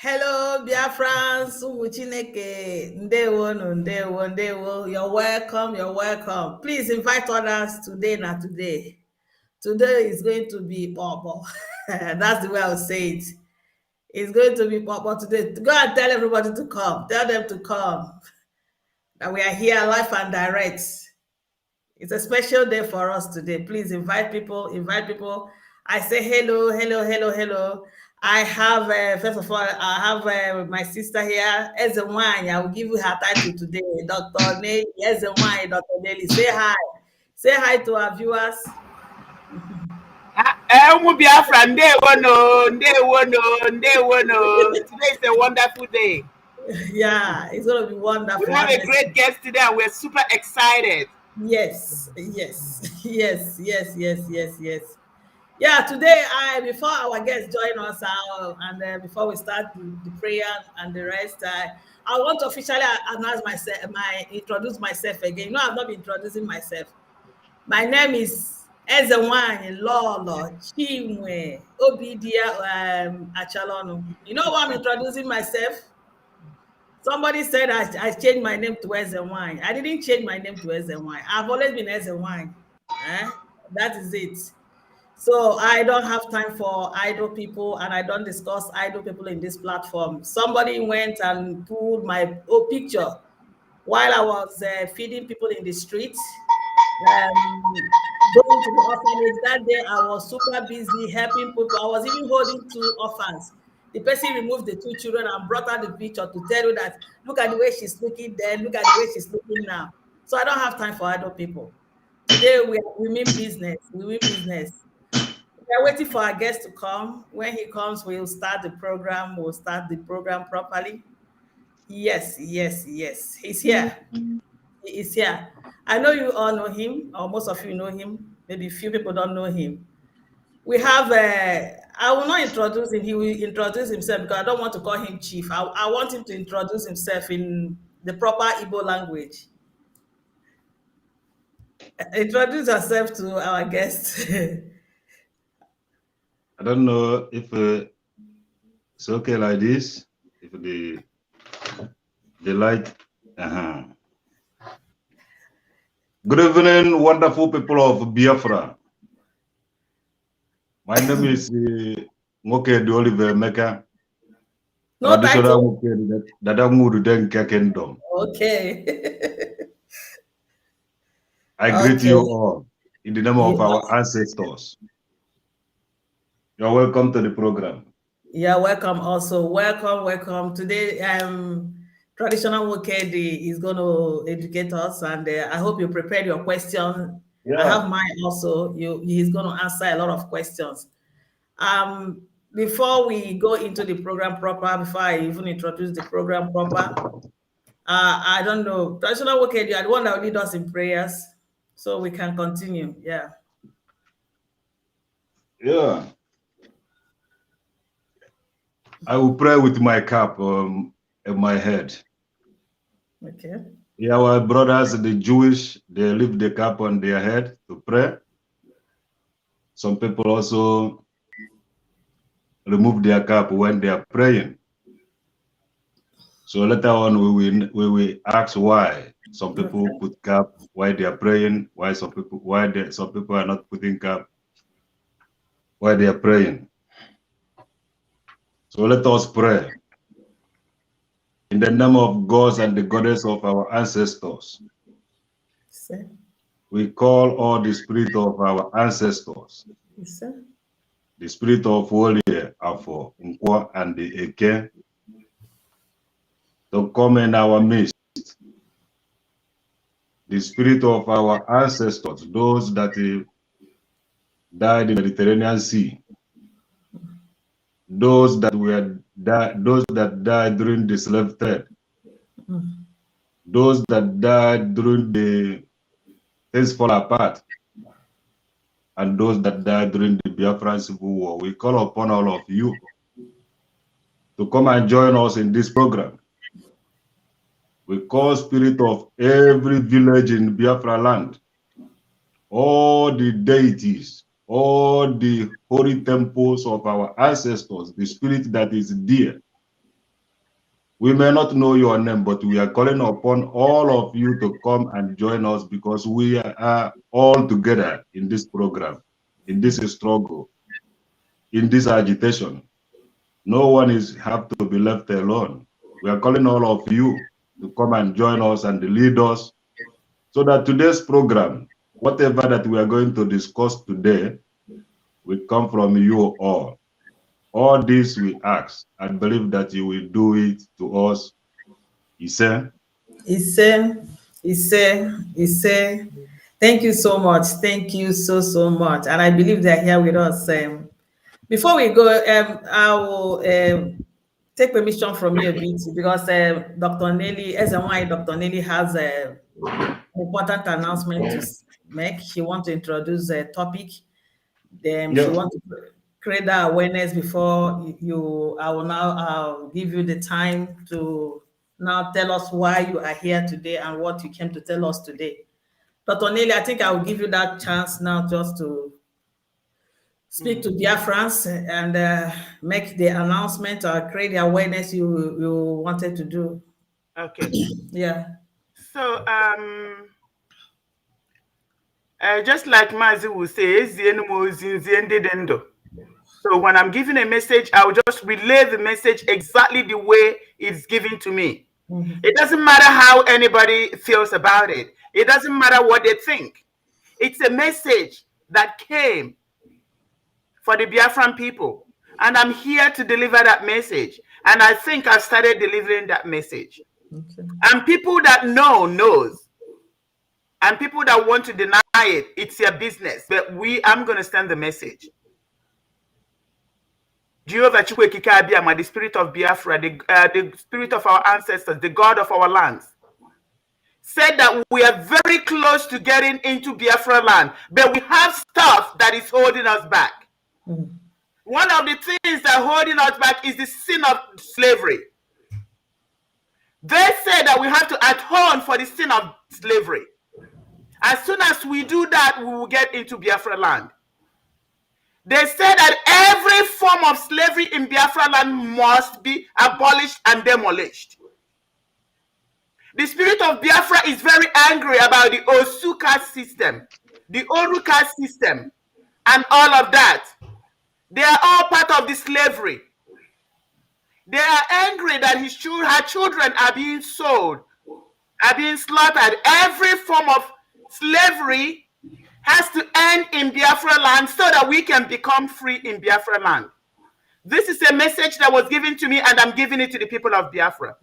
Hello, Biafrans, Chineke, ndewo. You're welcome, you're welcome. Please invite others today, not today. Today is going to be Popo. That's the way I'll say it. It's going to be Popo today. Go and tell everybody to come. Tell them to come. That we are here live and direct. It's a special day for us today. Please invite people, invite people. I say hello. I have, first of all, I have my sister here, Ezewanya. I will give you her title today, Dr. Nelly, Ezewanya, Dr. Nelly. Say hi. Say hi to our viewers. Biafran, ndewo. Today is a wonderful day. Yeah, it's going to be wonderful. We have a great guest today and we're super excited. Yes. Yeah, today, before our guests join us and before we start the prayer and the rest, I want to officially announce myself, introduce myself again. You know, I've not been introducing myself. My name is Ezewanya Lolo Chinwe Obidia Achalonu. You know why I'm introducing myself? Somebody said I changed my name to Ezewanya. I didn't change my name to Ezewanya. I've always been Ezewanya. That is it. So I don't have time for idle people, and I don't discuss idle people in this platform. Somebody went and pulled my picture while I was feeding people in the streets, going to the orphanage. That day I was super busy helping people. I was even holding 2 orphans. The person removed the two children and brought out the picture to tell you that look at the way she's looking then, look at the way she's looking now. So I don't have time for adult people. Today we mean business. We mean business. We are waiting for our guest to come. When he comes, we'll start the program. We'll start the program properly. Yes, yes, yes. He's here. He is here. I know you all know him, or most of you know him. Maybe few people don't know him. We have, I will not introduce him. He will introduce himself because I don't want to call him chief. I want him to introduce himself in the proper Igbo language. Introduce yourself to our guest. I don't know if it's okay like this. If the light. Good evening, wonderful people of Biafra. My name is Nwokedi Oliver Meka. No Traditional title. Nwokedi that I moved to Denka Kingdom. Okay. I greet you all in the name of You our ancestors. You're welcome to the program. Yeah, welcome also. Welcome, welcome. Today, Traditional Nwokedi is going to educate us, and I hope you prepared your question. I Yeah. have mine also. He's going to answer a lot of questions. Before we go into the program proper, before I even introduce the program proper, I don't know. Traditional Nwokedi, you are the one that will lead us in prayers, so we can continue. Yeah. Yeah. I will pray with my cap in my head. Okay. Yeah, our brothers, the Jewish, they leave the cap on their head to pray. Some people also remove their cap when they are praying. So later on, we will ask why some people put cap, why they are praying, why some people are not putting cap, why they are praying. So let us pray. In the name of God and the goddess of our ancestors, we call all the spirit of our ancestors, the spirit of Woli, Afo, Nkwa, and the Eke, to come in our midst. The spirit of our ancestors, those that died in the Mediterranean Sea, those that died during the slave trade, those that died during the things fall apart, and those that died during the Biafran Civil War. We call upon all of you to come and join us in this program. We call spirit of every village in Biafra land, all the deities, all the holy temples of our ancestors, the spirit that is dear. We may not know your name, but we are calling upon all of you to come and join us because we are all together in this program, in this struggle, in this agitation. No one have to be left alone. We are calling all of you to come and join us and lead us so that today's program, whatever that we are going to discuss today, will come from you all. All this we ask and believe that you will do it to us. He said. Thank you so much. Thank you so much. And I believe they're here with us. Before we go, I will take permission from you a bit because Dr. Nelly, as and why Dr. Nelly has an important announcement to make. She wants to introduce a topic. Then she wants to create that awareness before I will now give you the time to now tell us why you are here today and what you came to tell us today. Dr. Nelly, I think I will give you that chance now just to speak to Biafrans and make the announcement or create the awareness you wanted to do. Okay. Yeah. So, just like Mazi will say, so when I'm giving a message, I'll just relay the message exactly the way it's given to me. It doesn't matter how anybody feels about it. It doesn't matter what they think. It's a message that came for the Biafran people. And I'm here to deliver that message. And I think I've started delivering that message. Okay. And people that knows. And people that want to deny it, it's your business. But I'm going to stand the message. Jehovah Chukwuekike Abiyama, the spirit of Biafra, the spirit of our ancestors, the God of our lands, said that we are very close to getting into Biafra land, but we have stuff that is holding us back. One of the things that are holding us back is the sin of slavery. They said that we have to atone for the sin of slavery. As soon as we do that, we will get into Biafra land. They said that every form of slavery in Biafra land must be abolished and demolished. The spirit of Biafra is very angry about the Osu caste system, the Oru caste system, and all of that. They are all part of the slavery. They are angry that her children are being sold, are being slaughtered. Every form of slavery has to end in Biafra land so that we can become free in Biafra land. This is a message that was given to me, and I'm giving it to the people of Biafra.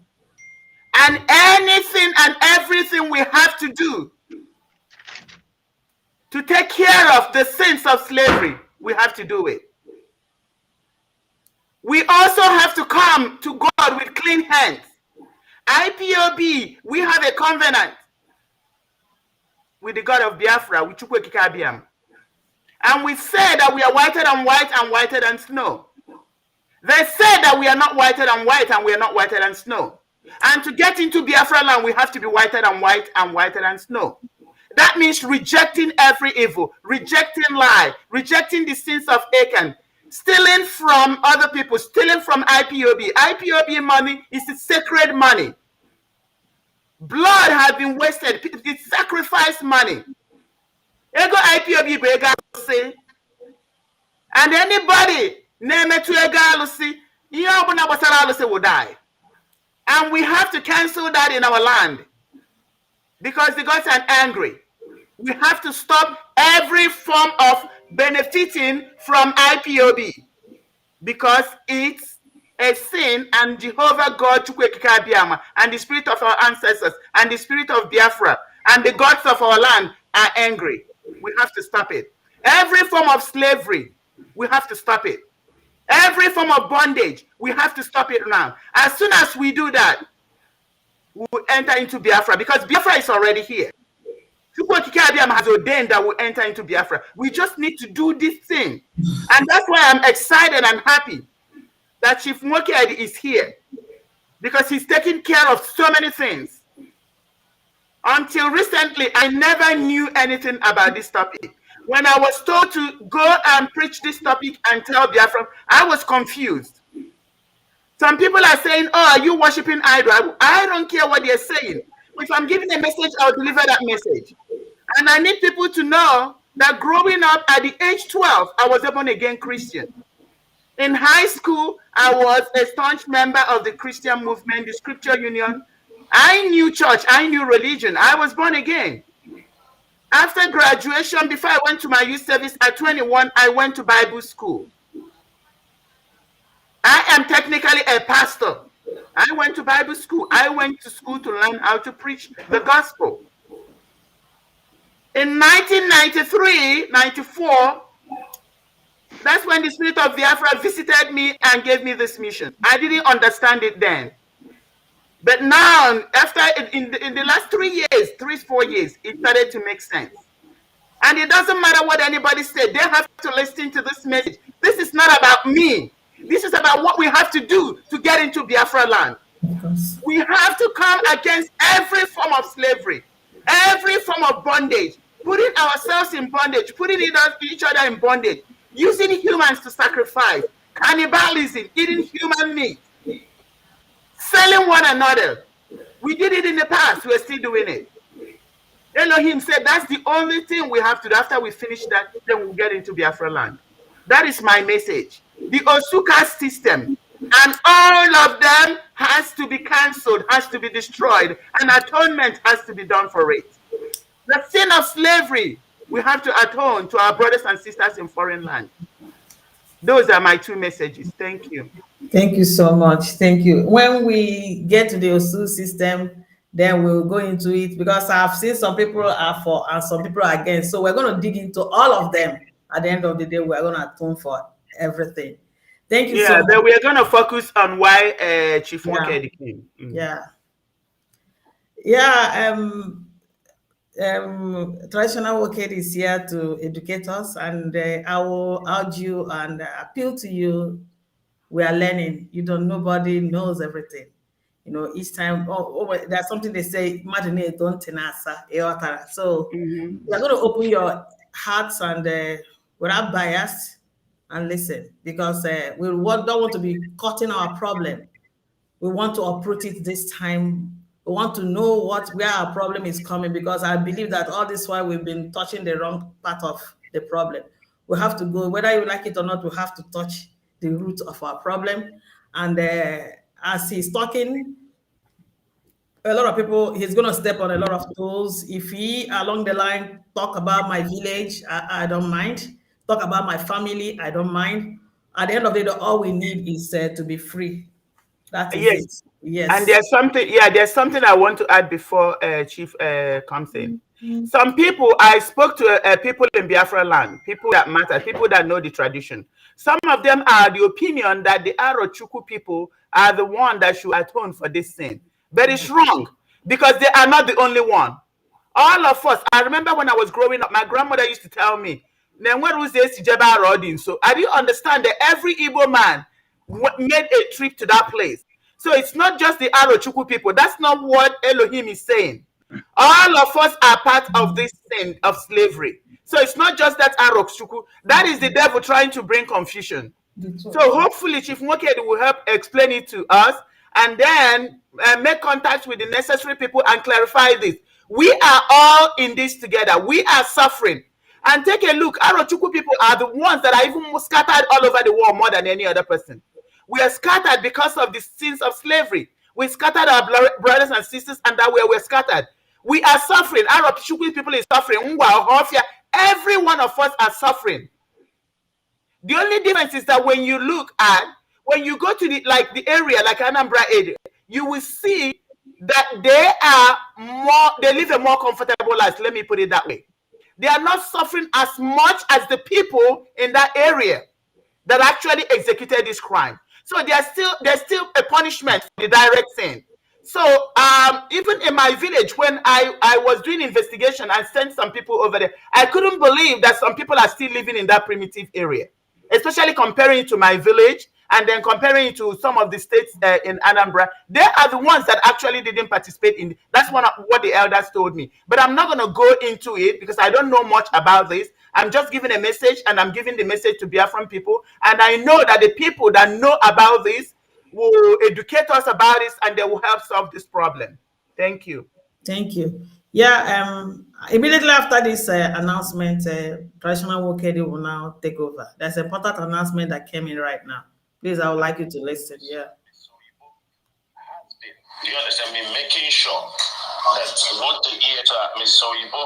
And anything and everything we have to do to take care of the sins of slavery, we have to do it. We also have to come to God with clean hands. IPOB, we have a covenant with the God of Biafra, with Chukwuekike Abiyama. And we say that we are whiter than white and whiter than snow. They say that we are not whiter than white and we are not whiter than snow. And to get into Biafra land, we have to be whiter than white and whiter than snow. That means rejecting every evil, rejecting lie, rejecting the sins of Achan, stealing from other people, stealing from IPOB. IPOB money is the sacred money. Blood has been wasted. It's sacrifice money. Ego IPOB bega say, and anybody name it to ega lucy, will die. And we have to cancel that in our land because the gods are angry. We have to stop every form of benefiting from IPOB because it's a sin, and Jehovah God Chukwuekike Abiyama and the spirit of our ancestors and the spirit of Biafra and the gods of our land are angry. We have to stop it. Every form of slavery, we have to stop it. Every form of bondage, we have to stop it now. As soon as we do that, we will enter into Biafra because Biafra is already here. Chukwuekike Abiyama has ordained that we enter into Biafra. We just need to do this thing. And that's why I'm excited and happy that Chief Nwokedi is here because he's taking care of so many things. Until recently, I never knew anything about this topic. When I was told to go and preach this topic and tell Biafra, I was confused. Some people are saying, oh, are you worshiping idol? I don't care what they're saying. If I'm giving a message, I'll deliver that message. And I need people to know that growing up at the age 12, I was a born-again Christian. In high school, I was a staunch member of the Christian movement, the Scripture Union. I knew church, I knew religion. I was born again. After graduation, before I went to my youth service at 21, I went to Bible school. I am technically a pastor. I went to Bible school. I went to school to learn how to preach the gospel. In 1993, 94, that's when the spirit of Biafra visited me and gave me this mission. I didn't understand it then. But now, after in the last 4 years, it started to make sense. And it doesn't matter what anybody said. They have to listen to this message. This is not about me. This is about what we have to do to get into Biafra land. We have to come against every form of slavery, every form of bondage, putting ourselves in bondage, putting each other in bondage, using humans to sacrifice, cannibalism, eating human meat, selling one another. We did it in the past. We're still doing it. Elohim said that's the only thing we have to do. After we finish that, then we'll get into Biafra land. That is my message. The Osuka system and all of them has to be cancelled, has to be destroyed, and atonement has to be done for it. The sin of slavery, we have to atone to our brothers and sisters in foreign land. Those are my two messages. Thank you. Thank you so much. Thank you. When we get to the OSU system, then we'll go into it because I've seen some people are for and some people are against. So we're going to dig into all of them. At the end of the day, we're going to atone for everything. Thank you so Yeah, much. but we are going to focus on why Chief Yeah, Nwokedi came. yeah, yeah. Traditional Nwokedi is here to educate us, and I will urge you and appeal to you. We are learning. You don't. Nobody knows everything. You know, each time. There's something they say. Imagine don't tenasa. So Mm-hmm. we are going to open your hearts and without bias and listen because don't want to be caught in our problem. We want to uproot it this time. We want to know where our problem is coming because I believe that all this while we've been touching the wrong part of the problem. We have to go, whether you like it or not, we have to touch the root of our problem. And as he's talking, a lot of people, he's going to step on a lot of toes. If he, along the line, talk about my village, I don't mind. Talk about my family, I don't mind. At the end of the day, all we need is to be free. That is Yes. it. And Yes. there's something I want to add before Chief comes in. Some people, I spoke to people in Biafra land, people that matter, people that know the tradition. Some of them are the opinion that the Arochukwu people are the one that should atone for this sin. But it's wrong because they are not the only one. All of us, I remember when I was growing up, my grandmother used to tell me, so I didn't understand that every Igbo man made a trip to that place. So it's not just the Arochukwu people. That's not what Elohim is saying. All of us are part of this sin of slavery. So it's not just that Arochukwu. That is the devil trying to bring confusion. The So truth. hopefully Chief Nwokedi will help explain it to us and then make contact with the necessary people and clarify this. We are all in this together. We are suffering. And take a look, Arochukwu people are the ones that are even scattered all over the world more than any other person. We are scattered because of the sins of slavery. We scattered our brothers and sisters, and that way we're scattered. We are suffering. Arochukwu people is suffering. Every one of us are suffering. The only difference is that when when you go to the area like Anambra area, you will see that they live a more comfortable life. Let me put it that way. They are not suffering as much as the people in that area that actually executed this crime. So there's still a punishment for the direct sin. So even in my village, when I was doing investigation, I sent some people over there. I couldn't believe that some people are still living in that primitive area, especially comparing it to my village and then comparing it to some of the states in Anambra. They are the ones that actually didn't participate in. That's what the elders told me. But I'm not going to go into it because I don't know much about this. I'm just giving a message, and I'm giving the message to Biafran people. And I know that the people that know about this will educate us about this, and they will help solve this problem. Thank you. Thank you. Yeah, immediately after this announcement, Traditional Nwokedi will now take over. There's an important announcement that came in right now. Please, I would like you to listen. Yeah. Do you understand me? Making sure that what the Mr. Oyibo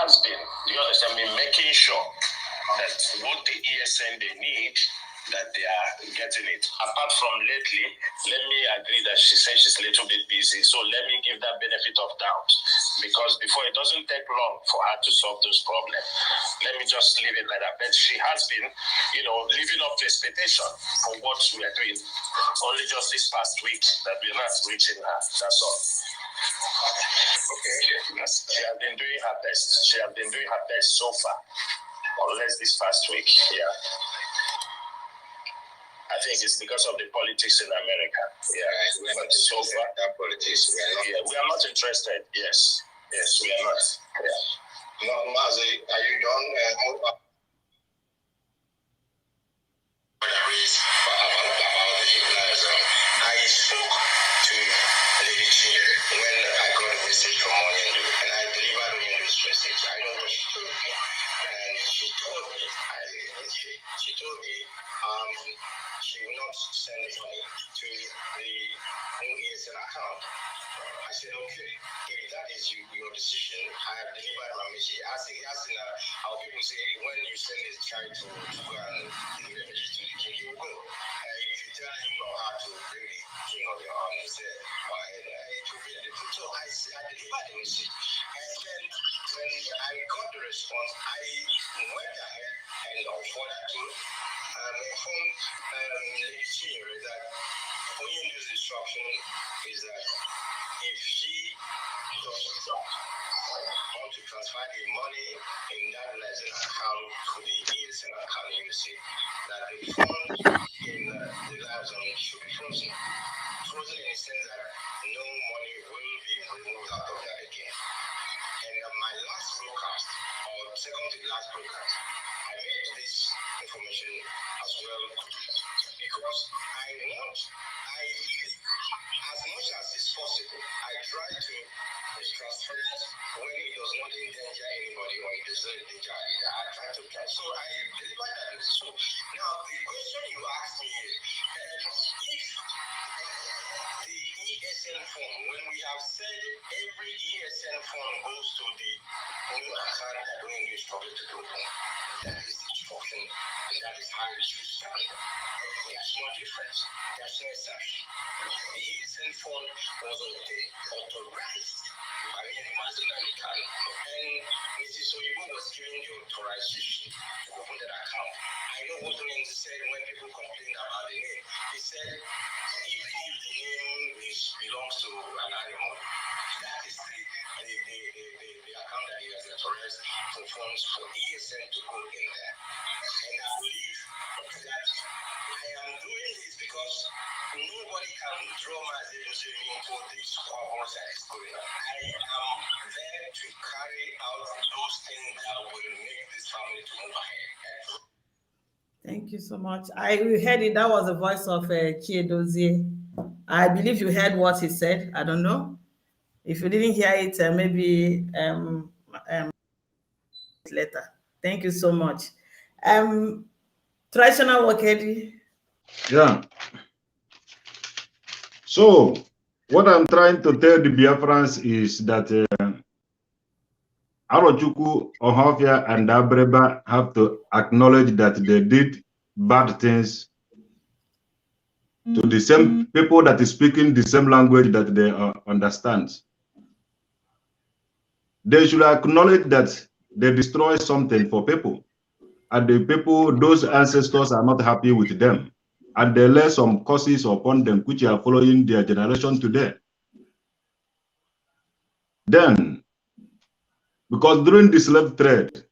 has been, do you understand me? Making sure that what the ESN they need, that they are getting it. Apart from lately, let me agree that she says she's a little bit busy, so let me give that benefit of doubt, because before it doesn't take long for her to solve those problems. Let me just leave it like that. But she has been, living up to expectation for what we are doing. Only just this past week that we're not reaching her. That's all. Okay. She has been doing her best. She has been doing her best so far. Unless this past week, yeah. I think it's because of the politics in America. Yeah, but so far, that politics, we are not interested. Yes, we are not. Yeah. No, Mazi, are you done? I spoke to Lady Chinere when I got a message from Onyendu, and I delivered Onyendu's message. I know what she told me, and she told me, she told me, she will not send the money to the new ESN account I said, okay, if that is your decision, I have delivered my message. As in our people say, when you send a child to go and give a message to the king, you will go. If you tell him or her to bring the king of your arm, he said, it will be the truth. So I delivered the message. And then when I got the response, I went ahead and forwarded to informed Lady Chinyere that only this instruction is that if she doesn't want to transfer the money in that lesson account to the ESN account, you see that the fund in the lives should be frozen. Frozen in the sense that no money will be removed out of that again. And my last broadcast, or second to last broadcast, I made this information as well because as much as is possible, I try to transfer it when it does not endanger anybody or it does not endanger either. I try to try. So I deliver that. So now the question you asked me is, if the ESN fund, when we have said every ESN fund goes to the new account that going to struggle to open, that is the instruction, and that is how it should stand. There's no difference. There's no exception. The ESN fund was authorized by the Mazinani account, and Mrs. Ofoegbu was given the authorization to open that account. I know what Onyenzi said when people complained about the name. He said, even if the name belongs to an animal, that is the account that he has authorized for funds for ESN to go in there. And I believe that I am doing this because nobody can draw my attention into the squabbles that is going on. I am there to carry out those things that will make this family to move ahead. Thank you so much. I heard it. That was the voice of Chiedozie. I believe you heard what he said. I don't know. If you didn't hear it, maybe later. Thank you so much. Traditional Nwokedi. Yeah. So, what I'm trying to tell the Biafrans is that Arochukwu, Ohofia, and Abreba have to acknowledge that they did bad things to the same people that is speaking the same language that they understand. They should acknowledge that they destroy something for people, and the people, those ancestors, are not happy with them, and they lay some curses upon them which are following their generation today. Then, because during the slave trade,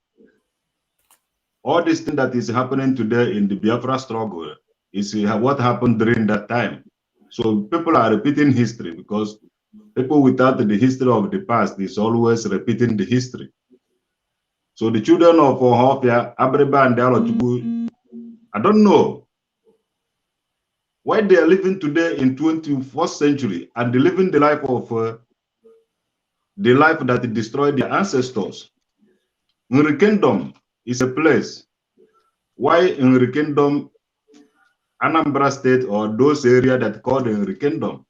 all this thing that is happening today in the Biafra struggle is what happened during that time. So people are repeating history because people without the history of the past is always repeating the history. So the children of Ohofia, Abreba, and Arochukwu, I don't know why they are living today in 21st century and they living the life of the life that destroyed their ancestors. Nri Kingdom is a place. Why Nri Kingdom, Anambra State, or those areas that called Nri Kingdom,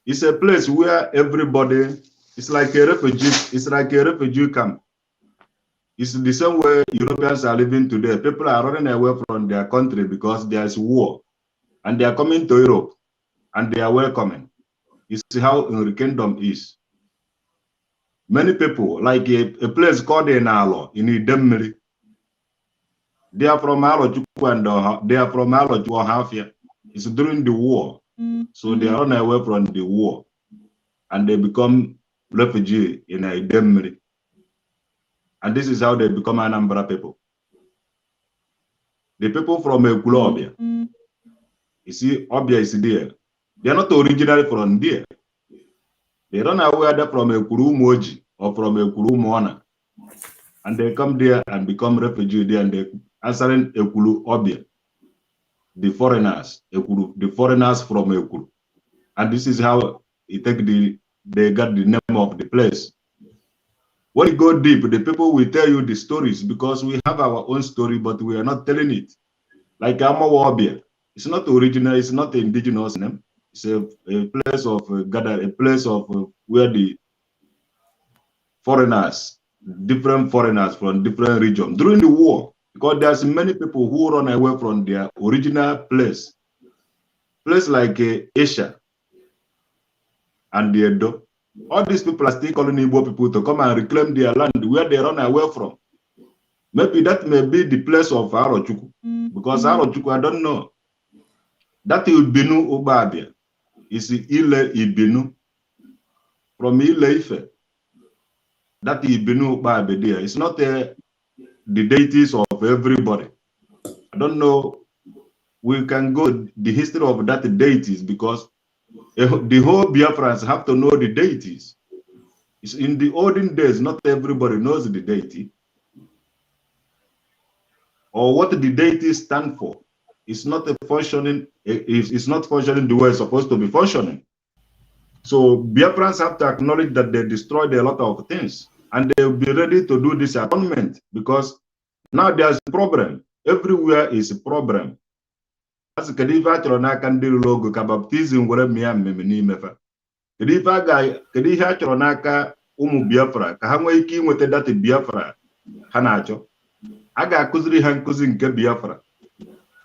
is a place where everybody is like a refugee. It's like a refugee camp. It's the same way Europeans are living today. People are running away from their country because there's war, and they are coming to Europe, and they are welcoming. You see how Nri Kingdom is. Many people, like a place called Enalo in Idemmiri, they are from Arochukwu and they are from Arochukwu. It's during the war, so they are running away from the war, and they become refugees in Idemmiri. And this is how they become Anambra people. The people from Ekulobia, you see, Obia is there. They are not originally from there. They run away from Ekuru Moji or from Ekuru Moana. And they come there and become refugees there, and they answering Ekuru Obia, the foreigners, Ekuru, the foreigners from Ekuru. And this is how they got the name of the place. When you go deep, the people will tell you the stories because we have our own story, but we are not telling it. Like Amawa Obia, it's not original, it's not indigenous name. It's a place of gather, a place of where the foreigners, different foreigners from different regions during the war, because there's many people who run away from their original place like Asia and the Edo. All these people are still calling Igbo people to come and reclaim their land where they run away from. Maybe that may be the place of Arochukwu, because Arochukwu, I don't know. That Ibinu Ubabia is Ile Ibinu from Ile Ife. That Ibinu Ubabia there. It's not the deities of everybody. I don't know. We can go the history of that deities, because the whole Biafrans have to know the deities. It's in the olden days, not everybody knows the deity or what the deities stand for. It's not a functioning. It's not functioning the way it's supposed to be functioning. So Biafrans have to acknowledge that they destroyed a lot of things, and they'll be ready to do this atonement, because now there's a problem. Everywhere is a problem. As Kadiva Chronaka logo ka baptism were me and Mimimefa. Kadiva guy, Kadiha Chronaka Umu Biafra, Kahamaki with that Biafra, Hanacho. Aga Kuzri Han Kuzin Biafra.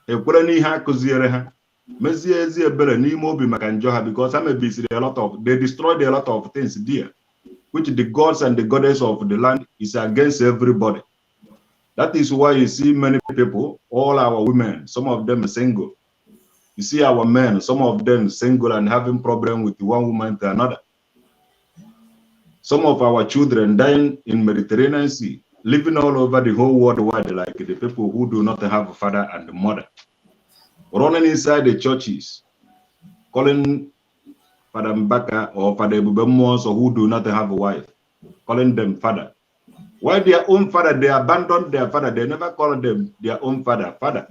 A Kurani ha Kuzireha. Messiah Bella Nimo be Makanjoha, because I'm a busy a lot of, they destroyed a lot of things there, which the gods and the goddess of the land is against everybody. That is why you see many people, all our women, some of them are single. You see our men, some of them single and having problem with one woman to another. Some of our children dying in Mediterranean Sea, living all over the whole world wide, like the people who do not have a father and a mother. Running inside the churches, calling Father Mbaka or Father Bubemos, or who do not have a wife, calling them father. Why their own father, they abandoned their father, they never call them their own father, father.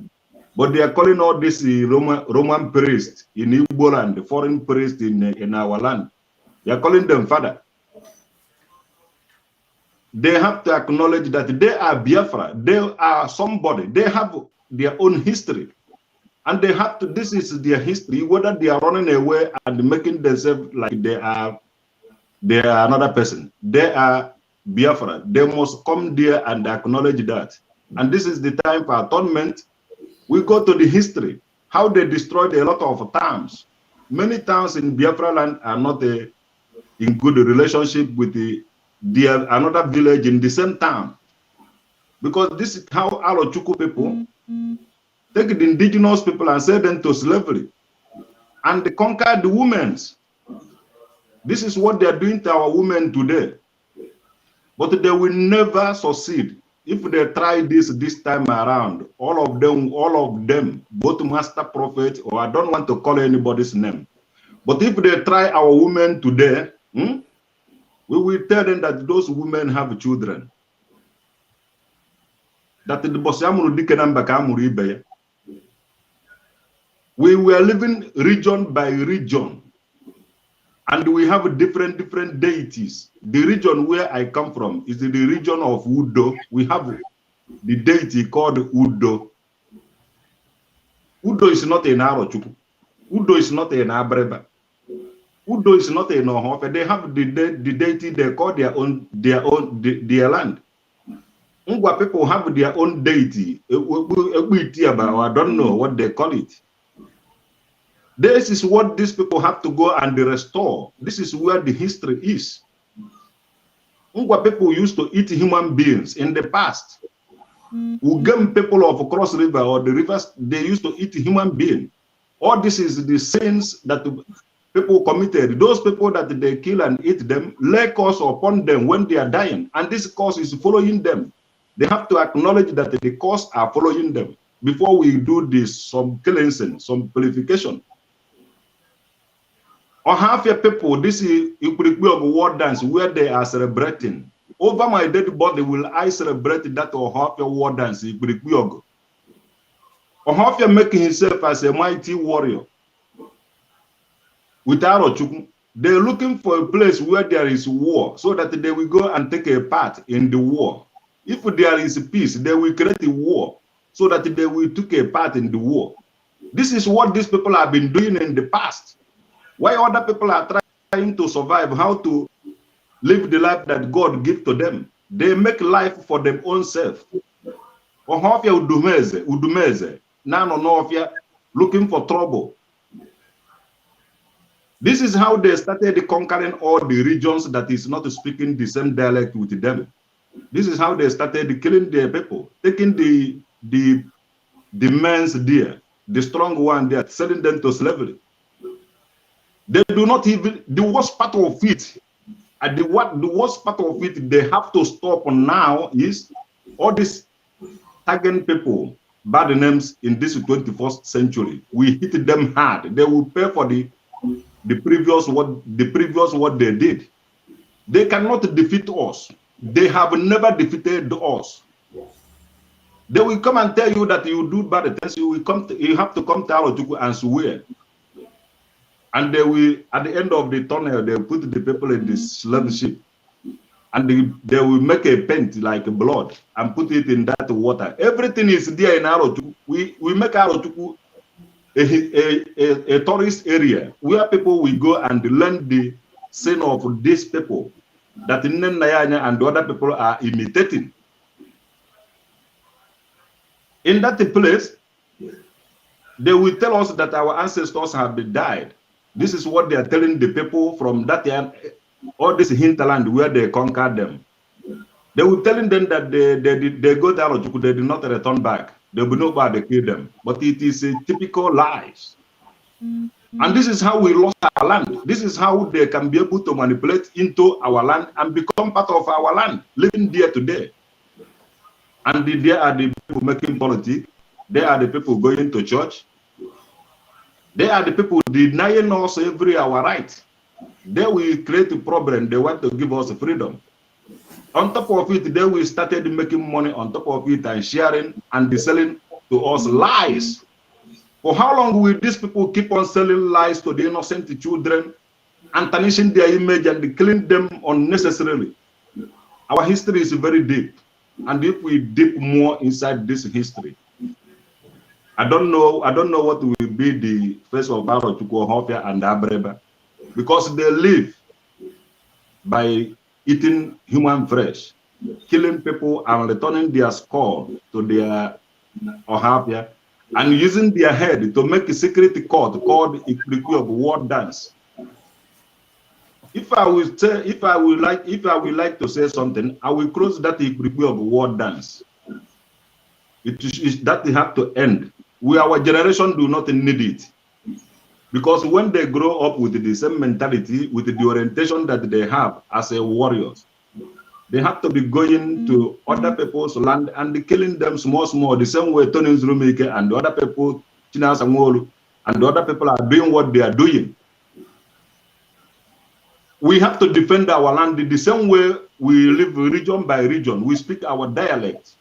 But they are calling all this Roman priest in Igbo land, the foreign priest in our land. They are calling them father. They have to acknowledge that they are Biafra, they are somebody, they have their own history. And they have to, this is their history, whether they are running away and making themselves like they are another person. They are Biafra. They must come there and acknowledge that. And this is the time for atonement. We go to the history, how they destroyed a lot of towns. Many towns in Biafra land are not in good relationship with another village in the same town. Because this is how Alochukwu people take the indigenous people and sell them to slavery. And they conquer the women. This is what they are doing to our women today. But they will never succeed. If they try this time around, all of them, both master prophets, or I don't want to call anybody's name, but if they try our women today, we will tell them that those women have children. That the Bosamuru Dikenamba Kamuri Ibe. We were living region by region, and we have different deities. The region where I come from is the region of Udo. We have the deity called Udo. Udo is not in Arochukwu. Udo is not in Abreba. Udo is not in Ohofe. They have the deity they call their land. Ngwa people have their own deity. I don't know what they call it. This is what these people have to go and restore. This is where the history is. Ngwa people used to eat human beings in the past. Ugam people of Cross River or the rivers, they used to eat human beings. All this is the sins that people committed. Those people that they kill and eat them, lay curse upon them when they are dying. And this curse is following them. They have to acknowledge that the curse are following them before we do this, some cleansing, some purification. Or half your people, this is a war dance where they are celebrating. Over my dead body will I celebrate that or half your war dance. Or half your making himself as a mighty warrior. Without they're looking for a place where there is war so that they will go and take a part in the war. If there is peace, they will create a war so that they will take a part in the war. This is what these people have been doing in the past. Why other people are trying to survive, how to live the life that God gives to them. They make life for their own self. Ohofia udumeze, nano nofia, looking for trouble. This is how they started conquering all the regions that is not speaking the same dialect with them. This is how they started killing their people, taking the men's there, the strong one there, selling them to slavery. They do not even, the worst part of it, and the worst part of it they have to stop now is all these tagging people, bad names in this 21st century. We hit them hard. They will pay for the previous what they did. They cannot defeat us. They have never defeated us. They will come and tell you that you do bad things. You have to come to Alojuku and swear. And they will, at the end of the tunnel, they will put the people in the slave ship. And they will make a paint like blood and put it in that water. Everything is there in Alojuku. We make Alojuku a tourist area where people will go and learn the sin of these people that Nnenayanya and other people are imitating. In that place, they will tell us that our ancestors have died. This is what they are telling the people from that time, all this hinterland where they conquered them. They were telling them that they go to Alojuku, they did not return back. They will know why they killed them. But it is a typical lies. And this is how we lost our land. This is how they can be able to manipulate into our land and become part of our land, living there today. And they are the people making politics. They are the people going to church. They are the people denying us every our right. They will create a problem. They want to give us freedom. On top of it, they will started making money on top of it and sharing and selling to us lies. For how long will these people keep on selling lies to the innocent children and tarnishing their image and killing them unnecessarily? Our history is very deep. And if we dip more inside this history, I don't know what will be the face of Alojuku, Hofia, and Abreba, because they live by eating human flesh, killing people and returning their skull to their Ohapia, and using their head to make a secret court called Ikriku of war dance. If I would like to say something, I will close that Ikriku of war dance. That have to end. Our generation do not need it. Because when they grow up with the same mentality, with the orientation that they have as a warriors, they have to be going to other people's land and killing them small, the same way Tony Nzurumike and the other people, China Sangolu, and the other people are doing what they are doing. We have to defend our land the same way we live region by region. We speak our dialect.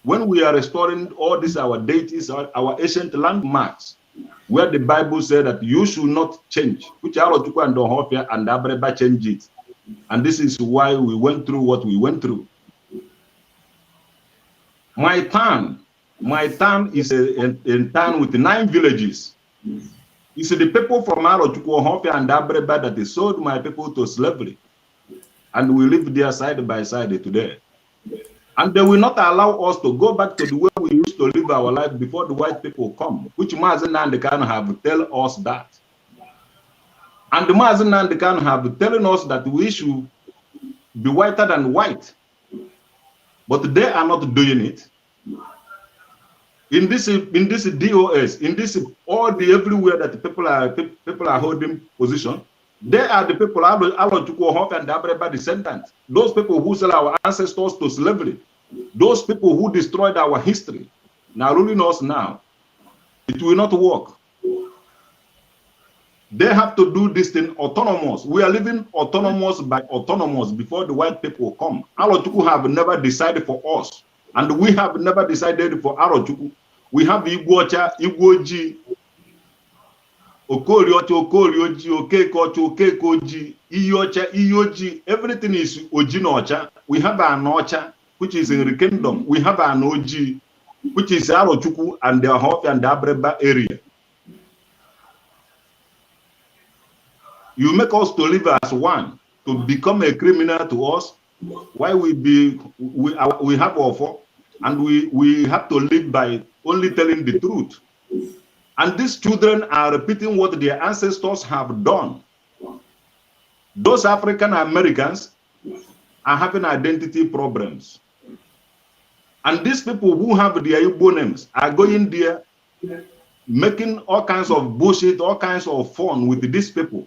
When we are restoring all these, our deities, our ancient landmarks, where the Bible said that you should not change, which Alojuku and Ohofia and Abreba change it. And this is why we went through what we went through. My town is a town with 9 villages. It's the people from Alojuku, Ohofia, and Abreba that they sold my people to slavery. And we live there side by side today. And they will not allow us to go back to the way we used to live our life before the white people come, which Mazen Nandekan have tell us that. And the Mazen Nandekan have telling us that we should be whiter than white. But they are not doing it. In this DOS, in this everywhere that people are holding position, they are the people Alojuku and Abreba descendants. Those people who sell our ancestors to slavery. Those people who destroyed our history. Now ruling us now. It will not work. They have to do this thing autonomous. We are living autonomous by autonomous before the white people come. Alojuku have never decided for us. And we have never decided for Alojuku. We have Igwocha, Igwoji, Okorioji, Okekoji, Iyocha, Iyoji. Everything is Ojinocha. We have an Ocha, which is in the kingdom. We have an Oji, which is Alojuku and the Hof and the Abreba area. You make us to live as one, to become a criminal to us. Why we have offer, and we have to live by only telling the truth. And these children are repeating what their ancestors have done. Those African Americans are having identity problems. And these people who have their Igbo names are going there making all kinds of bullshit, all kinds of fun with these people.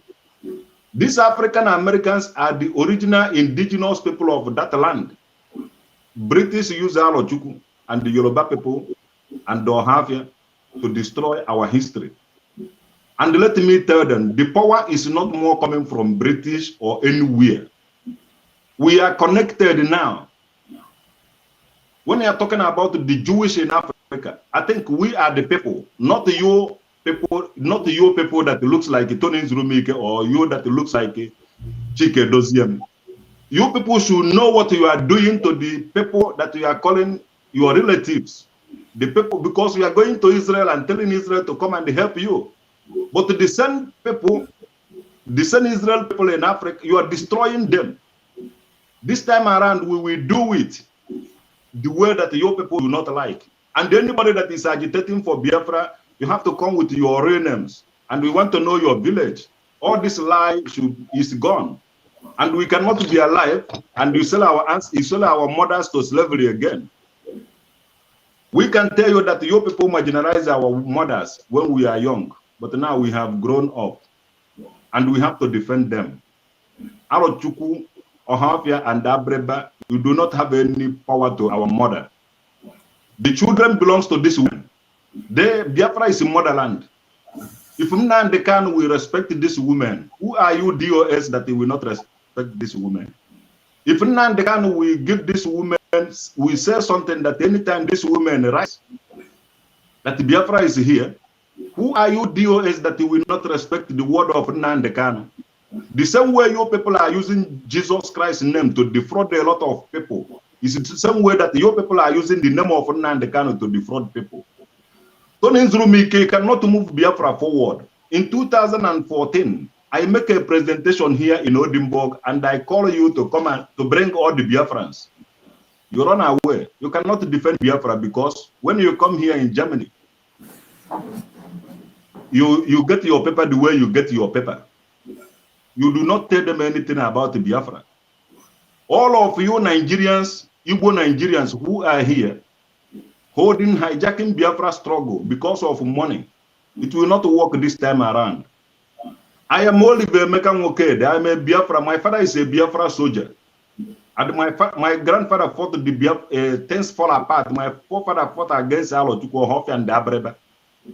These African Americans are the original indigenous people of that land. British use Alochukwu and the Yoruba people and the Ohafia to destroy our history. And let me tell them, the power is not more coming from British or anywhere. We are connected now. When you are talking about the Jewish in Africa, I think we are the people, not your people, that looks like Tony Nzurumike or you that looks like Chike Doziem. You people should know what you are doing to the people that you are calling your relatives. The people, because you are going to Israel and telling Israel to come and help you. But the same people, the same Israel people in Africa, you are destroying them. This time around, we will do it the way that your people do not like. And anybody that is agitating for Biafra, you have to come with your real names. And we want to know your village. All this lie is gone. And we cannot be alive and you sell our mothers to slavery again. We can tell you that your people marginalize our mothers when we are young, but now we have grown up and we have to defend them. Arochukwu, Ohafia, and Abreba, you do not have any power to our mother. The children belongs to this woman. Biafra is a motherland. If Nnamdi Kanu will respect this woman, who are you DOS that he will not respect this woman? If Nnamdi Kanu will give this woman, we say something that anytime this woman writes that Biafra is here, who are you DOS that you will not respect the word of Nnamdi Kanu? The same way your people are using Jesus Christ's name to defraud a lot of people, is the same way that your people are using the name of Nnamdi Kanu to defraud people. Tony Nzurumike cannot move Biafra forward. In 2014, I make a presentation here in Odinburgh and I call you to come and to bring all the Biafrans. You run away. You cannot defend Biafra because when you come here in Germany, you get your paper the way you get your paper. You do not tell them anything about Biafra. All of you Nigerians, Igbo Nigerians who are here, hijacking Biafra struggle because of money, it will not work this time around. I am Oliver Nwokedi. I am a Biafra. My father is a Biafra soldier. And my grandfather fought the Biafra, things fall apart. My forefather fought against Alochukwu, Ohafia, and Abreba.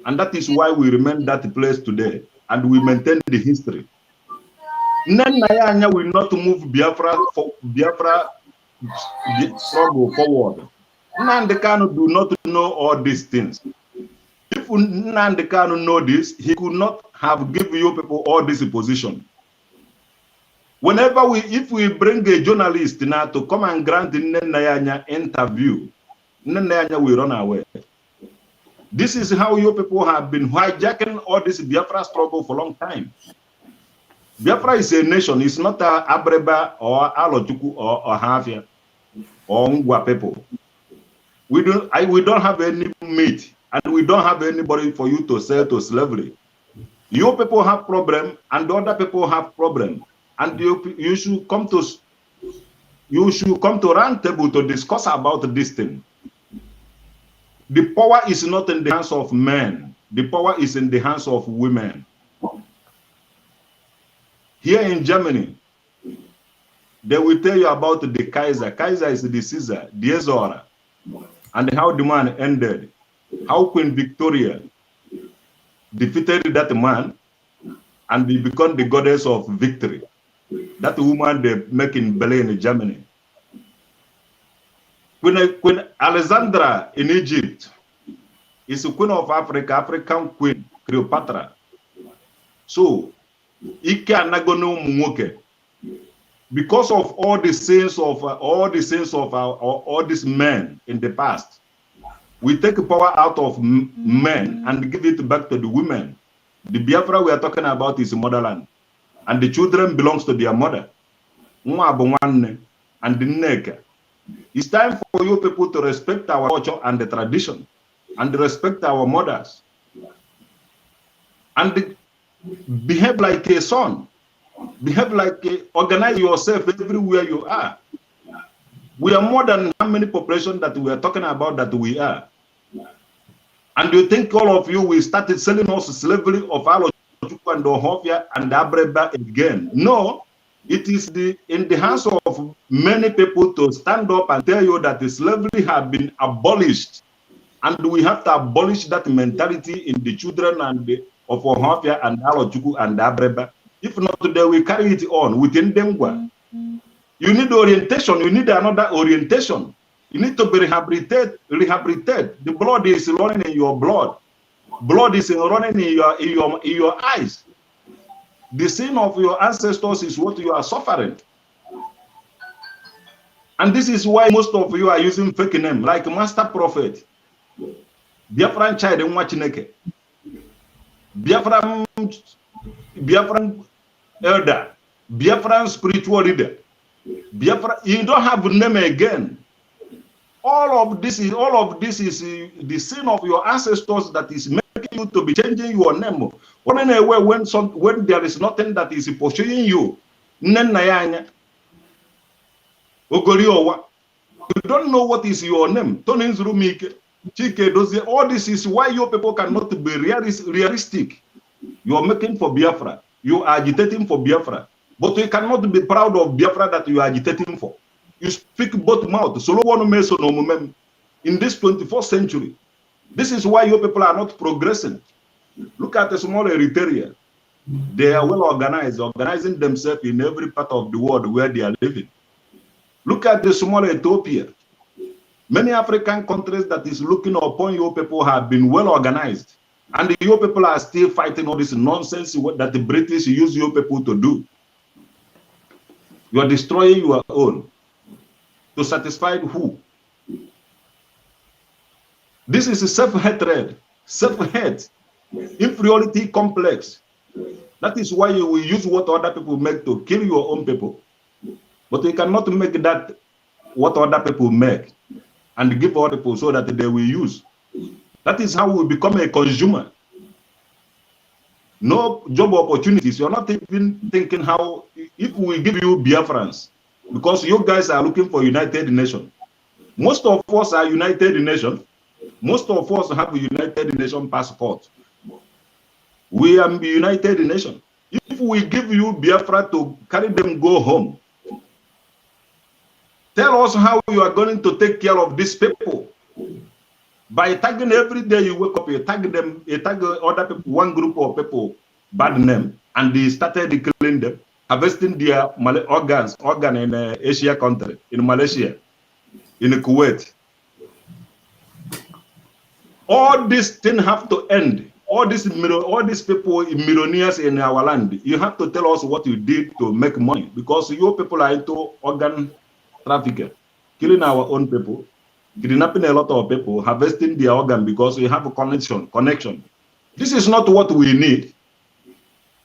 And that is why we remain that place today. And we maintain the history. Nanyanya will not move Biafra struggle forward. Nnamdi Kanu do not know all these things. If Nnamdi Kanu know this, he could not have given you people all this position. Whenever if we bring a journalist now to come and grant the Nanyanya interview, Nanyanya will run away. This is how you people have been hijacking all this Biafra struggle for a long time. Biafra is a nation. It's not Abreba or Alochukwu or Ohafia or Ngwa people. We don't have any meat and we don't have anybody for you to sell to slavery. Your people have problem and other people have problem, and you should come to round table to discuss about this thing. The power is not in the hands of men. The power is in the hands of women. Here in Germany, they will tell you about the Kaiser. Kaiser is the Caesar, the Ezora, and how the man ended. How Queen Victoria defeated that man and they become the goddess of victory. That woman they make in Berlin, Germany. Queen Alexandra in Egypt is a queen of Africa, African queen, Cleopatra. So, Ike Anagono Mwoke, because of all the sins of all these men in the past, we take power out of men and give it back to the women. The Biafra we are talking about is motherland. and the children belongs to their mother. And the neka. It's time for you people to respect our culture and the tradition, and respect our mothers, and behave like a son. Behave like organize yourself everywhere you are. We are more than how many population that we are talking about that we are. And you think all of you will start selling us slavery of Alo and Ohofia and Abreba again? No, it is in the hands of many people to stand up and tell you that the slavery has been abolished, and we have to abolish that mentality in the children and of Ohofia and Alochukwu and Abreba. If not, they will carry it on within them. You need orientation. You need another orientation. You need to be rehabilitated. The blood is running in your blood. Blood is running in your eyes. The sin of your ancestors is what you are suffering. And this is why most of you are using fake name, like Master Prophet, Biafran Child in Wachineke, Biafran Elder, Biafran Spiritual Leader. Biafra, you don't have a name again. All of this is the sin of your ancestors that is making you to be changing your name. When there is nothing that is pursuing you, you don't know what is your name. All this is why your people cannot be realistic. You are making for Biafra. You are agitating for Biafra. But you cannot be proud of Biafra that you are agitating for. You speak both mouths. In this 21st century, this is why your people are not progressing. Look at the small Eritrea. They are well organized, organizing themselves in every part of the world where they are living. Look at the small Ethiopia. Many African countries that is looking upon your people have been well organized. And your people are still fighting all this nonsense that the British use your people to do. You are destroying your own. To satisfy who? This is a self-hatred, self-hate, inferiority complex. That is why you will use what other people make to kill your own people. But you cannot make that what other people make and give other people so that they will use. That is how we become a consumer. No job opportunities. You're not even thinking how, if we give you Biafrans, because you guys are looking for United Nations. Most of us are United Nations. Most of us have a United Nations passport. We are United Nations. If we give you Biafra to carry them go home, tell us how you are going to take care of these people. By tagging every day you wake up, you tag them, you tag other people, one group of people, bad name, and they started killing them, harvesting their organ in Asia country, in Malaysia, in Kuwait. All these things have to end. All these people, millionaires in our land, you have to tell us what you did to make money, because your people are into organ trafficking, killing our own people, kidnapping a lot of people, harvesting their organ because we have a connection. This is not what we need.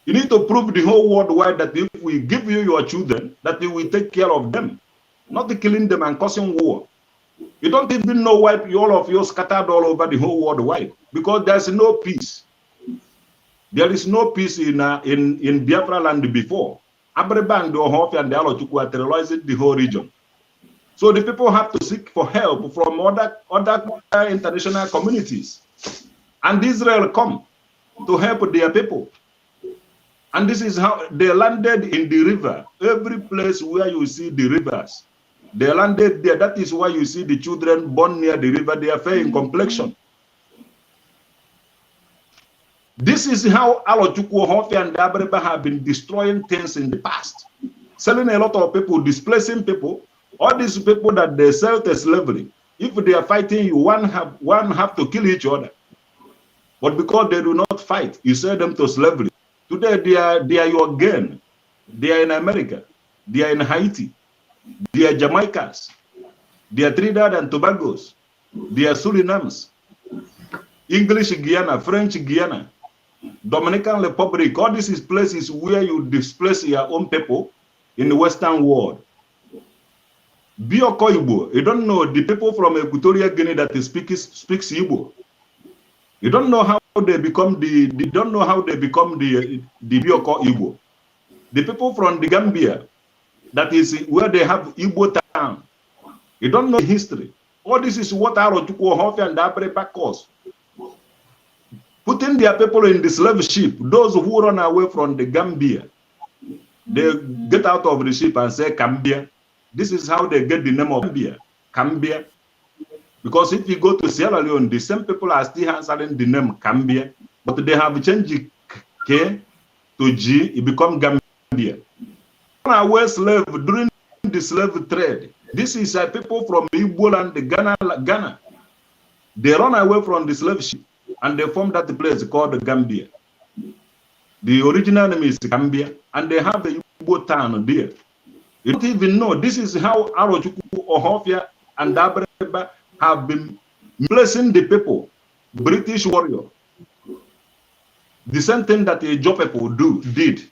You need to prove the whole world wide that if we give you your children, that you will take care of them, not killing them and causing war. You don't even know why all of you scattered all over the whole world wide, because there's no peace. There is no peace in Biafra land before. Abreba and Ohofia and the Alochukwu are terrorizing the whole region. So the people have to seek for help from other international communities. And Israel come to help their people. And this is how they landed in the river. Every place where you see the rivers, they landed there. That is why you see the children born near the river. They are fair in complexion. This is how Alochukwu, Ohofia, and Abreba have been destroying things in the past. Selling a lot of people, displacing people. All these people that they sell to slavery, if they are fighting you, one have to kill each other. But because they do not fight, you sell them to slavery. Today they are your gain. They are in America. They are in Haiti. They are Jamaicans. They are Trinidad and Tobago's. They are Surinamese. English Guyana, French Guyana. Dominican Republic, all this is places where you displace your own people in the Western world. Bioko Igbo, you don't know the people from Equatorial Guinea that speaks Igbo. You don't know how they become the Bioko Igbo. The people from the Gambia, that is where they have Igbo town. You don't know the history. All this is what Arochukwu Ohofia and Abreba cause. Putting their people in the slave ship, those who run away from the Gambia, they get out of the ship and say Gambia. This is how they get the name of Gambia. Because if you go to Sierra Leone, the same people are still answering the name Gambia, but they have changed K to G, it becomes Gambia. Run away slave during the slave trade. This is people from Igbo land, Ghana. They run away from the slave ship and they form that place called Gambia. The original name is Gambia, and they have the Igbo town there. You don't even know. This is how Arochukwu Ohofia and Abreba have been placing the people, British warrior. The same thing that the Ijaw people did,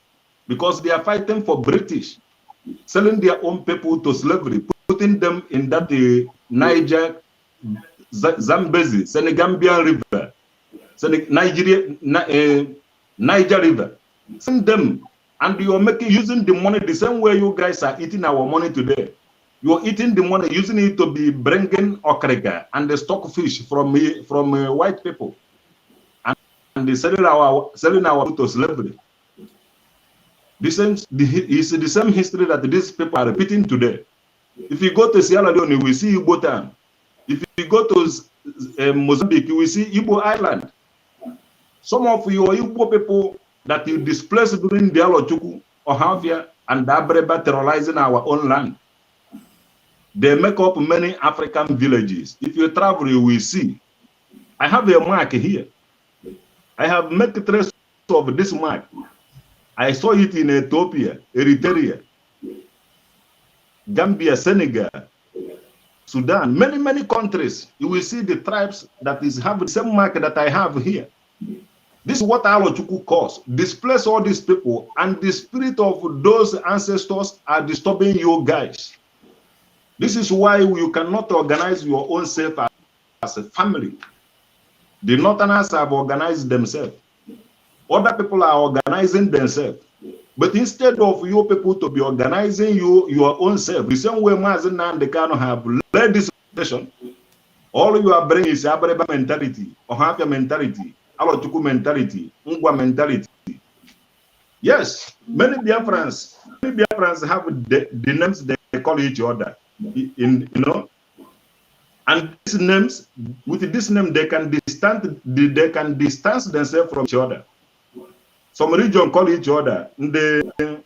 because they are fighting for British, selling their own people to slavery, putting them in that Niger, Zambezi, Senegambian River, Niger River. Send them, and you are using the money the same way you guys are eating our money today. You are eating the money, using it to be bringing okrega and the stockfish from white people, and they selling our people to slavery. This is the same history that these people are repeating today. If you go to Sierra Leone, you will see Igbo town. If you go to Mozambique, you will see Igbo Island. Some of your Igbo people that you displaced during the Arochukwu, Ohafia, and Abreba terrorizing our own land, they make up many African villages. If you travel, you will see. I have a mark here. I have made a trace of this mark. I saw it in Ethiopia, Eritrea, Gambia, Senegal, Sudan, many countries. You will see the tribes that have the same mark that I have here. This is what Arochukwu caused. Displace all these people, and the spirit of those ancestors are disturbing you guys. This is why you cannot organize your own self as a family. The Northerners have organized themselves. Other people are organizing themselves. But instead of your people to be organizing your own self, the same way Mazen and the Kano have led this session, all you are bringing is Abreba mentality, Ohafia mentality, Arochukwu mentality, Ngwa mentality. Yes, many Biafrans have the names they call each other. And these names, with this name, they can distance themselves from each other. Some region call each other Nde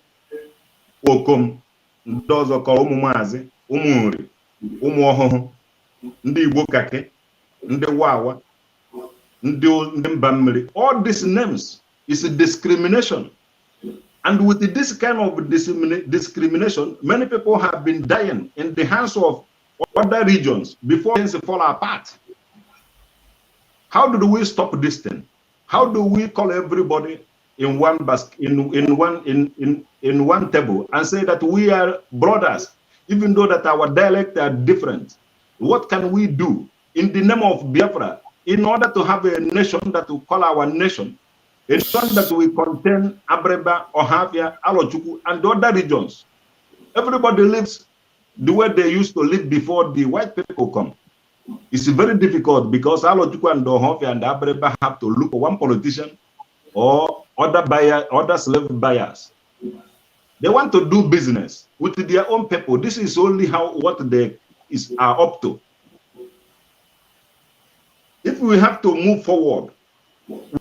Okom, those are called Umumazi, Umuri, Umuoho, Ndi Igbo Kake, Ndi Wawa, Ndi Mbamiri. All these names is a discrimination. And with this kind of discrimination, many people have been dying in the hands of other regions before things fall apart. How do we stop this thing? How do we call everybody in one basket, in one table, and say that we are brothers, even though that our dialects are different? What can we do in the name of Biafra in order to have a nation that we call our nation? A nation that we contain Abreba, Ohafia, Arochukwu, and other regions. Everybody lives the way they used to live before the white people come. It's very difficult because Arochukwu and Ohafia and Abreba have to look for one politician or other slave buyers. They want to do business with their own people. This is only what they are up to. If we have to move forward,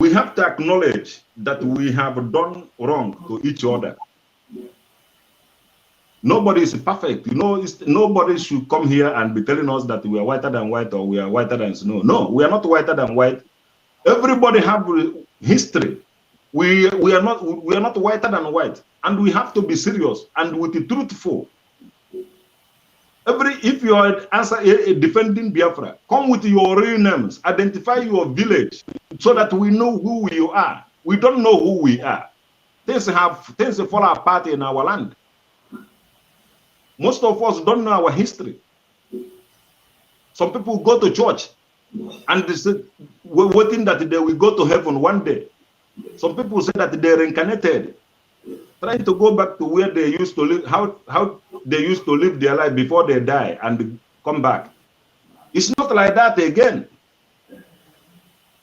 we have to acknowledge that we have done wrong to each other. Nobody is perfect. You know, nobody should come here and be telling us that we are whiter than white or we are whiter than snow. No, we are not whiter than white. Everybody have history. We are not whiter than white, and we have to be serious and with the truthful. If you are defending Biafra, come with your real names, identify your village so that we know who you are. We don't know who we are. Things fall apart in our land. Most of us don't know our history. Some people go to church and they say, we're waiting that they will go to heaven one day. Some people say that they're reincarnated, trying to go back to where they used to live, how they used to live their life before they die and come back. It's not like that again.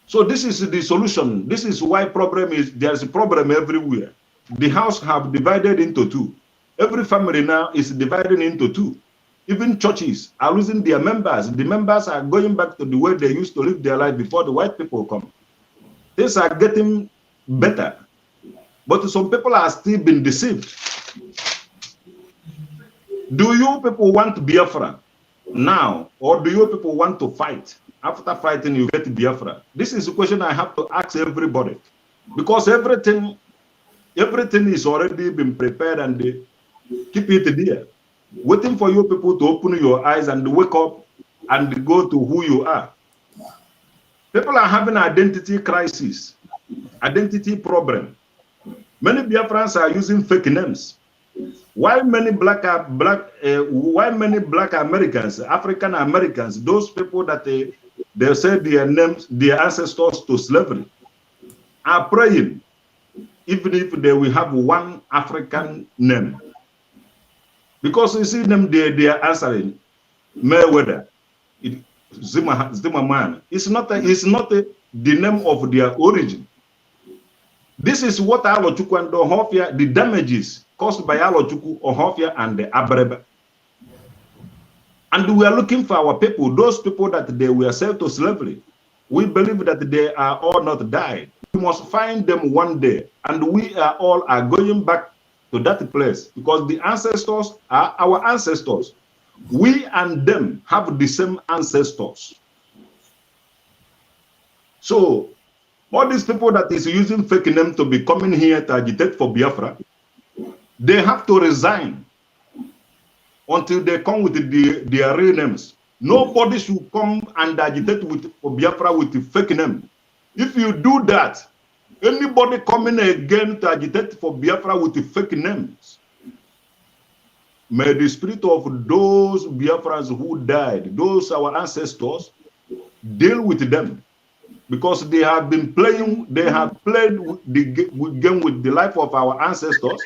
So this is the solution. This is why there's a problem everywhere. The house have divided into two. Every family now is divided into two. Even churches are losing their members. The members are going back to the way they used to live their life before the white people come. Things are getting better. But some people are still being deceived. Do you people want Biafra now, or do you people want to fight? After fighting, you get Biafra. This is a question I have to ask everybody, because everything is already been prepared and they keep it there, waiting for you people to open your eyes and wake up and go to who you are. People are having identity crisis, identity problem. Many Biafrans are using fake names. Why many black Americans, African Americans, those people that they say their ancestors to slavery, are praying, even if they will have one African name? Because you see them, they are answering Mayweather, Zimmerman. It's not the name of their origin. This is what Alochukwu and Ohofia, the damages caused by Alochukwu, Ohofia, and the Abreba. And we are looking for our people, those people that they were sold to slavery. We believe that they are all not died. We must find them one day, and we are all going back to that place, because the ancestors are our ancestors. We and them have the same ancestors. So all these people that is using fake name to be coming here to agitate for Biafra, they have to resign until they come with their real names. Nobody should come and agitate for Biafra with a fake name. If you do that, anybody coming again to agitate for Biafra with the fake names, may the spirit of those Biafrans who died, those our ancestors, deal with them. Because they have been playing, they have played the game with the life of our ancestors,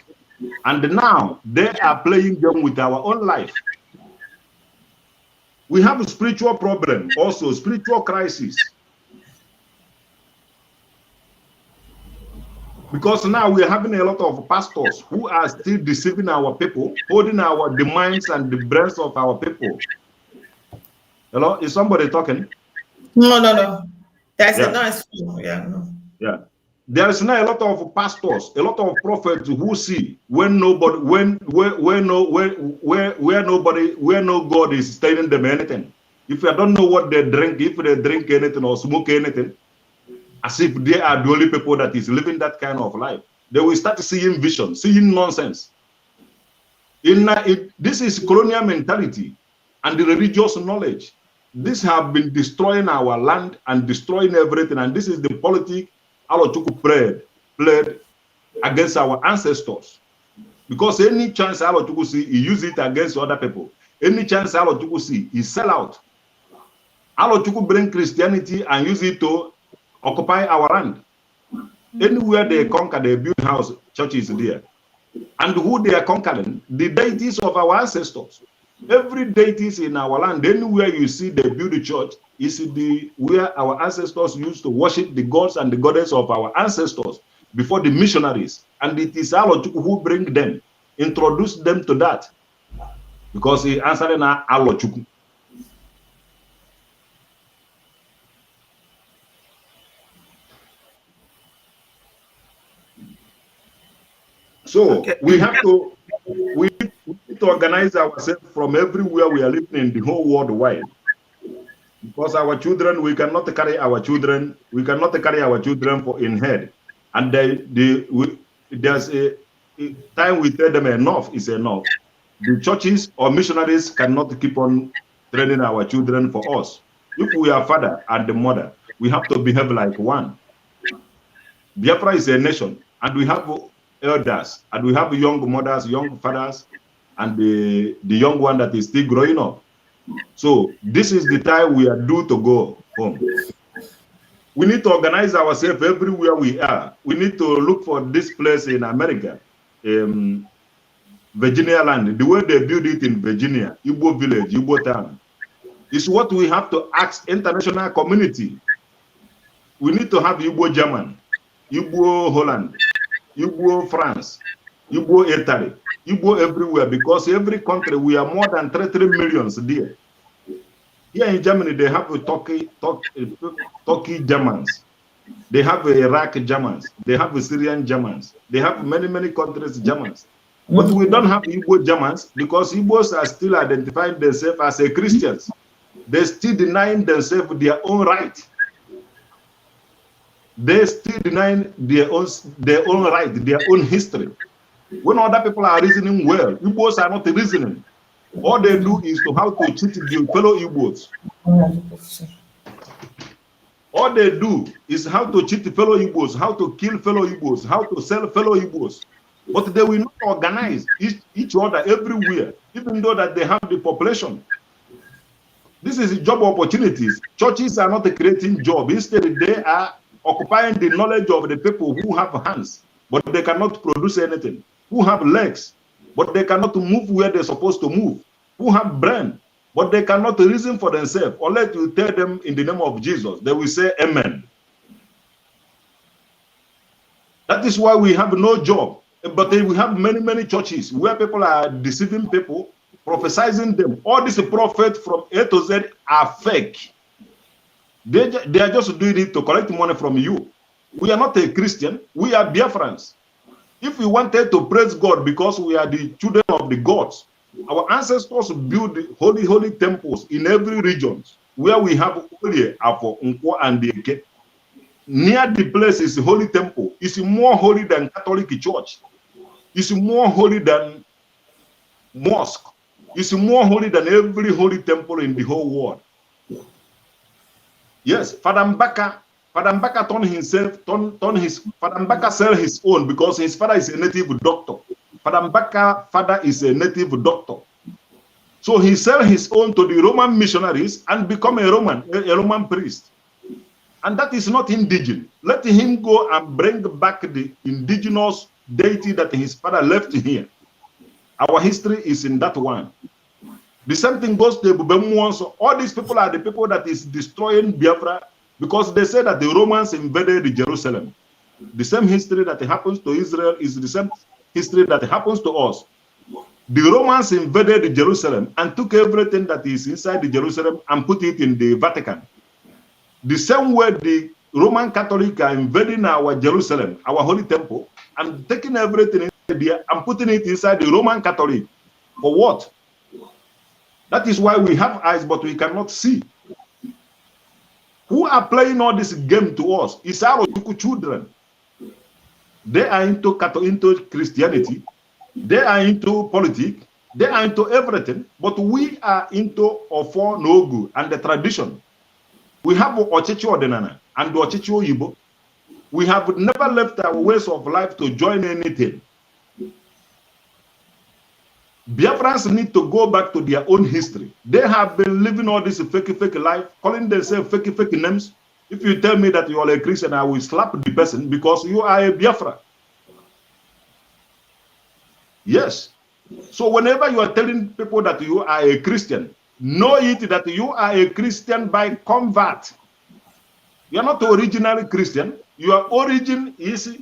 and now they are playing game with our own life. We have a spiritual problem, also spiritual crisis. Because now we are having a lot of pastors who are still deceiving our people, holding the minds and the brains of our people. Hello, is somebody talking? No. That's a nice film. Yeah, no. Yeah. There is now a lot of pastors, a lot of prophets who see where no God is telling them anything. If you don't know what they drink, if they drink anything or smoke anything, as if they are the only people that is living that kind of life, they will start seeing vision, seeing nonsense. This is colonial mentality and the religious knowledge. This have been destroying our land and destroying everything, and this is the politics Alochukwu played against our ancestors. Because any chance Alochukwu see, he use it against other people. Any chance Alochukwu see, he sell out. Alochukwu bring Christianity and use it to occupy our land. Anywhere they conquer, they build house, churches there. And who they are conquering? The deities of our ancestors. Every deities in our land, anywhere you see they build a church, is where our ancestors used to worship the gods and the goddess of our ancestors before the missionaries. And it is Alochukwu who bring them, introduce them to that. Because he answered now Alochukwu. So we need to organize ourselves from everywhere we are living in the whole world wide. Because our children, we cannot carry our children for in head. And there's a time we tell them enough is enough. The churches or missionaries cannot keep on training our children for us. If we are father and the mother, we have to behave like one. Biafra is a nation, and we have elders, and we have young mothers, young fathers, and the young one that is still growing up. So this is the time we are due to go home. We need to organize ourselves everywhere we are. We need to look for this place in America, Virginia land, the way they build it in Virginia, Igbo village, Igbo town, is what we have to ask international community. We need to have Igbo German, Igbo Holland, Igbo France, Igbo Italy, Igbo everywhere, because every country, we are more than 33 millions there. Here in Germany, they have a Turkey Germans. They have Iraq Germans. They have Syrian Germans. They have many, many countries Germans. But we don't have Igbo Germans because Igbos are still identifying themselves as a Christians. They're still denying themselves their own right. They're still denying their own right, their own history. When other people are reasoning well, Igbos are not reasoning. All they do is to how to cheat their fellow Igbos. All they do is how to cheat fellow Igbos, how to kill fellow Igbos, how to sell fellow Igbos. But they will not organize each other everywhere, even though that they have the population. This is job opportunities. Churches are not creating jobs. Instead, they are occupying the knowledge of the people who have hands, but they cannot produce anything, who have legs, but they cannot move where they're supposed to move, who have brain, but they cannot reason for themselves. Unless you tell them in the name of Jesus, they will say amen. That is why we have no job. But we have many, many churches where people are deceiving people, prophesying them. All these prophets from A to Z are fake. They are just doing it to collect money from you. We are not a Christian. We are Biafrans. If we wanted to praise God because we are the children of the gods, our ancestors built holy, holy temples in every region where we have Olie, Afo, Nkwo, and Eke. Near the place is a holy temple. It's more holy than Catholic Church. It's more holy than mosque. It's more holy than every holy temple in the whole world. Yes, Father Mbaka Father Mbaka sell his own because his father is a native doctor. Father Mbaka father is a native doctor. So he sell his own to the Roman missionaries and become a Roman priest. And that is not indigenous. Let him go and bring back the indigenous deity that his father left here. Our history is in that one. The same thing goes to Bubemwon. So all these people are the people that is destroying Biafra because they say that the Romans invaded Jerusalem. The same history that happens to Israel is the same history that happens to us. The Romans invaded Jerusalem and took everything that is inside the Jerusalem and put it in the Vatican. The same way the Roman Catholic are invading our Jerusalem, our holy temple, and taking everything inside there and putting it inside the Roman Catholic. For what? That is why we have eyes, but we cannot see. Who are playing all this game to us? It's our children. They are into Christianity. They are into politics. They are into everything. But we are into Ofo Nogu and the tradition. We have Ochichi Odenana and Ochichi Oyibo. We have never left our ways of life to join anything. Biafrans need to go back to their own history. They have been living all this fake life, calling themselves fake names. If you tell me that you are a Christian, I will slap the person because you are a Biafra. Yes. So whenever you are telling people that you are a Christian, know it that you are a Christian by convert. You are not the original Christian. Your origin is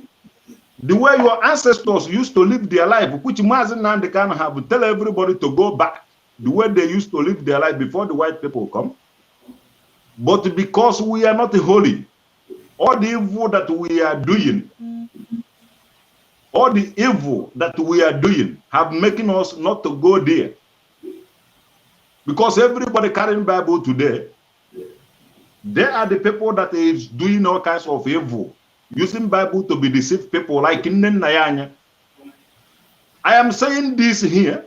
the way your ancestors used to live their life, which Mazen and they can have tell everybody to go back the way they used to live their life before the white people come. But because we are not holy, all the evil that we are doing, have making us not to go there. Because everybody carrying Bible today, they are the people that is doing all kinds of evil, using Bible to be deceive people like Nnen Nayanya. I am saying this here.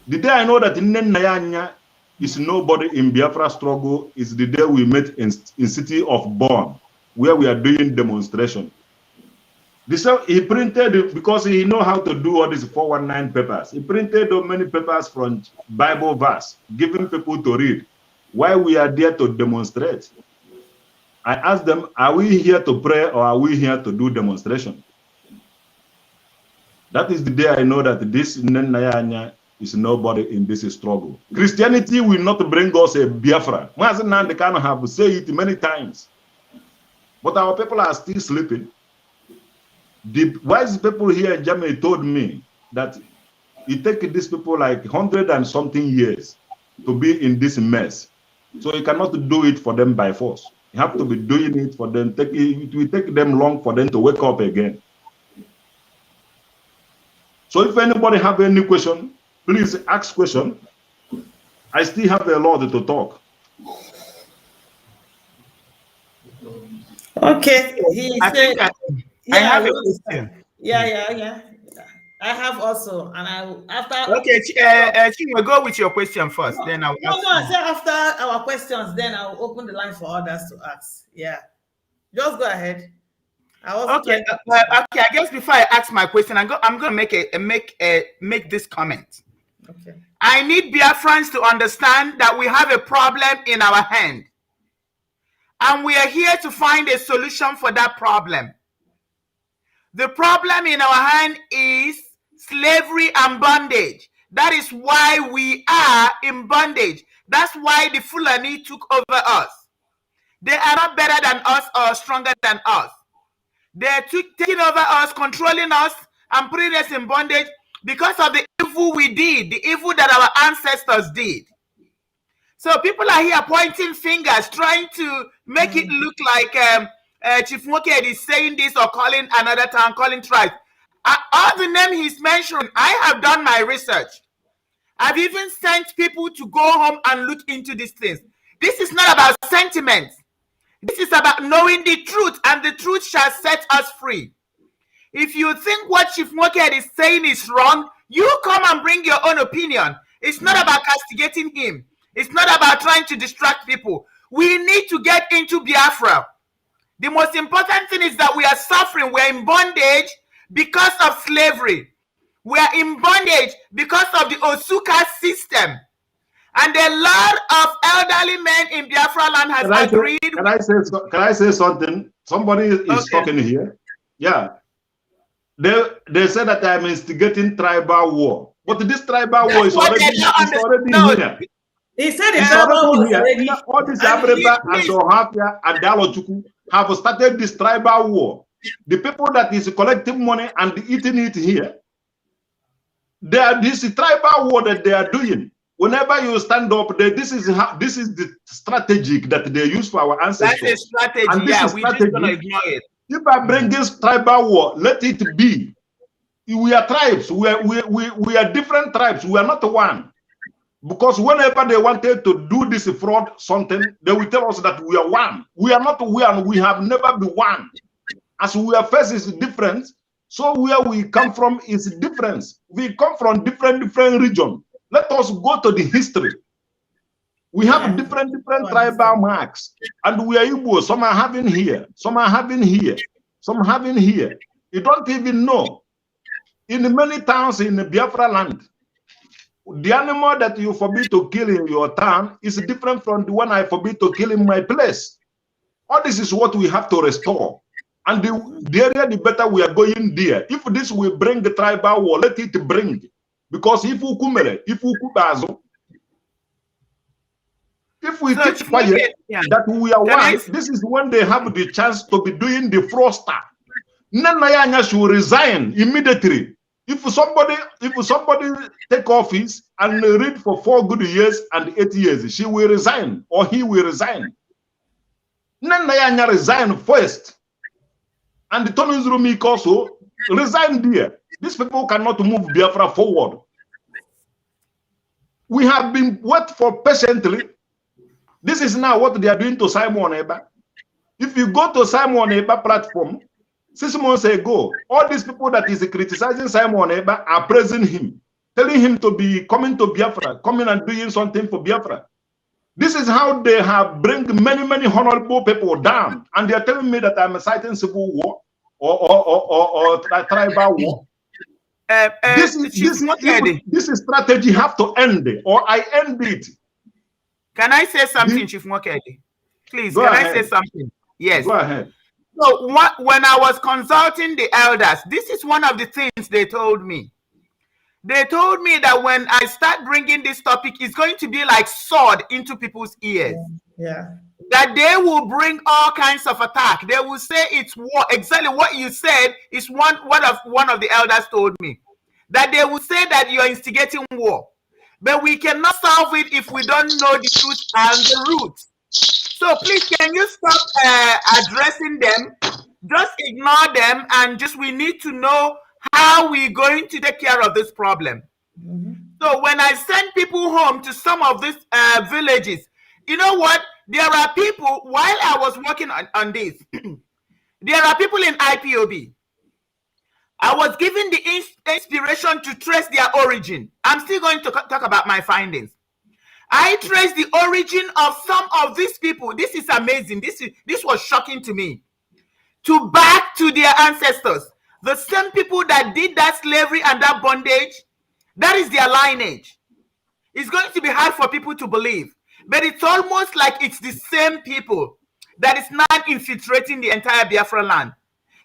The day I know that Nnen Nayanya is nobody in Biafra struggle is the day we met in city of Bonn, where we are doing demonstration. He printed it because he know how to do all these 419 papers. He printed many papers from Bible verse, giving people to read. Why we are there to demonstrate? I asked them, are we here to pray or are we here to do demonstration? That is the day I know that this Nenayanya is nobody in this struggle. Christianity will not bring us a Biafra. They can have said it many times. But our people are still sleeping. The wise people here in Germany told me that it takes these people like 100 and something years to be in this mess. So you cannot do it for them by force. You have to be doing it for them. It will take them long for them to wake up again. So if anybody have any question, please ask question. I still have a lot to talk. Okay. I have a question. Yeah. I have also, and after. Okay, we'll go with your question first. Then I'll ask. I said after our questions, then I'll open the line for others to ask. Yeah, just go ahead. Okay. I guess before I ask my question, I'm going to make this comment. Okay. I need Biafrans to understand that we have a problem in our hand, and we are here to find a solution for that problem. The problem in our hand is slavery and bondage. That is why we are in bondage. That's why the Fulani took over us. They are not better than us or stronger than us. They're taking over us, controlling us, and putting us in bondage because of the evil we did, the evil that our ancestors did. So people are here pointing fingers, trying to make it look like Chief Nwokedi is saying this or calling another town, calling tribes. All the name he's mentioned, I have done my research. I've even sent people to go home and look into these things. This is not about sentiments. This is about knowing the truth, and the truth shall set us free. If you think what Chief Nwokedi is saying is wrong, you come and bring your own opinion. It's not about castigating him. It's not about trying to distract people. We need to get into Biafra. The most important thing is that we are suffering. We're in bondage because of slavery. We are in bondage because of the Osuka system. And a lot of elderly men in Biafra land has agreed. Can I say something? Somebody is talking here. Yeah. They said that I'm instigating tribal war. But this tribal war is already here. He said it's already here. All this Abreba and Sohafia and Dalochuku have started this tribal war. The people that is collecting money and eating it here, this tribal war that they are doing. Whenever you stand up, this is the strategic that they use for our ancestors. That's a strategy. And we're just gonna ignore it. If I bring this tribal war, let it be. We are tribes. We are different tribes. We are not one. Because whenever they wanted to do this fraud something, they will tell us that we are one. We are not one. We have never been one. As we are first is different, so where we come from is different. We come from different regions. Let us go to the history. We have different tribal marks, and we are Igbo. Some are having here, some are having here, some having here. You don't even know. In many towns in the Biafra land, the animal that you forbid to kill in your town is different from the one I forbid to kill in my place. All this is what we have to restore. And the area, the better we are going there. If this will bring the tribal war, let it bring. Because if we kumere, if we kubazo, if we keep quiet that we are one, this is when they have the chance to be doing the froster. Nanayanya should resign immediately. If somebody take office and read for 4 good years and 8 years, she will resign or he will resign. Nanayanya resign first. And the Tony Zurumik also resign there. These people cannot move Biafra forward. We have been waiting for patiently. This is now what they are doing to Simon Eba. If you go to Simon Eba platform, 6 months ago, all these people that is criticizing Simon Eba are praising him, telling him to be coming to Biafra, coming and doing something for Biafra. This is how they have bring many honorable people down. And they are telling me that I'm citing civil war. or tribal war. This strategy have to end, or I end it. Can I say something, Chief Nwokedi? Please, Go can ahead. I say something? Yes. Go ahead. So when I was consulting the elders, this is one of the things they told me. They told me that when I start bringing this topic, it's going to be like sword into people's ears. Yeah. That they will bring all kinds of attack. They will say it's war. Exactly what you said is one of the elders told me. That they will say that you're instigating war. But we cannot solve it if we don't know the truth and the roots. So please, can you stop addressing them? Just ignore them, and we need to know how we're going to take care of this problem. So when I send people home to some of these villages, you know what? There are people, while I was working on this, there are people in IPOB. I was given the inspiration to trace their origin. I'm still going to talk about my findings. I traced the origin of some of these people. This is amazing. This was shocking to me. Back to their ancestors. The same people that did that slavery and that bondage, that is their lineage. It's going to be hard for people to believe. But it's almost like it's the same people that is now infiltrating the entire Biafra land.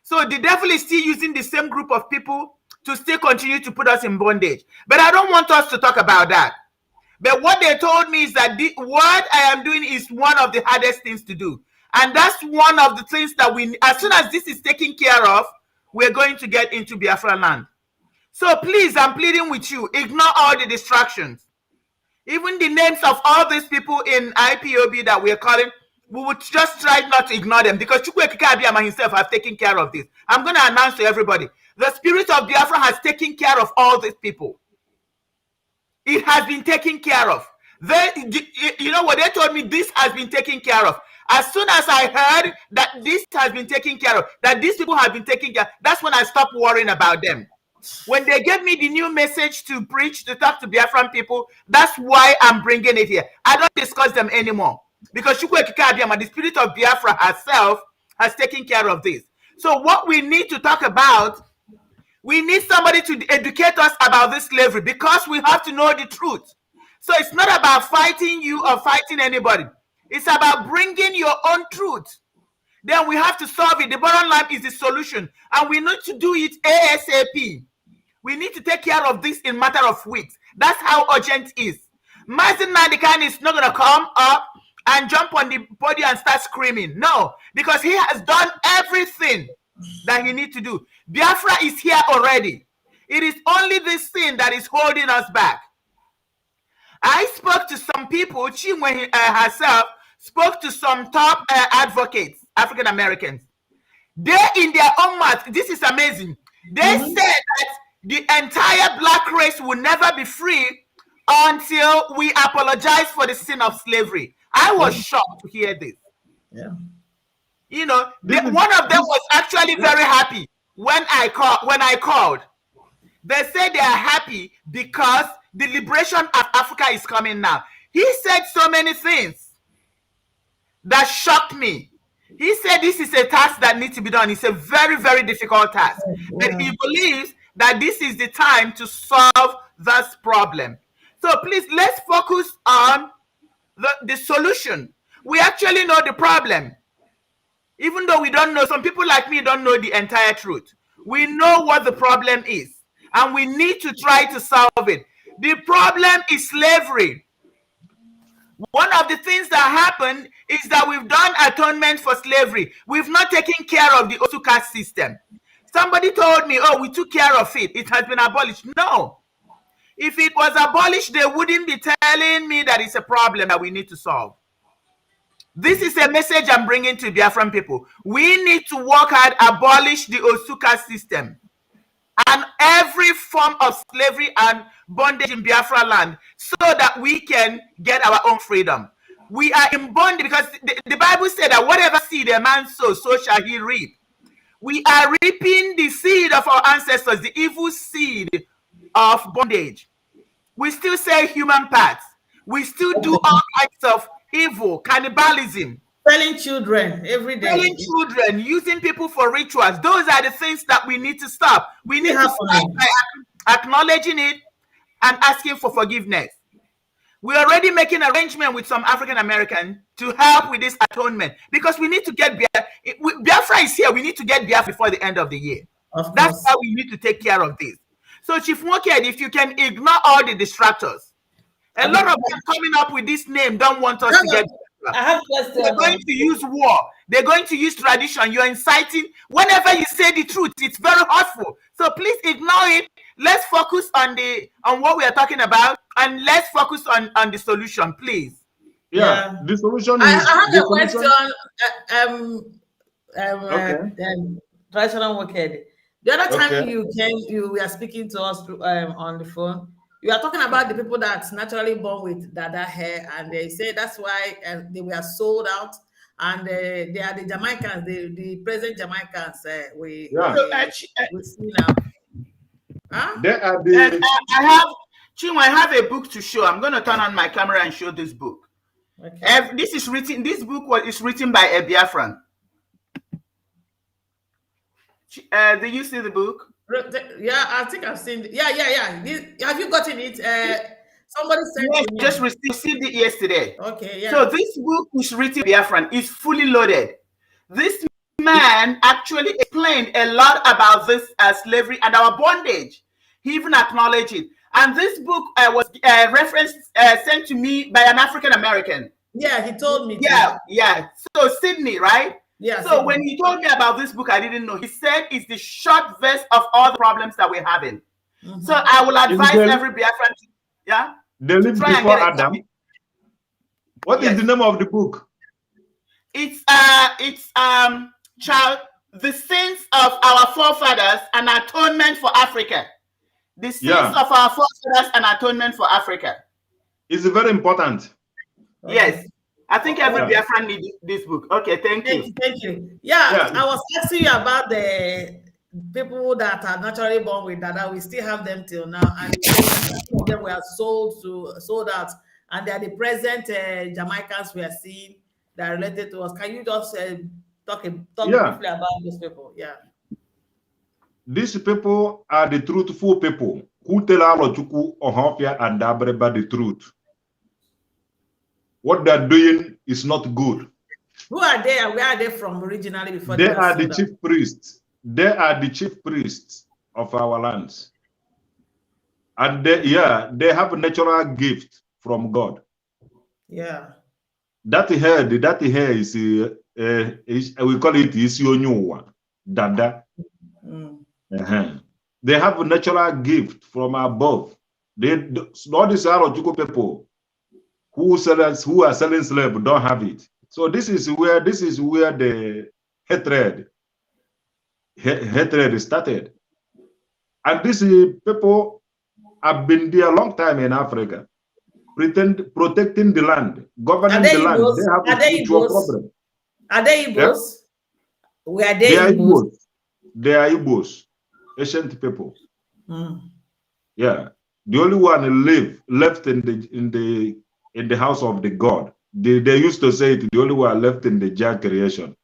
So the devil is still using the same group of people to still continue to put us in bondage. But I don't want us to talk about that. But what they told me is that what I am doing is one of the hardest things to do. And that's one of the things that as soon as this is taken care of, we're going to get into Biafra land. So please, I'm pleading with you, ignore all the distractions. Even the names of all these people in IPOB that we're calling, we would just try not to ignore them, because Chukwuemeka Abiyama himself has taken care of this. I'm going to announce to everybody, the spirit of Biafra has taken care of all these people. It has been taken care of. You know what they told me? This has been taken care of. As soon as I heard that this has been taken care of, that these people have been taken care of, that's when I stopped worrying about them. When they gave me the new message to preach, to talk to Biafran people, that's why I'm bringing it here. I don't discuss them anymore, because Chukwuemeka Abiyama, the spirit of Biafra herself, has taken care of this. So what we need to talk about, we need somebody to educate us about this slavery, because we have to know the truth. So it's not about fighting you or fighting anybody. It's about bringing your own truth. Then we have to solve it. The bottom line is the solution. And we need to do it ASAP. We need to take care of this in a matter of weeks. That's how urgent it is. Mazin Nadikan is not going to come up and jump on the body and start screaming. No, because he has done everything that he needs to do. Biafra is here already. It is only this thing that is holding us back. I spoke to some people. Chinwe herself spoke to some top advocates, African Americans. They, in their own mouth, this is amazing. They said that the entire black race will never be free until we apologize for the sin of slavery. I was shocked to hear this. Yeah. You know, one of them was actually very happy when I called. They said they are happy because the liberation of Africa is coming now. He said so many things that shocked me. He said this is a task that needs to be done. It's a very, very difficult task. But he believes that this is the time to solve this problem. So please, let's focus on the solution. We actually know the problem. Even though we don't know, some people like me don't know the entire truth. We know what the problem is, and we need to try to solve it. The problem is slavery. One of the things that happened is that we've done atonement for slavery. We've not taken care of the Osu caste system. Somebody told me, oh, we took care of it. It has been abolished. No. If it was abolished, they wouldn't be telling me that it's a problem that we need to solve. This is a message I'm bringing to Biafran people. We need to work hard, abolish the Osu caste system and every form of slavery and bondage in Biafra land, so that we can get our own freedom. We are in bondage because the Bible said that whatever seed a man sows, so shall he reap. We are reaping the seed of our ancestors, the evil seed of bondage. We still say human parts. We still do all kinds of evil, cannibalism. Selling children every day. Selling children, using people for rituals. Those are the things that we need to stop. We need to start by acknowledging it and asking for forgiveness. We're already making arrangement with some African American to help with this atonement because we need to get Biafra is here. We need to get Biafra before the end of the year. That's how we need to take care of this. So, Chief Nwokedi, if you can ignore all the distractors, a lot of them coming up with this name don't want us to get. I have questions. They're going to use war. They're going to use tradition. You're inciting. Whenever you say the truth, it's very hurtful. So please ignore it. Let's focus on what we are talking about, and let's focus on the solution, please. Yeah. The solution is. I have a question. Traditional Nwokedi. The other time you came, you were speaking to us on the phone. You are talking about the people that's naturally born with Dada hair, and they say that's why they were sold out, and they are the Jamaicans, the present Jamaicans. We see now. Huh? They are the. I have a book to show. I'm going to turn on my camera and show this book. Okay. This book is written by a Biafran. Do you see the book? Yeah, I think I've seen it. Yeah. Have you gotten it? Somebody sent it. Just received it yesterday. Okay, yeah. So this book is written by Biafran. It's fully loaded. This man actually explained a lot about this slavery and our bondage. He even acknowledged it. And this book was sent to me by an African American. Yeah, he told me. Yeah. So Sydney, right? Yeah. So when he told me about this book, I didn't know. He said it's the short verse of all the problems that we're having. Mm-hmm. So I will advise every Biafran. They live before Adam. What is the name of the book? It's the sins of our forefathers and atonement for Africa. The sins of our forefathers and atonement for Africa. It's very important. Yes. I think every Biafran needs this book. Okay, thank you. Thank you. Yeah, I was asking you about the people that are naturally born with Dada. We still have them till now, and some of them were sold out, and they are the present Jamaicans we are seeing that are related to us. Can you just talk briefly about those people? Yeah. These people are the truthful people who tell Alochukwu, Ohofia, and Dabreba the truth. What they're doing is not good. Who are they and where are they from originally? Before they are the chief priests. They are the chief priests of our lands. And they have a natural gift from God. Yeah. That hair is we call it Isionyuwa, Dada. They have a natural gift from above. All these Arochukwu people who are selling slaves don't have it. So this is where the hatred started. And these people have been there a long time in Africa, protecting the land, governing the land. They have a spiritual problem. Are they Igbos? Where are they? They are Igbos. They are Igbos, ancient people. Yeah, the only one left in the house of the God. They used to say it, the only one left in the Jah creation.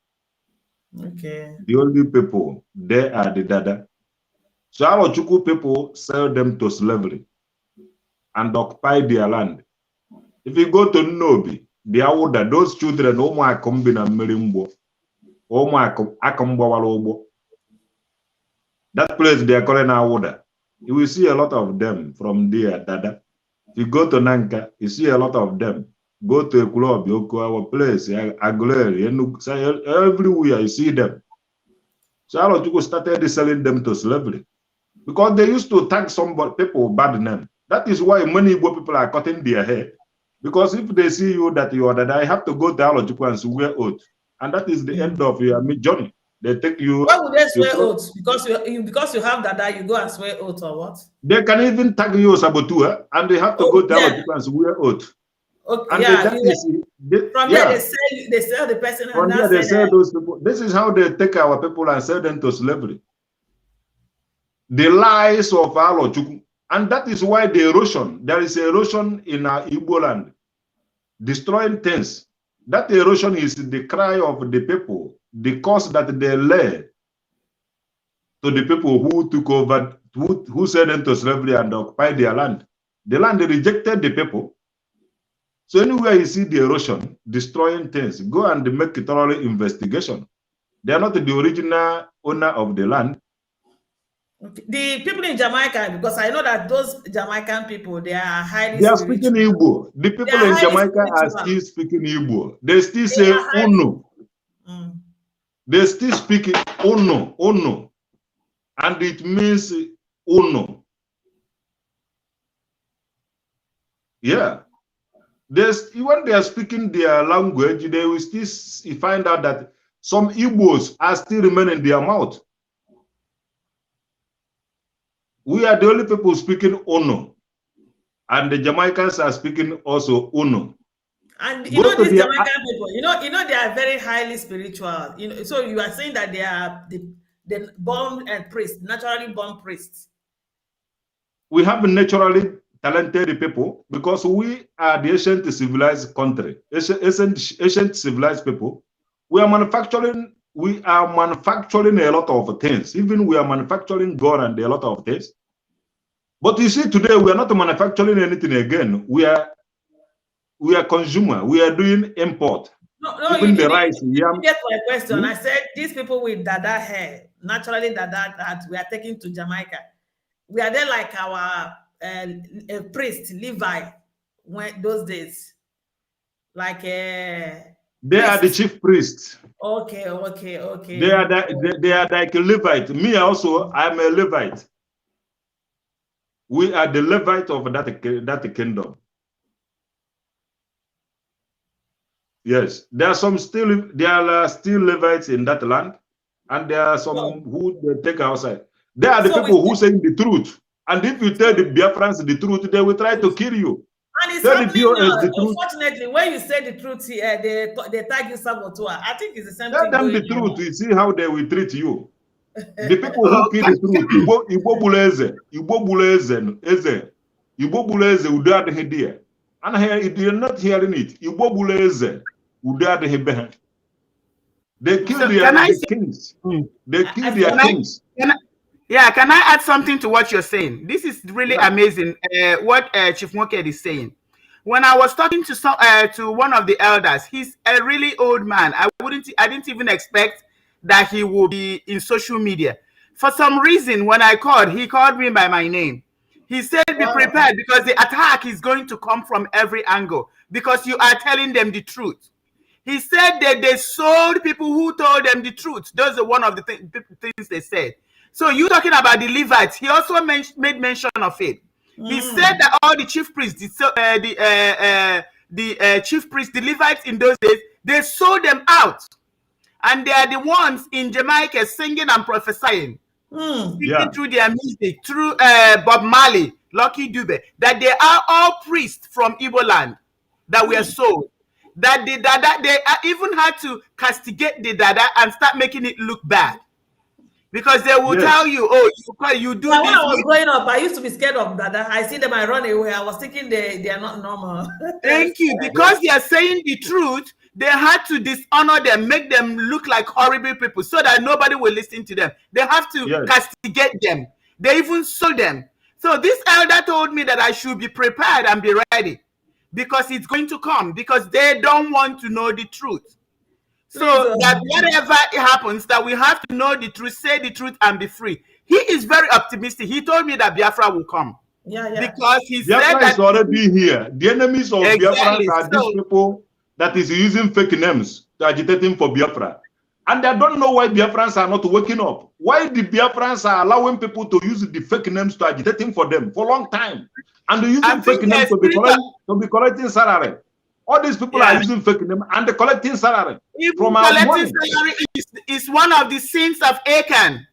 Okay. The only people, they are the Dada. So our Chukwu people sell them to slavery and occupy their land. If you go to Nobi, the Awuda, those children, that place they are calling Awuda. You will see a lot of them from there, Dada. If you go to Nanka, you see a lot of them. Go to a club, you go to our place, Aguilera, everywhere you see them. So Alochukwu started selling them to slavery because they used to tag people bad name. That is why many Igbo people are cutting their hair. Because if they see you that you are that, I have to go to Alochukwu and swear oath, and that is the end of your journey. They take you. Why would they swear oath? Because you have Dada, you go and swear oath or what? They can even tag you Sabotua, and they have to go to Alochukwu and swear oath. Okay, and from there they sell the person. From there they sell those people. This is how they take our people and sell them to slavery. The lies of Alochukwu, and that is why the erosion. There is erosion in our Igbo land, destroying things. That erosion is the cry of the people, the cause that they lay to the people who took over, who sent into slavery and occupied their land. The land rejected the people. So anywhere you see the erosion, destroying things, go and make a thorough investigation. They are not the original owner of the land. The people in Jamaica, because I know that those Jamaican people, they are highly They are spiritual. speaking Igbo. The They people are in highly Jamaica are spiritual. still speaking Igbo. They still They say are highly. Uno. They still speak Uno, Uno. And it means Uno. Yeah. When they are speaking their language, they will still find out that some Igbos are still remaining in their mouth. We are the only people speaking Uno. And the Jamaicans are speaking also Uno. And you know these Jamaican people, you know they are very highly spiritual. You know, so you are saying that they are the born priests, naturally born priests. We have naturally talented people because we are the ancient civilized country, ancient civilized people. We are manufacturing a lot of things. Even we are manufacturing gold and a lot of things. But you see, today we are not manufacturing anything again. We are consumer. We are doing import. No, even you the rice. didn't get my question. I said these people with dada hair, naturally dada, that we are taking to Jamaica. We are there like our priest, Levi, when those days. Like they are the chief priests. Okay. They are like a Levite. Me also, I'm a Levite. We are the Levite of that kingdom. Yes, there are still Levites in that land, and there are some who they take outside. They are the people who say the truth. And if you tell the Biafrans the truth, they will try to kill you. And it's happening now. Unfortunately, when you say the truth here, they tag you saboteur. I think it's the same thing. Tell them the truth. You see how they will treat you. The people who kill the truth, Igbo buleze, udo adịghị there. And you're not hearing it. Igbo buleze, udo adịghị be ha. They kill their kings. They kill their kings. Can I add something to what you're saying? This is really amazing. What Chief Nwokedi is saying. When I was talking to one of the elders, he's a really old man. I didn't even expect that he would be in social media. For some reason, when I called, he called me by my name. He said, "Be prepared because the attack is going to come from every angle because you are telling them the truth." He said that they sold people who told them the truth. Those are one of the things they said. So you talking about the Levites? He also made mention of it. He said that all the chief priests, the chief priests, the Levites in those days, they sold them out, and they are the ones in Jamaica singing and prophesying, speaking through their music, through Bob Marley, Lucky Dube, that they are all priests from Igbo land that were sold. That the Dada, they even had to castigate the Dada and start making it look bad. Because they will tell you, oh, you do this. When I was growing up, I used to be scared of Dada. I see them, I run away. I was thinking they are not normal. Thank you. Because they are saying the truth, they had to dishonor them, make them look like horrible people so that nobody will listen to them. They have to castigate them. They even sold them. So this elder told me that I should be prepared and be ready because it's going to come, because they don't want to know the truth. So that whatever happens, that we have to know the truth, say the truth, and be free. He is very optimistic. He told me that Biafra will come. Because he Biafra said that is already here. The enemies of Biafra are these people that is using fake names to agitating for Biafra. And I don't know why Biafrans are not waking up. Why the Biafrans are allowing people to use the fake names to agitating for them for a long time. And they're using fake names to be collecting salary. All these people are using fake names and they're collecting salary. Even from collecting salary is one of the sins of Achan.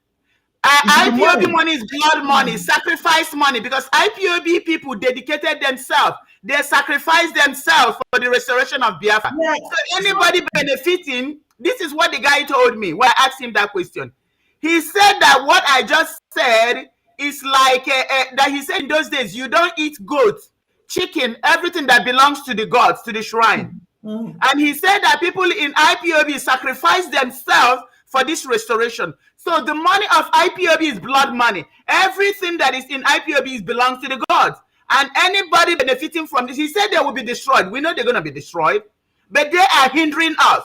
IPOB money is blood money, sacrifice money, because IPOB people dedicated themselves. They sacrificed themselves for the restoration of Biafra. So anybody benefiting, this is what the guy told me when I asked him that question. He said that what I just said is like, that he said in those days, you don't eat goat, chicken, everything that belongs to the gods, to the shrine. And he said that people in IPOB sacrifice themselves for this restoration. So the money of IPOB is blood money. Everything that is in IPOB belongs to the gods. And anybody benefiting from this, he said they will be destroyed. We know they're going to be destroyed, but they are hindering us.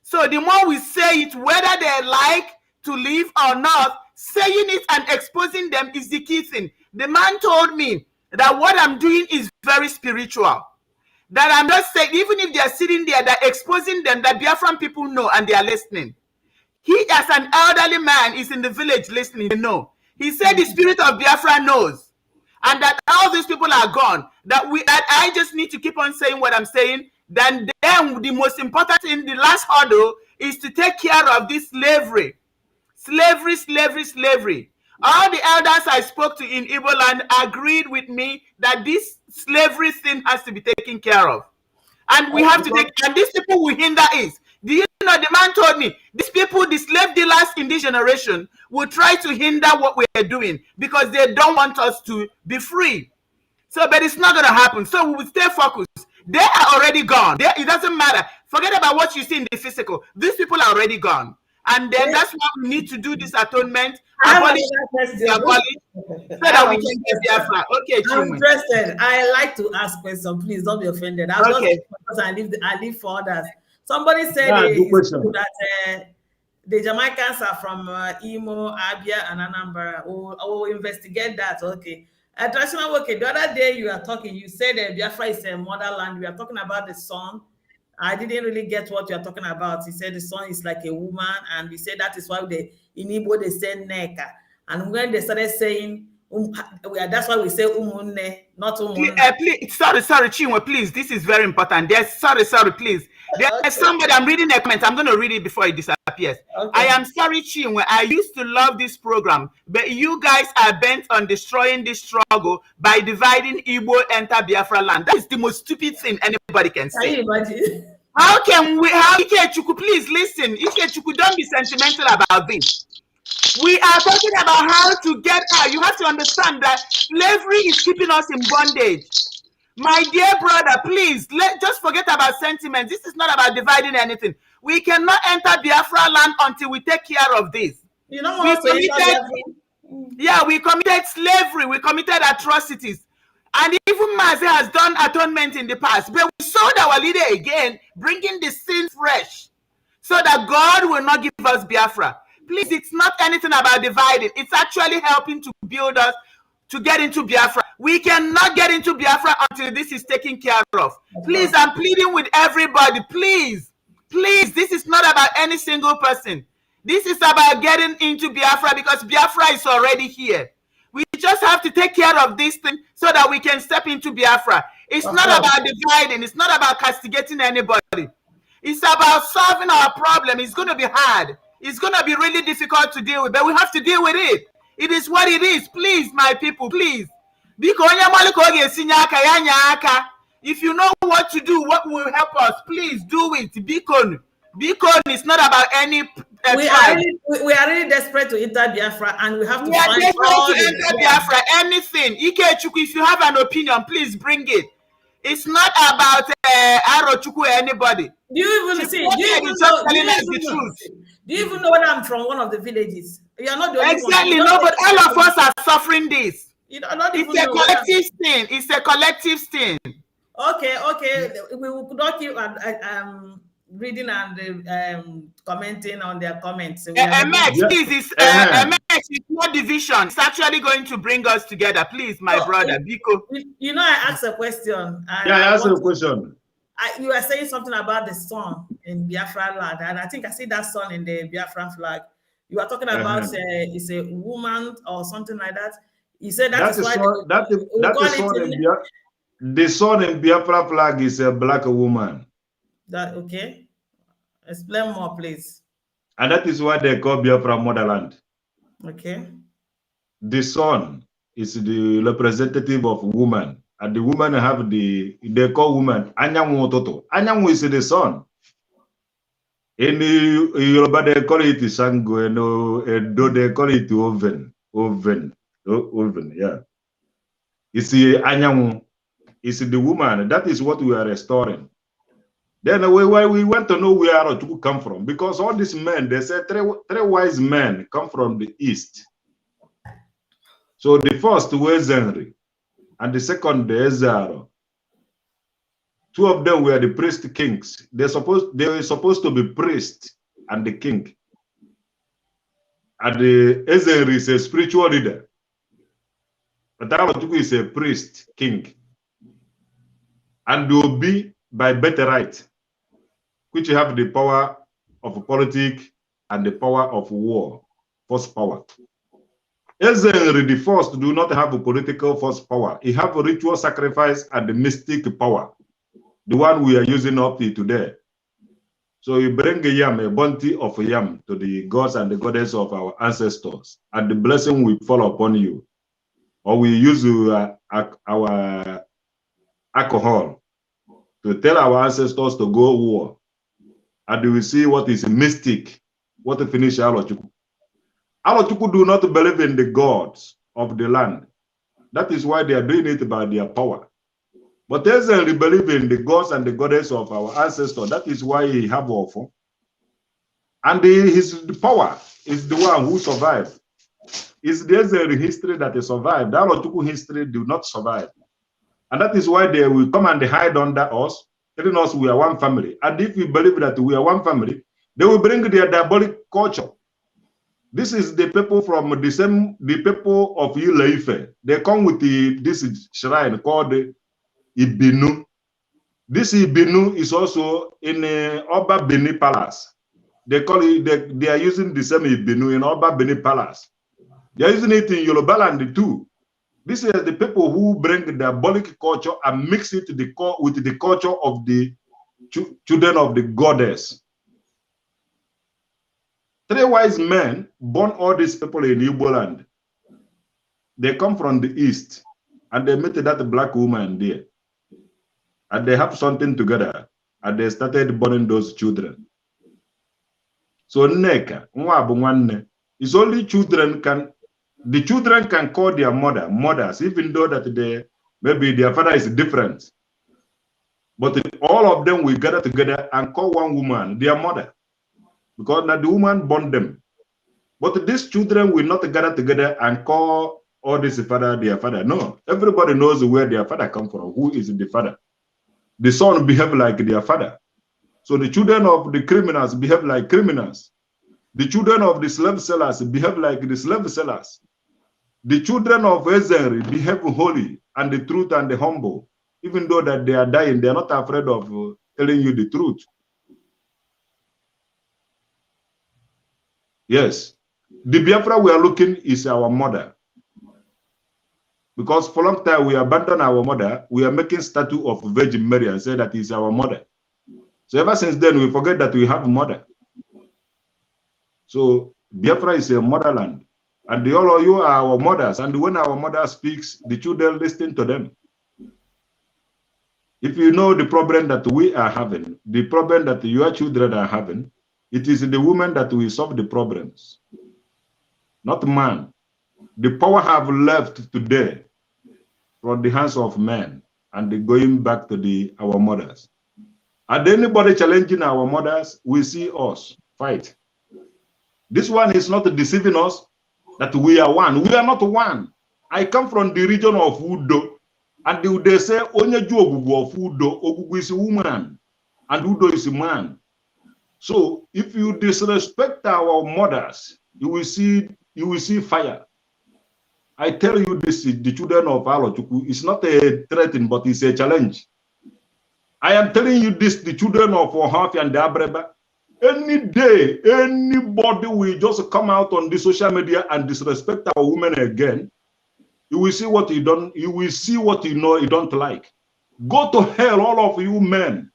So the more we say it, whether they like to leave or not, saying it and exposing them is the key thing. The man told me that what I'm doing is very spiritual. That I'm just saying, even if they're sitting there, they're exposing them, that Biafran people know and they are listening. He, as an elderly man, is in the village listening, you know. He said the spirit of Biafra knows. And that all these people are gone. That I just need to keep on saying what I'm saying. Then the most important thing, the last hurdle, is to take care of this slavery. Slavery. All the elders I spoke to in Igbo land agreed with me that this slavery thing has to be taken care of. And we have to take, and these people will hinder us. Do you know, the man told me, these people, the slave dealers in this generation, will try to hinder what we are doing because they don't want us to be free. So, but it's not going to happen. So we will stay focused. They are already gone. It doesn't matter. Forget about what you see in the physical. These people are already gone. And then that's why we need to do this atonement, abolish, so that we can get Biafra. Okay, I'm interested. I like to ask questions. Please don't be offended. I'll just because I live for others. Somebody said that the Jamaicans are from Imo, Abia, and Anambra. We'll investigate that. Okay. Traditional Nwokedi, the other day you are talking, you said that Biafra is a motherland. We are talking about the sun. I didn't really get what you are talking about. He said the sun is like a woman, and he said that is why in Igbo they say neka. And when they started saying, that's why we say umunne, not umunne. Please, sorry, Chinwe, please. This is very important. Sorry, please. There's somebody, I'm reading a comment. I'm going to read it before it disappears. Okay. I am sorry, Chinwe. I used to love this program, but you guys are bent on destroying this struggle by dividing Igbo enter Biafra land. That is the most stupid thing anybody can say. Can you imagine? How can we, Ikechuku, please listen. Ikechuku, don't be sentimental about this. We are talking about how to get out. You have to understand that slavery is keeping us in bondage. My dear brother, please, just forget about sentiments. This is not about dividing anything. We cannot enter Biafra land until we take care of this. You know what? We committed slavery. We committed atrocities. And even Maze has done atonement in the past. But we saw our leader again, bringing the sin fresh, so that God will not give us Biafra. Please, it's not anything about dividing. It's actually helping to build us to get into Biafra. We cannot get into Biafra until this is taken care of. Please, I'm pleading with everybody. Please, this is not about any single person. This is about getting into Biafra because Biafra is already here. We just have to take care of this thing so that we can step into Biafra. It's not about dividing. It's not about castigating anybody. It's about solving our problem. It's going to be hard. It's going to be really difficult to deal with, but we have to deal with it. It is what it is. Please, my people, please. If you know what to do, what will help us, please do it. Beacon is not about any we are really desperate to enter Biafra, and we have to find all to enter Biafra. Anything. Ikechukwu, if you have an opinion, please bring it. It's not about Arochukwu or anybody. Do you even see? Do you even know that I'm from one of the villages? You are not the only exactly. No, but all of us are suffering this. It's a collective thing. It's a collective thing. Okay. We could not keep reading and commenting on their comments. Please, it's no division. It's actually going to bring us together. Please, my brother, Biko. You know, I asked a question. I asked a question. You were saying something about the sun in Biafra land, and I think I see that sun in the Biafra flag. You are talking about it's a woman or something like that. You said that's why the sun in Biafra flag is a black woman. That okay? Explain more, please. And that is why they call Biafra motherland. Okay. The sun is the representative of woman, and the woman have they call woman Anyanwu Toto. Anyanwu is the sun. In Yoruba they call it Shango, and Edo they call it oven. Yeah. It's the Anyanwu. It's the woman. That is what we are restoring. Then we want to know where Alochukwu come from, because all these men, they say three wise men come from the east. So the first was Henry, and the second is Ezaro. Two of them were the priest kings. They were supposed to be priest and the king. And the Ezeri is a spiritual leader. But Alochukwu is a priest king. And they will be by birthright, which have the power of politics and the power of war, force power. Ezeri the first do not have a political force power. He have a ritual sacrifice and the mystic power, the one we are using up to today. So you bring a yam, a bounty of a yam to the gods and the goddess of our ancestors, and the blessing will fall upon you. Or we use our alcohol to tell our ancestors to go war. And we see what is mystic, what to finish Alochukwu. Alochukwu do not believe in the gods of the land. That is why they are doing it by their power. But Ezeri believe in the gods and the goddess of our ancestors. That is why he have offer. And his power is the one who survived. It's the Ezeri history that is survived. The Alochukwu history do not survive. And that is why they will come and hide under us, telling us we are one family. And if we believe that we are one family, they will bring their diabolic culture. This is the people from the people of Ile-Ife. They come with this shrine called Ibinu. This Ibinu is also in Oba Beni Palace. They call it, they are using the same Ibinu in Oba Beni Palace. They are using it in Yoruba land too. This is the people who bring the diabolic culture and mix it with the culture of the children of the goddess. Three wise men born all these people in Igbo land. They come from the east and they met that black woman there. And they have something together and they started born those children. So Neka, it's only children the children can call their mothers, even though that maybe their father is different. But all of them will gather together and call one woman their mother, because now the woman born them. But these children will not gather together and call all this father their father. No, everybody knows where their father come from, who is the father. The son behave like their father. So the children of the criminals behave like criminals. The children of the slave sellers behave like the slave sellers. The children of Ezeri behave holy and the truth and the humble. Even though that they are dying, they are not afraid of telling you the truth. Yes. The Biafra we are looking is our mother. Because for a long time we abandoned our mother, we are making statue of Virgin Mary and say that is our mother. So ever since then, we forget that we have a mother. So Biafra is a motherland. And all of you are our mothers. And when our mother speaks, the children listen to them. If you know the problem that we are having, the problem that your children are having, it is the woman that will solve the problems, not man. The power have left today from the hands of men and going back to our mothers. And anybody challenging our mothers, we see us fight. This one is not deceiving us that we are one. We are not one. I come from the region of Udo, and they say onye ju ogugu of Udo, ogugu is a woman, and Udo is a man. So if you disrespect our mothers, you will see fire. I tell you this, the children of Alochukwu, it's not a threat, but it's a challenge. I am telling you this, the children of Ohafi and Abreba. Any day, anybody will just come out on the social media and disrespect our women again. You will see what you don't. You will see what you know you don't like. Go to hell, all of you men.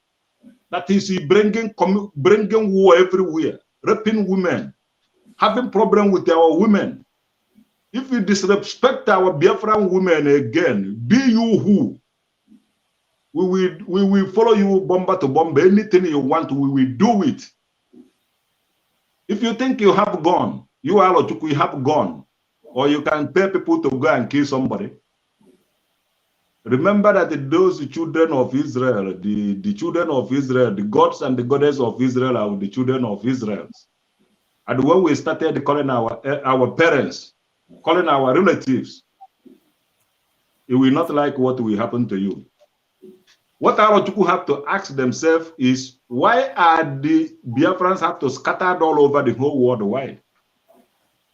That is bringing war everywhere, raping women, having problem with our women. If you disrespect our Biafran women again, be you who. We will follow you bomber to bomber. Anything you want, we will do it. If you think you have gone, you Alochukwu have gone, or you can pay people to go and kill somebody. Remember that those children of Israel, the children of Israel, the gods and the goddess of Israel are the children of Israel. And when we started calling our parents, calling our relatives, it will not like what will happen to you. What our people have to ask themselves is, why are the Biafrans have to scatter all over the whole world? Why?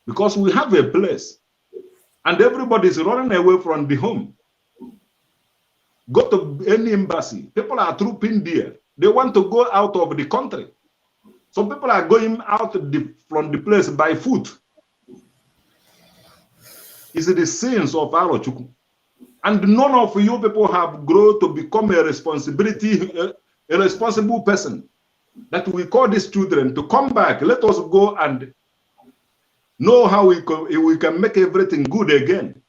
Because we have a place, and everybody is running away from the home. Go to any embassy. People are trooping there. They want to go out of the country. Some people are going out from the place by foot. It's the sins of Arochukwu. And none of you people have grown to become a responsible person. That we call these children to come back. Let us go and know how we can make everything good again.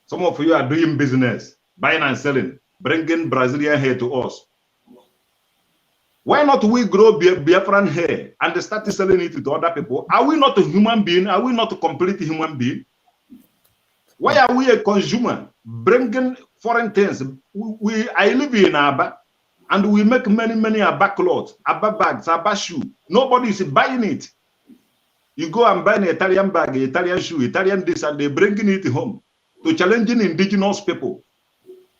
Some of you are doing business, buying and selling, bringing Brazilian hair to us. Why not we grow Biafran hair and start selling it to other people? Are we not a human being? Are we not a complete human being? Why are we a consumer bringing foreign things? I live in Aba, and we make many Aba clothes, Aba bags, Aba shoe. Nobody is buying it. You go and buy an Italian bag, Italian shoe, Italian this, and they're bringing it home to challenging indigenous people.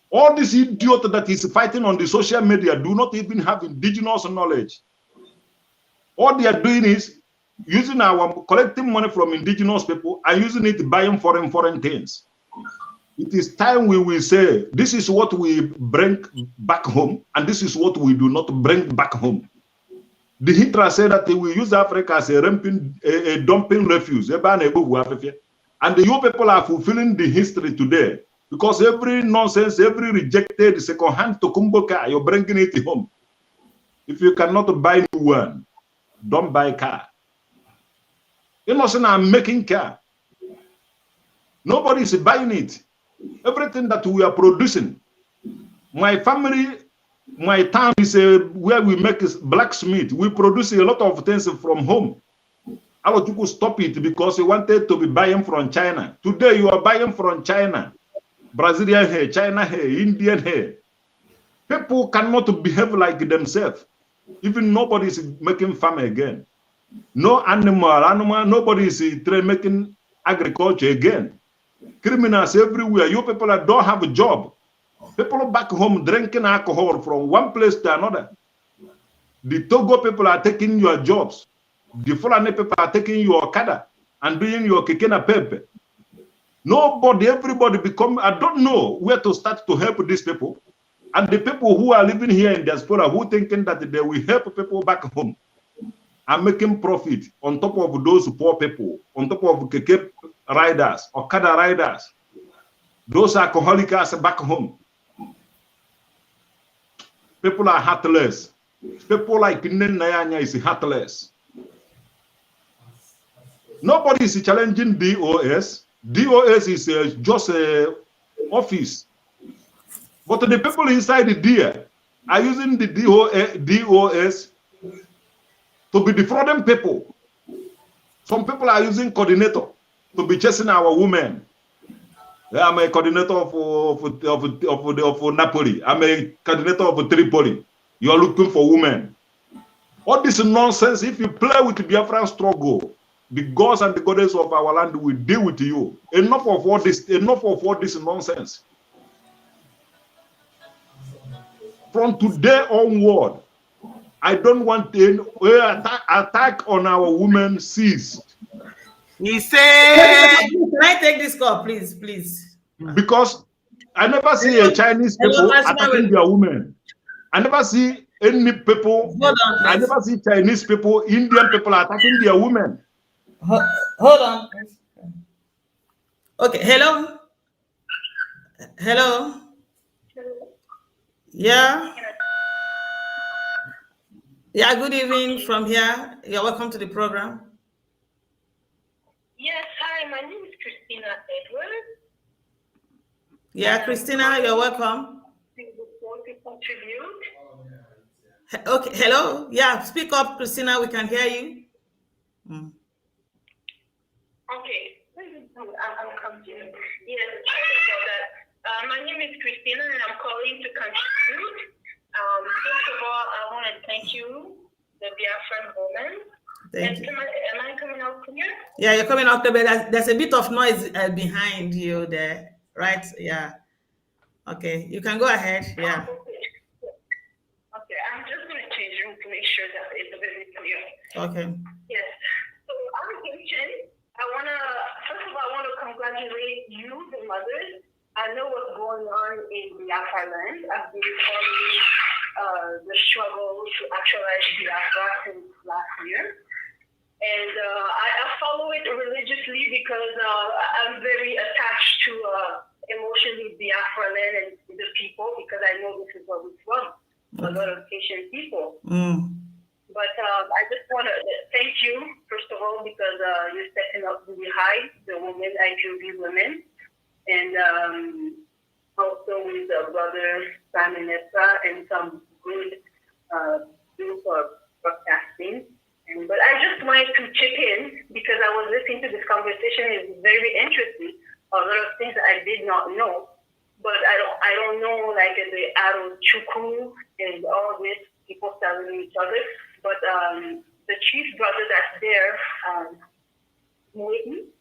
All this idiot that is fighting on the social media do not even have indigenous knowledge. All they are doing is using collecting money from indigenous people and using it buying foreign things. It is time we will say, this is what we bring back home, and this is what we do not bring back home. The Hitler said that we use Africa as a dumping refuse. And the young people are fulfilling the history today. Because every nonsense, every rejected second-hand Tokumbo car, you're bringing it home. If you cannot buy new one, don't buy car. You know, saying I'm making car. Nobody is buying it. Everything that we are producing. My family, my town is where we make blacksmith. We produce a lot of things from home. A lot of people stop it because you wanted to be buying from China. Today you are buying from China. Brazilian hair, China hair, Indian hair. People cannot behave like themselves. Even nobody is making farm again. No animal, nobody is making agriculture again. Criminals everywhere. You people that don't have a job. People back home drinking alcohol from one place to another. The Togo people are taking your jobs. The Fulani people are taking your Okada and doing your Kekena Pepe. Nobody, everybody become, I don't know where to start to help these people. And the people who are living here in diaspora who thinking that they will help people back home are making profit on top of those poor people, on top of Keke riders, Okada riders, those alcoholics back home. People are heartless. People like Nayanya is heartless. Nobody is challenging DOS. DOS is just an office. But the people inside there are using the DOS to be defrauding people. Some people are using coordinator to be chasing our women. I'm a coordinator of Napoli. I'm a coordinator of Tripoli. You are looking for women. All this nonsense, if you play with the Biafran struggle, the gods and the goddess of our land will deal with you. Enough of all this nonsense. From today onward, I don't want any attack on our women cease. He said, can I take this call, please? Because I never see a Chinese people attacking their women. I never see any people. I never see Chinese people, Indian people attacking their women. Hold on. Okay. Hello. Yeah. Yeah. Good evening from here. You're welcome to the program. Yes. Hi. My name is Christina Edwards. Yeah, Christina, you're welcome. Okay. Hello. Yeah. Speak up, Christina. We can hear you. Okay. I'm confused. Yes, sorry about that. My name is Christina, and I'm calling to contribute. First of all, I want to thank you, the Biafran woman. Thank you. Am I coming out clear? Yeah, you're coming out clear. There's a bit of noise behind you there, right? Yeah. Okay, you can go ahead. Yeah. Okay, I'm just going to change room to make sure that it's very clear. Okay. Yes. So I'm Haitian. First of all, I want to congratulate you, the mothers. I know what's going on in Biafra land. I've been following the struggle to actualize Biafra since last year. And I follow it religiously because I'm very attached to emotionally Biafra land and the people, because I know this is where we're from, a lot of Haitian people. But I just want to thank you, first of all, because you're stepping up really high, the women, IQB women, and also with Brother Simon Essa and some good group of broadcasting. But I just wanted to chip in because I was listening to this conversation. It's very interesting. A lot of things that I did not know, but I don't know, like the Aro Chuku and all this, people telling each other. But the chief brother that's there, Nwokedi,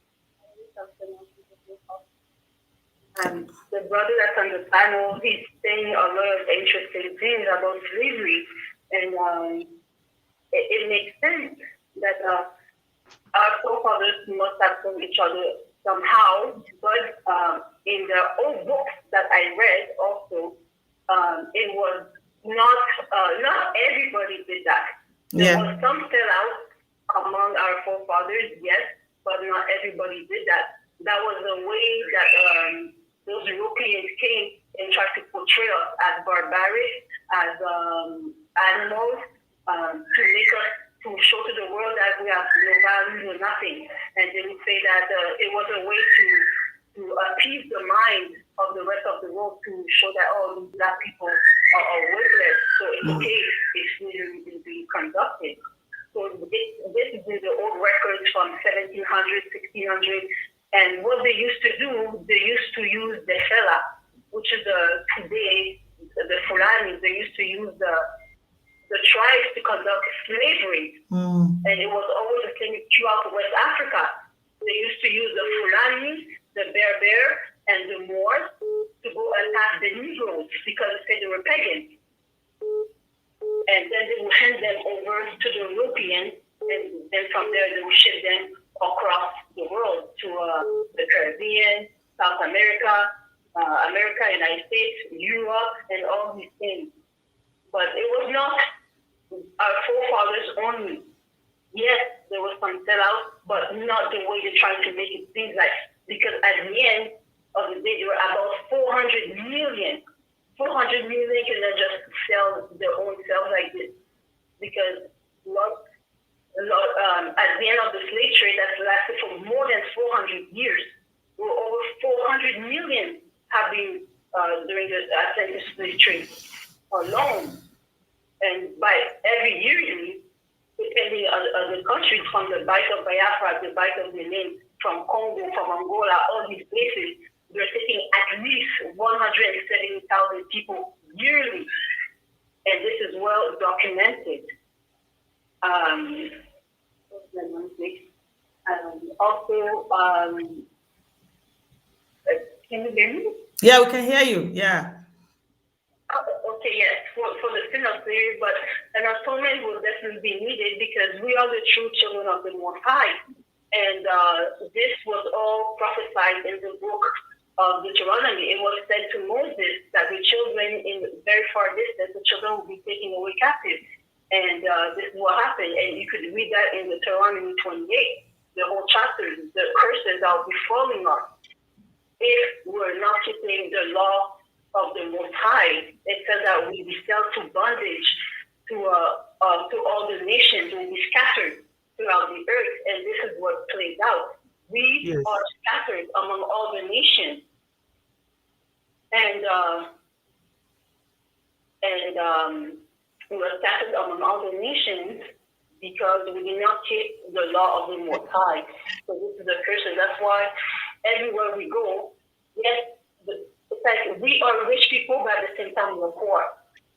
the brother that's on the panel, he's saying a lot of interesting things about slavery, and it makes sense that our forefathers must have known each other somehow. But in the old books that I read, also, it was not everybody did that. There was some sellout among our forefathers, yes, but not everybody did that. That was the way that those Europeans came and tried to portray us as barbaric, as animals, to make us, to show to the world that we have no value or nothing. And they would say that it was a way to appease the mind of the rest of the world, to show that, oh, black people are worthless, so it's okay if slavery is being conducted. So this is in the old records from 1700, 1600, and what they used to do, they used to use the Fela, which is today the Fulani. They used to use the tribes to conduct slavery, and it was always the same throughout West Africa. They used to use the Fulani, the Berber, and the Moors to go attack the Negroes because they were pagans. And then they would hand them over to the Europeans, and then from there they would ship them across the world to the Caribbean, South America, United States, Europe, and all these things. But it was not our forefathers only. Yes, there was some sellout, but not the way they're trying to make it seem like. Because at the end of the day, there were about 400 million. 400 million cannot just sell their own selves like this. Because at the end of the slave trade that lasted for more than 400 years, over 400 million have been during the Atlantic slave trade alone. And by every year, depending on the countries, from the Bight of Biafra, the Bight of Benin, from Congo, from Angola, all these places, they're taking at least 170,000 people yearly. And this is well documented. Also, can you hear me? Yeah, we can hear you. Yeah. Okay, yes, for the sin of slavery, but an atonement will definitely be needed because we are the true children of the Most High. And this was all prophesied in the book of Deuteronomy. It was said to Moses that the children in very far distance, the children will be taken away captive. And this is what happened. And you could read that in Deuteronomy 28, the whole chapter, the curses that will be falling us if we're not keeping the law of the Most High. It says that we be sell to bondage to all the nations, will be scattered throughout the earth, and this is what plays out. We are scattered among all the nations, and we are scattered among all the nations because we did not keep the law of the Most High. So this is the curse, and that's why everywhere we go, yes, it's like we are rich people, but at the same time we're poor.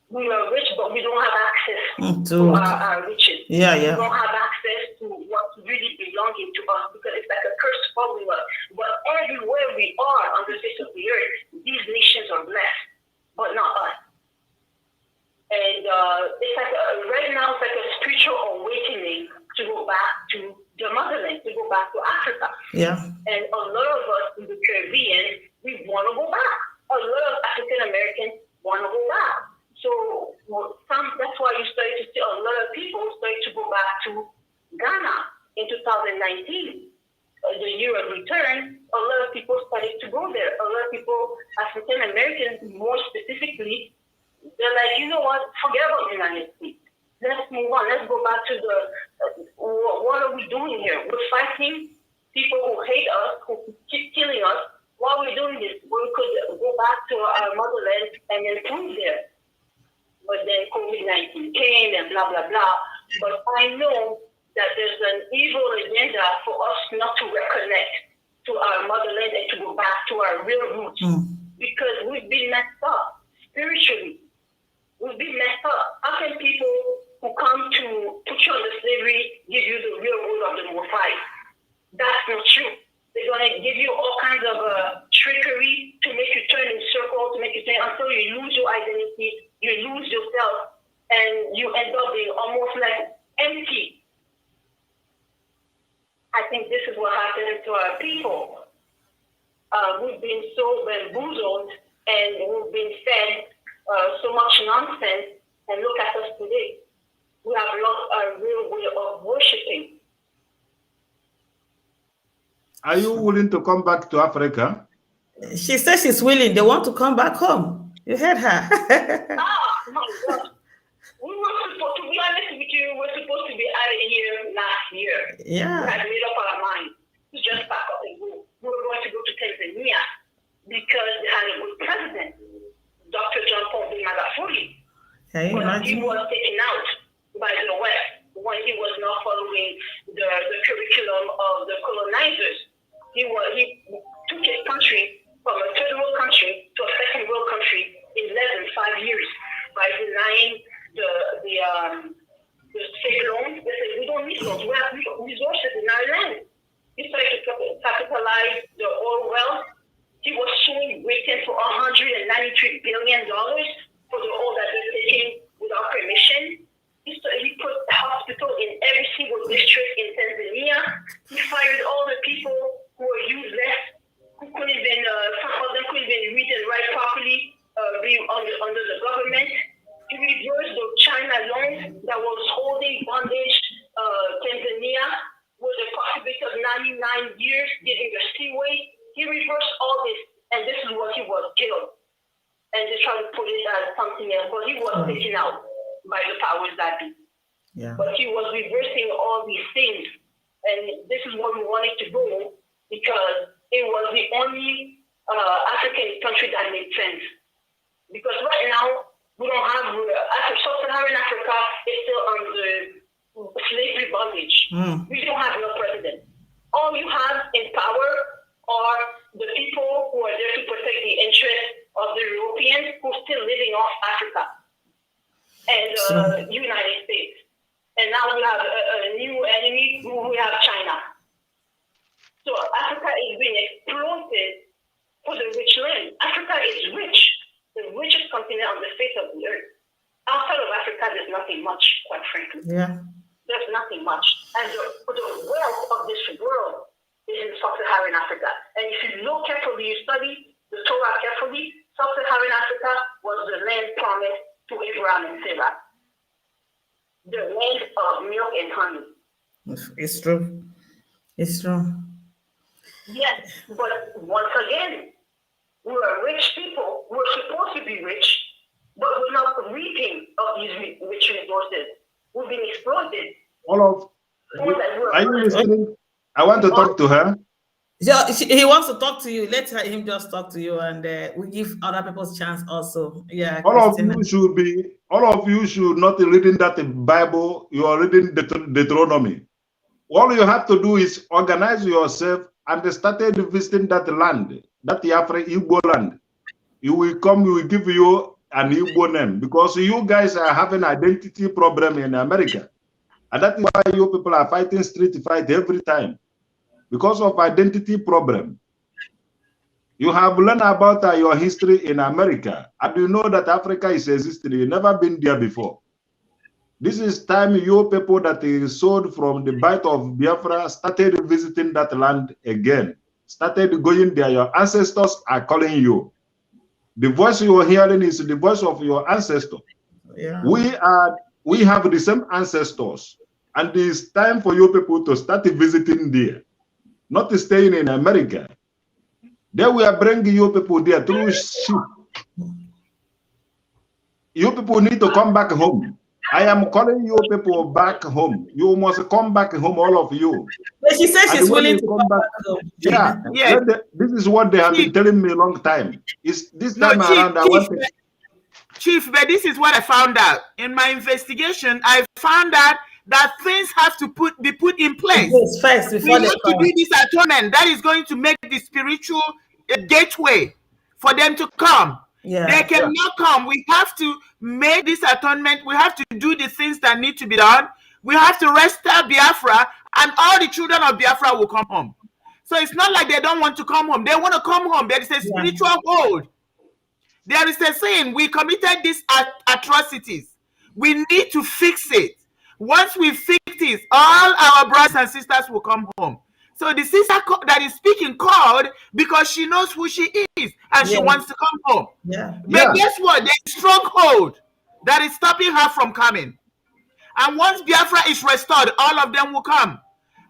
We are rich, but we don't have access to our riches. Yeah. We don't have access to what's really belonging to us because it's like a curse following us. But everywhere we are on the face of the earth, these nations are blessed, but not us. And it's like right now, it's like a spiritual awakening to go back to the motherland, to go back to Africa. Yeah. And a lot of us in the Caribbean, we want to go back. A lot of African Americans want to go back. So that's why you started to see a lot of people started to go back to Ghana in 2019, the year of return. A lot of people started to go there. A lot of people, African Americans more specifically, they're like, you know what? Forget about the United States. Let's move on. Let's go back to what are we doing here? We're fighting people who hate us, who keep killing us. While we're doing this, we could go back to our motherland and improve there. But then COVID-19 came and blah, blah, blah. But I know that there's an evil agenda for us not to reconnect to our motherland and to go back to our real roots. Because we've been messed up spiritually. We've been messed up. How can people who come to put you under slavery give you the real root of the Most High? That's not true. They're going to give you all kinds of trickery to make you turn in circles, to make you turn until you lose your identity, you lose yourself, and you end up being almost like empty. I think this is what happened to our people. We've been so bamboozled and we've been fed so much nonsense, and look at us today. We have lost our real way of worshiping. Are you willing to come back to Africa? She says she's willing. They want to come back home. You heard her. My God. We were supposed to be honest with you. We're supposed to be out of here last year. Yeah. We had made up our mind to just pack up and go. We were going to go to Tanzania because they had a good president, Dr. John Paul Magufuli. But he was taken out by the West when he was not following the curriculum of the colonizers. He took his country from a third world country to a second world country in less than 5 years by denying the state loans. They said, we don't need loans. We have resources in our land. He started to capitalize the oil wealth. He was suing Britain for $193 billion for the oil that they're taking without permission. He put a hospital in every single district in Tanzania. He fired all the people who were useless, who couldn't even, some of them couldn't even read and write properly, being under the government. He reversed the China loans that was holding bondage Tanzania with a possibility of 99 years, giving the seaway. He reversed all this, and this is what he was killed. And they tried to put it as something else, but he was taken out by the powers that be. Yeah. But he was reversing all these things. And this is where we wanted to go because it was the only African country that made sense. Because right now, we don't have, Sub-Saharan Africa is still under slavery bondage. We don't have no president. All you have in power are the people who are there to protect the interests of the Europeans who are still living off Africa and United States. And now we have a new enemy who we have China. So Africa is being exploited for the rich land. Africa is rich, the richest continent on the face of the earth. Outside of Africa, there's nothing much, quite frankly. Yeah. There's nothing much. And the wealth of this world is in Sub-Saharan Africa. And if you look carefully, you study the Torah carefully, Sub-Saharan Africa was the land promised to Abraham and Sarah. The land of milk and honey. It's true. It's true. Yes, but once again, we're rich people. We're supposed to be rich, but we're not reaping of these rich resources. We've been exploited. Are you listening? I want to talk to her. Yeah, he wants to talk to you. Let him just talk to you, and we give other people's chance also. Yeah, all of you should not be reading that Bible. You are reading Deuteronomy. All you have to do is organize yourself and started visiting that land, that Biafran Igbo land. You will come, we will give you an Igbo name because you guys are having identity problem in America. And that is why you people are fighting street fight every time. Because of identity problem. You have learned about your history in America. And you know that Africa is existing. You've never been there before. This is time you people that is sold from the bite of Biafra started visiting that land again. Started going there. Your ancestors are calling you. The voice you are hearing is the voice of your ancestor. Yeah. We have the same ancestors. And it's time for you people to start visiting there. Not staying in America. Then we are bringing you people there through ship. You people need to come back home. I am calling you people back home. You must come back home, all of you. But she says she's willing to come back home. Yeah, yeah. This is what they have been telling me a long time. It's this time around. Chief, but this is what I found out. In my investigation, I found out that things have to be put in place. First, before we have to do this atonement. That is going to make the spiritual gateway for them to come. Yeah. They cannot come. We have to make this atonement. We have to do the things that need to be done. We have to restore Biafra, and all the children of Biafra will come home. So it's not like they don't want to come home. They want to come home. There is a spiritual hold. There is a saying, we committed these atrocities. We need to fix it. Once we fix it, all our brothers and sisters will come home. So the sister that is speaking called because she knows who she is and she wants to come home. Yeah. But guess what? There's a stronghold that is stopping her from coming. And once Biafra is restored, all of them will come.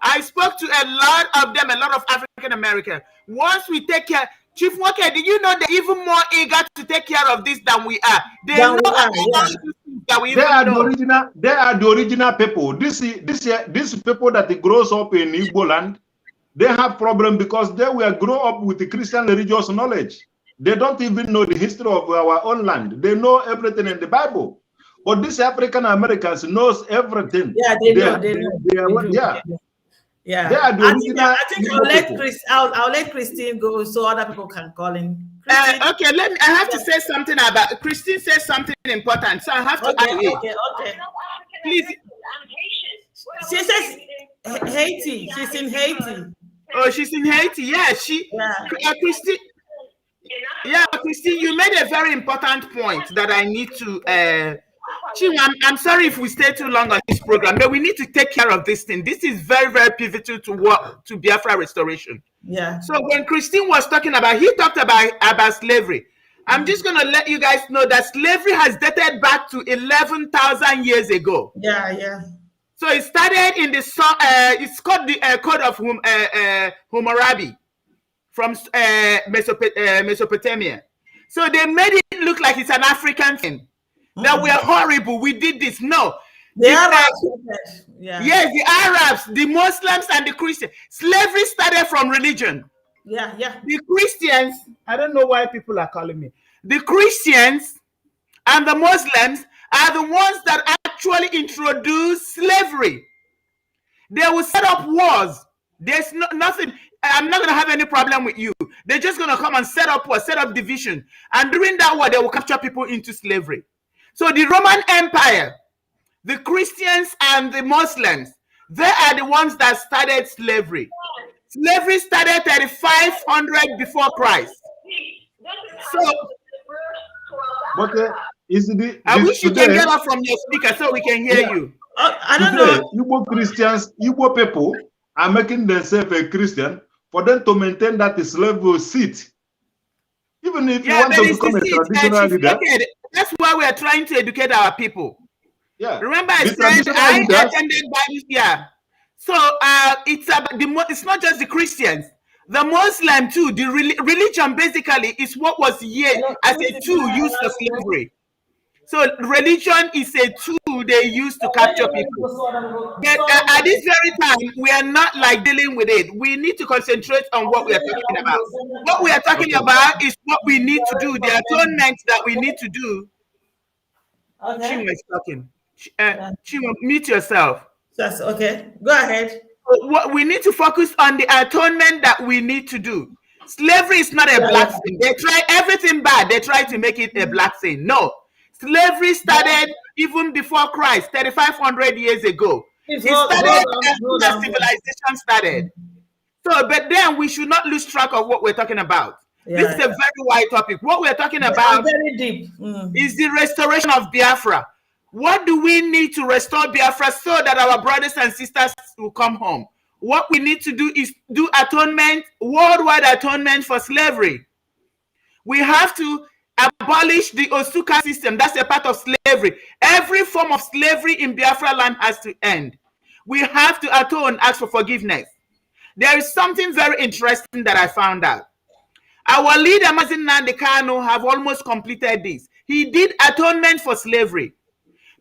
I spoke to a lot of them, a lot of African Americans. Once we take care, Chief Nwokedi, do you know they're even more eager to take care of this than we are? They are the original people. This people that grows up in Igbo land, they have problem because they were grow up with the Christian religious knowledge. They don't even know the history of our own land. They know everything in the Bible. But these African Americans knows everything. Yeah, they know. Yeah. They are the original. I think I'll let Christine go so other people can call in. Okay, I have to say something about Christine says something important, so I have to add it. Okay. Please. She says Haiti. She's in Haiti. Oh, she's in Haiti. Yeah, Christine. Yeah, Christine, you made a very important point that I need to. I'm sorry if we stay too long on this program, but we need to take care of this thing. This is very, very pivotal to Biafra restoration. Yeah. So when Christine was talking about, he talked about slavery. I'm just going to let you guys know that slavery has dated back to 11,000 years ago. Yeah. So it started in the it's called the Code of Hammurabi from Mesopotamia. So they made it look like it's an African thing. That we are horrible. We did this. No. The Arabs. Yes, the Arabs, the Muslims, and the Christians. Slavery started from religion. Yeah. The Christians, I don't know why people are calling me. The Christians and the Muslims are the ones that actually introduced slavery. They will set up wars. There's nothing. I'm not going to have any problem with you. They're just going to come and set up war, set up division. And during that war, they will capture people into slavery. So the Roman Empire, the Christians and the Muslims, they are the ones that started slavery. Slavery started 3,500 before Christ. So, but I wish you can get up from your speaker so we can hear you. I don't know. Igbo Christians, Igbo people are making themselves a Christian for them to maintain that slave seat. Even if you want to become a traditional leader. That's why we are trying to educate our people. Yeah. Remember, I said I attended Bible. Yeah. So it's about it's not just the Christians, the Muslim too. The religion basically is what was here as a tool used for slavery. So religion is a tool they use to capture people. But at this very time, we are not like dealing with it. We need to concentrate on what we are talking about. What we are talking about is what we need to do, the atonement that we need to do. Okay. Chinwe is talking. Chinwe, mute yourself. That's okay. Go ahead. What we need to focus on the atonement that we need to do. Slavery is not a black thing. They try everything bad. They try to make it a black thing. No. Slavery started even before Christ, 3,500 years ago. It started as soon as civilization started. So, but then we should not lose track of what we're talking about. This is a very wide topic. What we're talking about very deep. Is the restoration of Biafra. What do we need to restore Biafra so that our brothers and sisters will come home? What we need to do is do atonement, worldwide atonement for slavery. We have to abolish the Osuka system. That's a part of slavery. Every form of slavery in Biafra land has to end. We have to atone, ask for forgiveness. There is something very interesting that I found out. Our leader, Mazin Nnamdi Kanu, have almost completed this. He did atonement for slavery.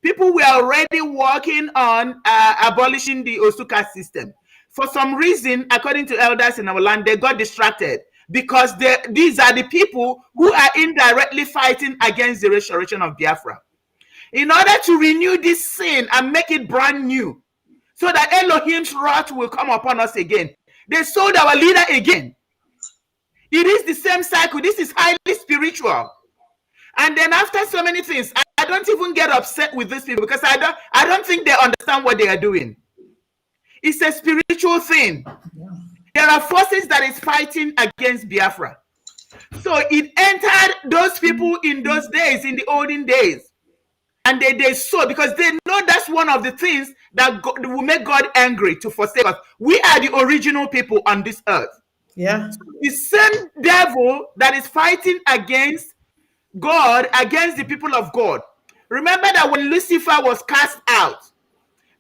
People were already working on abolishing the Osuka system. For some reason, according to elders in our land, they got distracted because these are the people who are indirectly fighting against the restoration of Biafra. In order to renew this sin and make it brand new, so that Elohim's wrath will come upon us again, they sold our leader again. It is the same cycle. This is highly spiritual. And then after so many things, I don't even get upset with these people because I don't think they understand what they are doing. It's a spiritual thing. There are forces that is fighting against Biafra. So it entered those people in those days, in the olden days. And they saw, because they know that's one of the things that will make God angry, to forsake us. We are the original people on this earth. Yeah. So the same devil that is fighting against God, against the people of God. Remember that when Lucifer was cast out,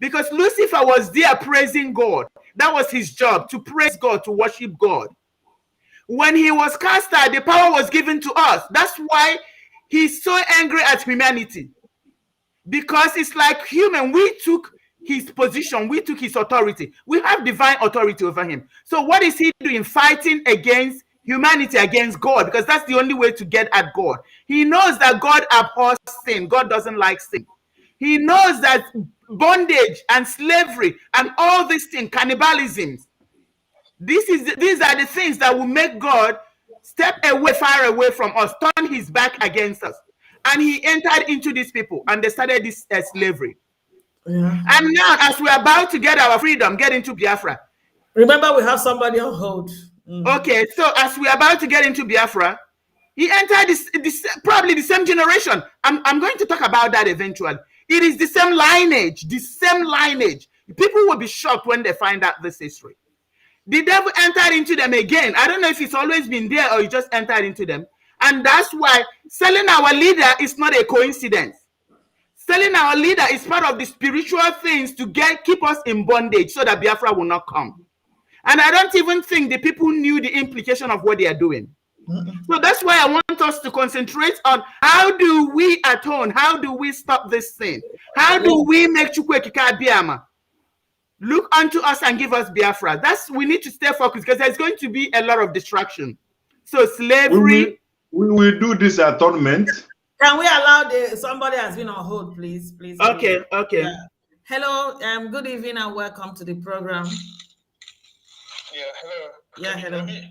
because Lucifer was there praising God. That was his job, to praise God, to worship God. When he was cast out, the power was given to us. That's why he's so angry at humanity. Because it's like human, we took his position, we took his authority. We have divine authority over him. So what is he doing? Fighting against humanity, against God, because that's the only way to get at God. He knows that God abhors sin. God doesn't like sin. He knows that bondage and slavery and all these things, cannibalism, these are the things that will make God step away, far away from us, turn his back against us. And he entered into these people and they started this slavery. Yeah. And now, as we're about to get our freedom, get into Biafra. Remember, we have somebody on hold. Okay, so as we're about to get into Biafra, he entered this probably the same generation. I'm going to talk about that eventually. It is the same lineage, the same lineage. People will be shocked when they find out this history. The devil entered into them again. I don't know if it's always been there or he just entered into them. And that's why selling our leader is not a coincidence. Selling our leader is part of the spiritual things to keep us in bondage so that Biafra will not come. And I don't even think the people knew the implication of what they are doing. So that's why I want us to concentrate on how do we atone? How do we stop this sin? How do we make Chukwuekika Abiyama look unto us and give us Biafra? We need to stay focused because there's going to be a lot of distraction. So slavery. We will do this atonement. Can we allow somebody has been on hold, please? Please. Okay. Yeah. Hello, good evening and welcome to the program. Yeah, hello. Yeah, Can hello. you hear me?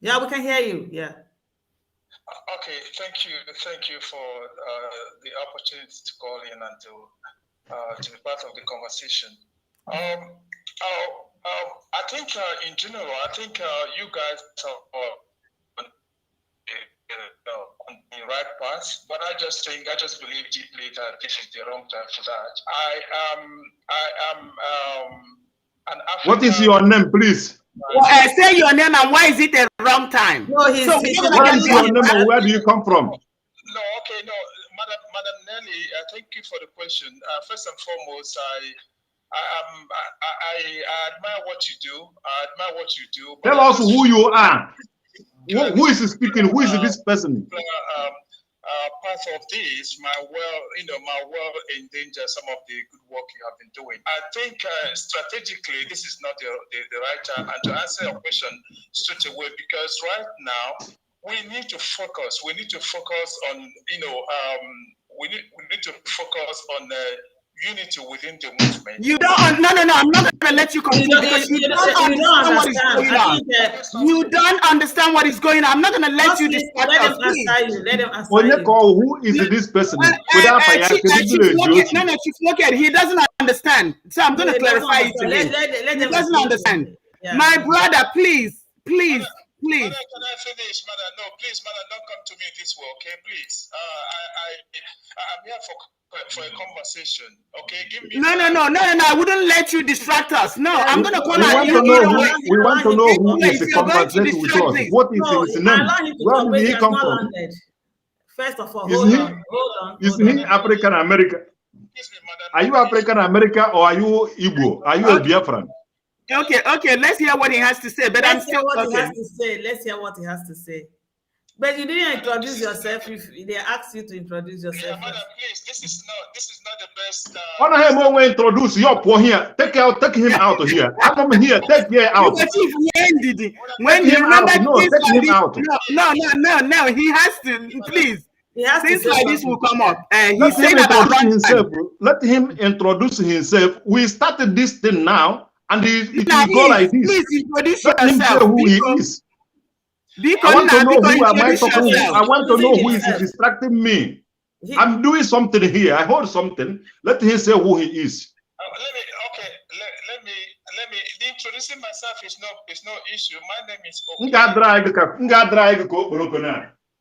Yeah, we can hear you. Yeah. Okay, thank you for the opportunity to call in and to be part of the conversation. I think in general, you guys are on the right path, but I just believe deeply that this is the wrong time for that. I am an African. What is your name, please? Say your name and why is it a wrong time? No, what is your name and where do you come from? No, okay, no, Madam Nelly, thank you for the question. First and foremost, I admire what you do. Tell us who you are. Who is speaking? Who is this person? Part of this, my well endanger some of the good work you have been doing. I think strategically, this is not the right time. And to answer your question straight away, because right now we need to focus. We need to focus on we need to focus on unity within the movement. You don't. No. I'm not going to let you continue because you don't understand what is going on. You don't understand what is going on. I'm not going to let you distract let us. them answer you. Let them answer you. Who is this person? Chief Nwokedi, he doesn't understand. So I'm going to clarify it to him. He doesn't understand. Yeah. My brother, please. Mother, can I finish, Mother? No, please, Mother, don't come to me this way, okay? Please. I'm here for a conversation, okay? Give me. No. I wouldn't let you distract us. No, I'm going to call out you. We want to know who is the conversation with us. What is his name? Where did he come from? First of all, hold on. Is he African American? Are you African American or are you Igbo? Are you a Biafran? Okay. Let's hear what he has to say. But Let's hear what he has to say. But you didn't introduce yourself. If they asked you to introduce yourself. Yeah, Mother, please. This is not the best. Introduce your poor here. Take him out of here. I'm here. Take him out. When he remembers things like this, no. He has to. Please. Things like this will come up. He's saying about himself. Let him introduce himself. We started this thing now, and it will go like this. Please introduce Let him say who he is. I want to know who am I talking to. I want to know who is distracting me. I'm doing something here. I heard something. Let him say who he is. Let me introducing myself is no issue. My name is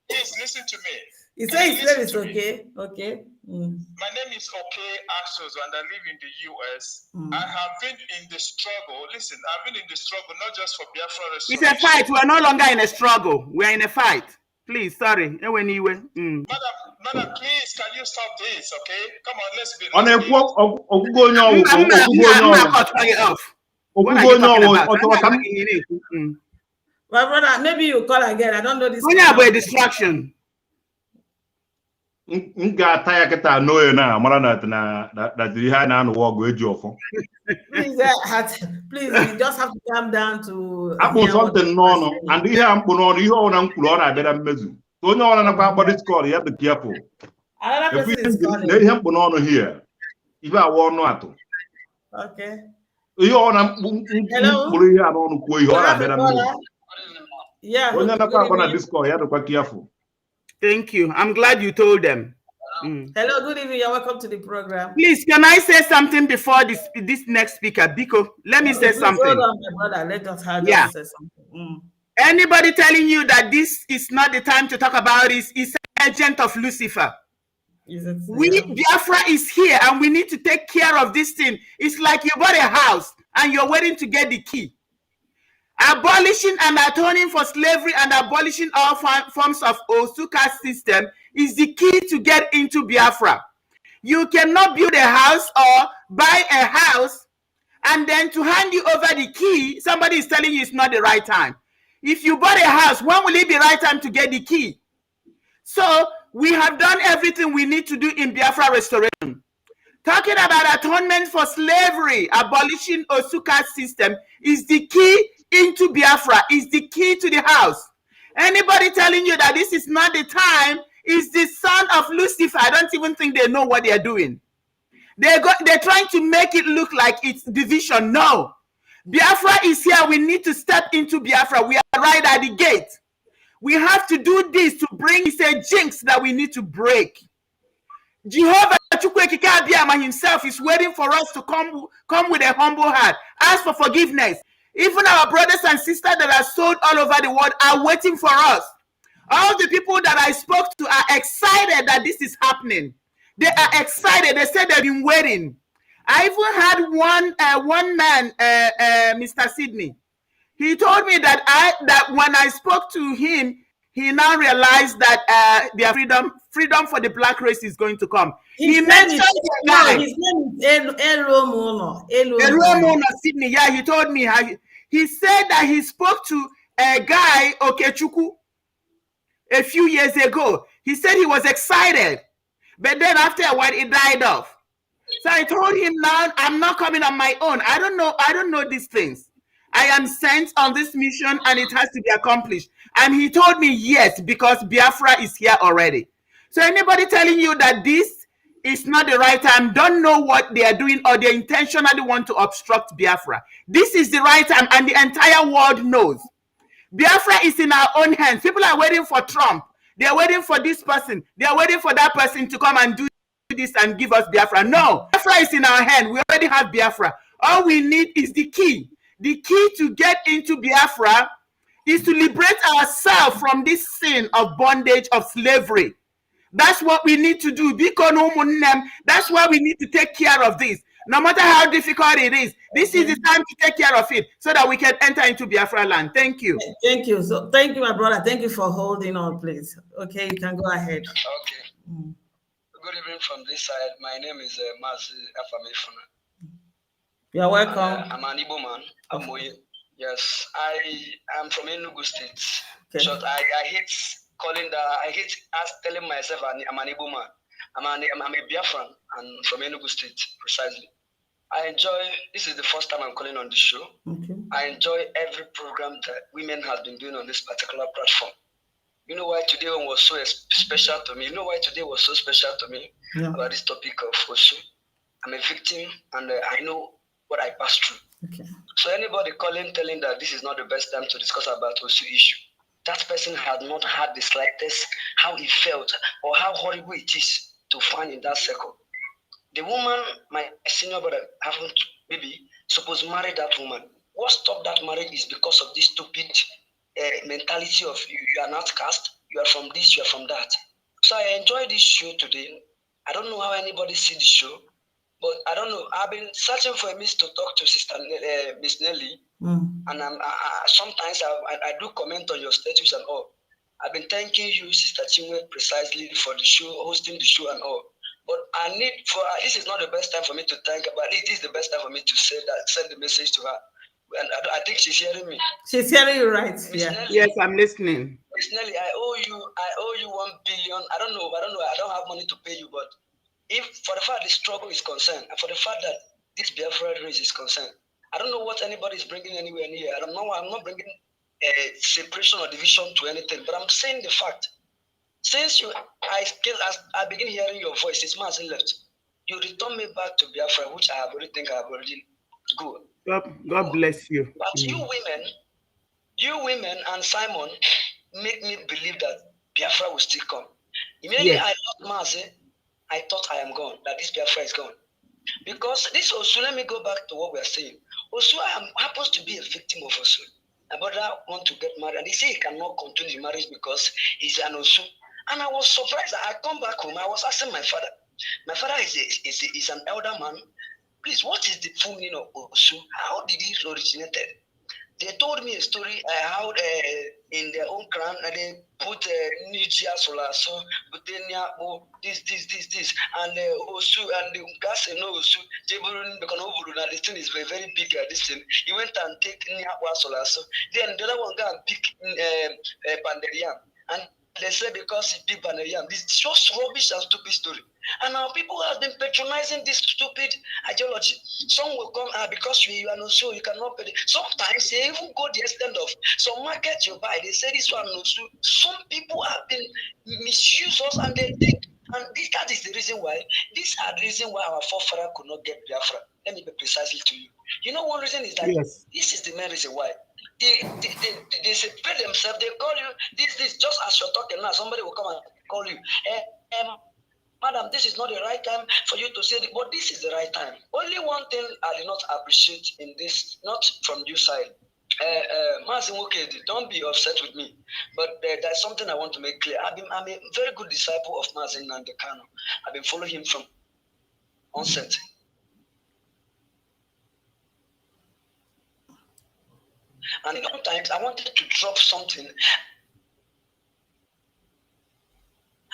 Please listen to me. He said his name is okay. Okay. My name is Okay Axos and I live in the US. I have been in the struggle. Listen, I've been in the struggle not just for Biafran Restoration. It's a fight. We're no longer in a struggle. We're in a fight. Please, sorry. Madam, please, can you stop this, okay? Come on, let's be I'm not cutting it off. What are you talking about? My brother, maybe you call again. I don't know this. We have a distraction. Please, you have to calm down to something and you have this call, you have to be careful. If we let him put on here, if I want not. Okay. Hello? Yeah. When you're this call, you have to be careful. Thank you. I'm glad you told them. Hello, good evening. You're welcome to the program. Please, can I say something before this next speaker? Biko, let me say something. Hold on, my brother. Let us have say something. Anybody telling you that this is not the time to talk about is agent of Lucifer. Biafra is here and we need to take care of this thing. It's like you bought a house and you're waiting to get the key. Abolishing and atoning for slavery and abolishing all forms of Osuka system is the key to get into Biafra. You cannot build a house or buy a house and then to hand you over the key, somebody is telling you it's not the right time. If you bought a house, when will it be the right time to get the key? So we have done everything we need to do in Biafra Restoration. Talking about atonement for slavery, abolishing Osuka system is the key into Biafra, is the key to the house. Anybody telling you that this is not the time is the son of Lucifer. I don't even think they know what they're doing. They're trying to make it look like it's division. No. Biafra is here. We need to step into Biafra. We are right at the gate. We have to do this to bring, it's a jinx that we need to break. Jehovah himself is waiting for us to come with a humble heart. Ask for forgiveness. Even our brothers and sisters that are sold all over the world are waiting for us. All the people that I spoke to are excited that this is happening. They are excited. They said they've been waiting. I even had one man, Mr. Sidney. He told me that when I spoke to him, he now realized that their freedom for the black race is going to come. He mentioned his name is Elomono Sidney. Yeah, he told me. He said that he spoke to a guy, Okechukwu, a few years ago. He said he was excited, but then after a while, it died off. So I told him, now I'm not coming on my own. I don't know these things. I am sent on this mission and it has to be accomplished. And he told me yes, because Biafra is here already. So anybody telling you that this it's not the right time, don't know what they are doing, or they intentionally want to obstruct Biafra. This is the right time, and the entire world knows. Biafra is in our own hands. People are waiting for Trump. They are waiting for this person. They are waiting for that person to come and do this and give us Biafra. No, Biafra is in our hand. We already have Biafra. All we need is the key. The key to get into Biafra is to liberate ourselves from this sin of bondage, of slavery. That's what we need to do. That's why we need to take care of this. No matter how difficult it is, this is the time to take care of it so that we can enter into Biafra land. Thank you. Thank you. So thank you, my brother. Thank you for holding on, please. Okay, you can go ahead. Okay. Good evening from this side. My name is Mazi Afamefuna. You're welcome. I'm an Igbo man. Yes, I am from Enugu State. Okay. So I hate calling that. I hate telling myself I'm an Igbo man. I'm a Biafran and from Enugu State precisely. I enjoy. This is the first time I'm calling on the show. Okay. I enjoy every program that women have been doing on this particular platform. You know why today was so special to me? You know why today was so special to me about this topic of Osu? I'm a victim, and I know what I passed through. Okay. So anybody telling that this is not the best time to discuss about Osu issue, that person had not had the slightest how he felt or how horrible it is to find in that circle. The woman, my senior brother, haven't maybe supposed to marry that woman. What stopped that marriage is because of this stupid mentality of you are not caste, you are from this, you are from that. So I enjoyed this show today. I don't know how anybody see the show, but I don't know. I've been searching for a means to talk to Sister Miss Nelly, and sometimes I do comment on your status and all. I've been thanking you, Sister Chinwe, precisely for the show, hosting the show and all. But this is not the best time for me to thank her, but this is the best time for me to say that, send the message to her. And I think she's hearing me. She's hearing you right. Nelly, yes, I'm listening. Miss Nelly, I owe you 1 billion. I don't know. I don't have money to pay you, but if for the fact the struggle is concerned, and for the fact that this Biafran race is concerned, I don't know what anybody is bringing anywhere near. I'm not bringing a separation or division to anything, but I'm saying the fact. Since I begin hearing your voice, it's Mazi left. You return me back to Biafra, which I have already good. God bless you. But you women and Simon make me believe that Biafra will still come. Immediately I lost Mazi, I thought I am gone, that this Biafra is gone. Because this Osu, let me go back to what we are saying. Osu happens to be a victim of Osu. My brother want to get married, and he said he cannot continue the marriage because he's an Osu. And I was surprised. I come back home. I was asking my father. My father is an elder man. Please, what is the full meaning of Osu? How did it originate? They told me a story how in their own crown they put Nigeria solar, so Butenia, this, and Osu and the gas and Osu. Jeburun because Oburu, this thing is very, very big. This thing, he went and take Niakwa solar, so then the other one go and pick Panderiam and. They say because it's big Banayam. This is just rubbish and stupid story. And now people have been patronizing this stupid ideology. Some will come because you are not sure you cannot pay. Sometimes they even go the extent of some market you buy. They say this one no sure. Some people have been misuse us and they think. And that is the reason why. These are the reason why our forefathers could not get Biafra. Let me be precisely to you. You know, one reason is that this is the main reason why. They separate themselves. They call you this just as you're talking now. Somebody will come and call you. Madam, this is not the right time for you to say it, but this is the right time. Only one thing I did not appreciate in this, not from your side. Biafran Nwokedi, don't be upset with me, but there's something I want to make clear. I'm a very good disciple of Biafran Restoration. I've been following him from onset. And sometimes I wanted to drop something.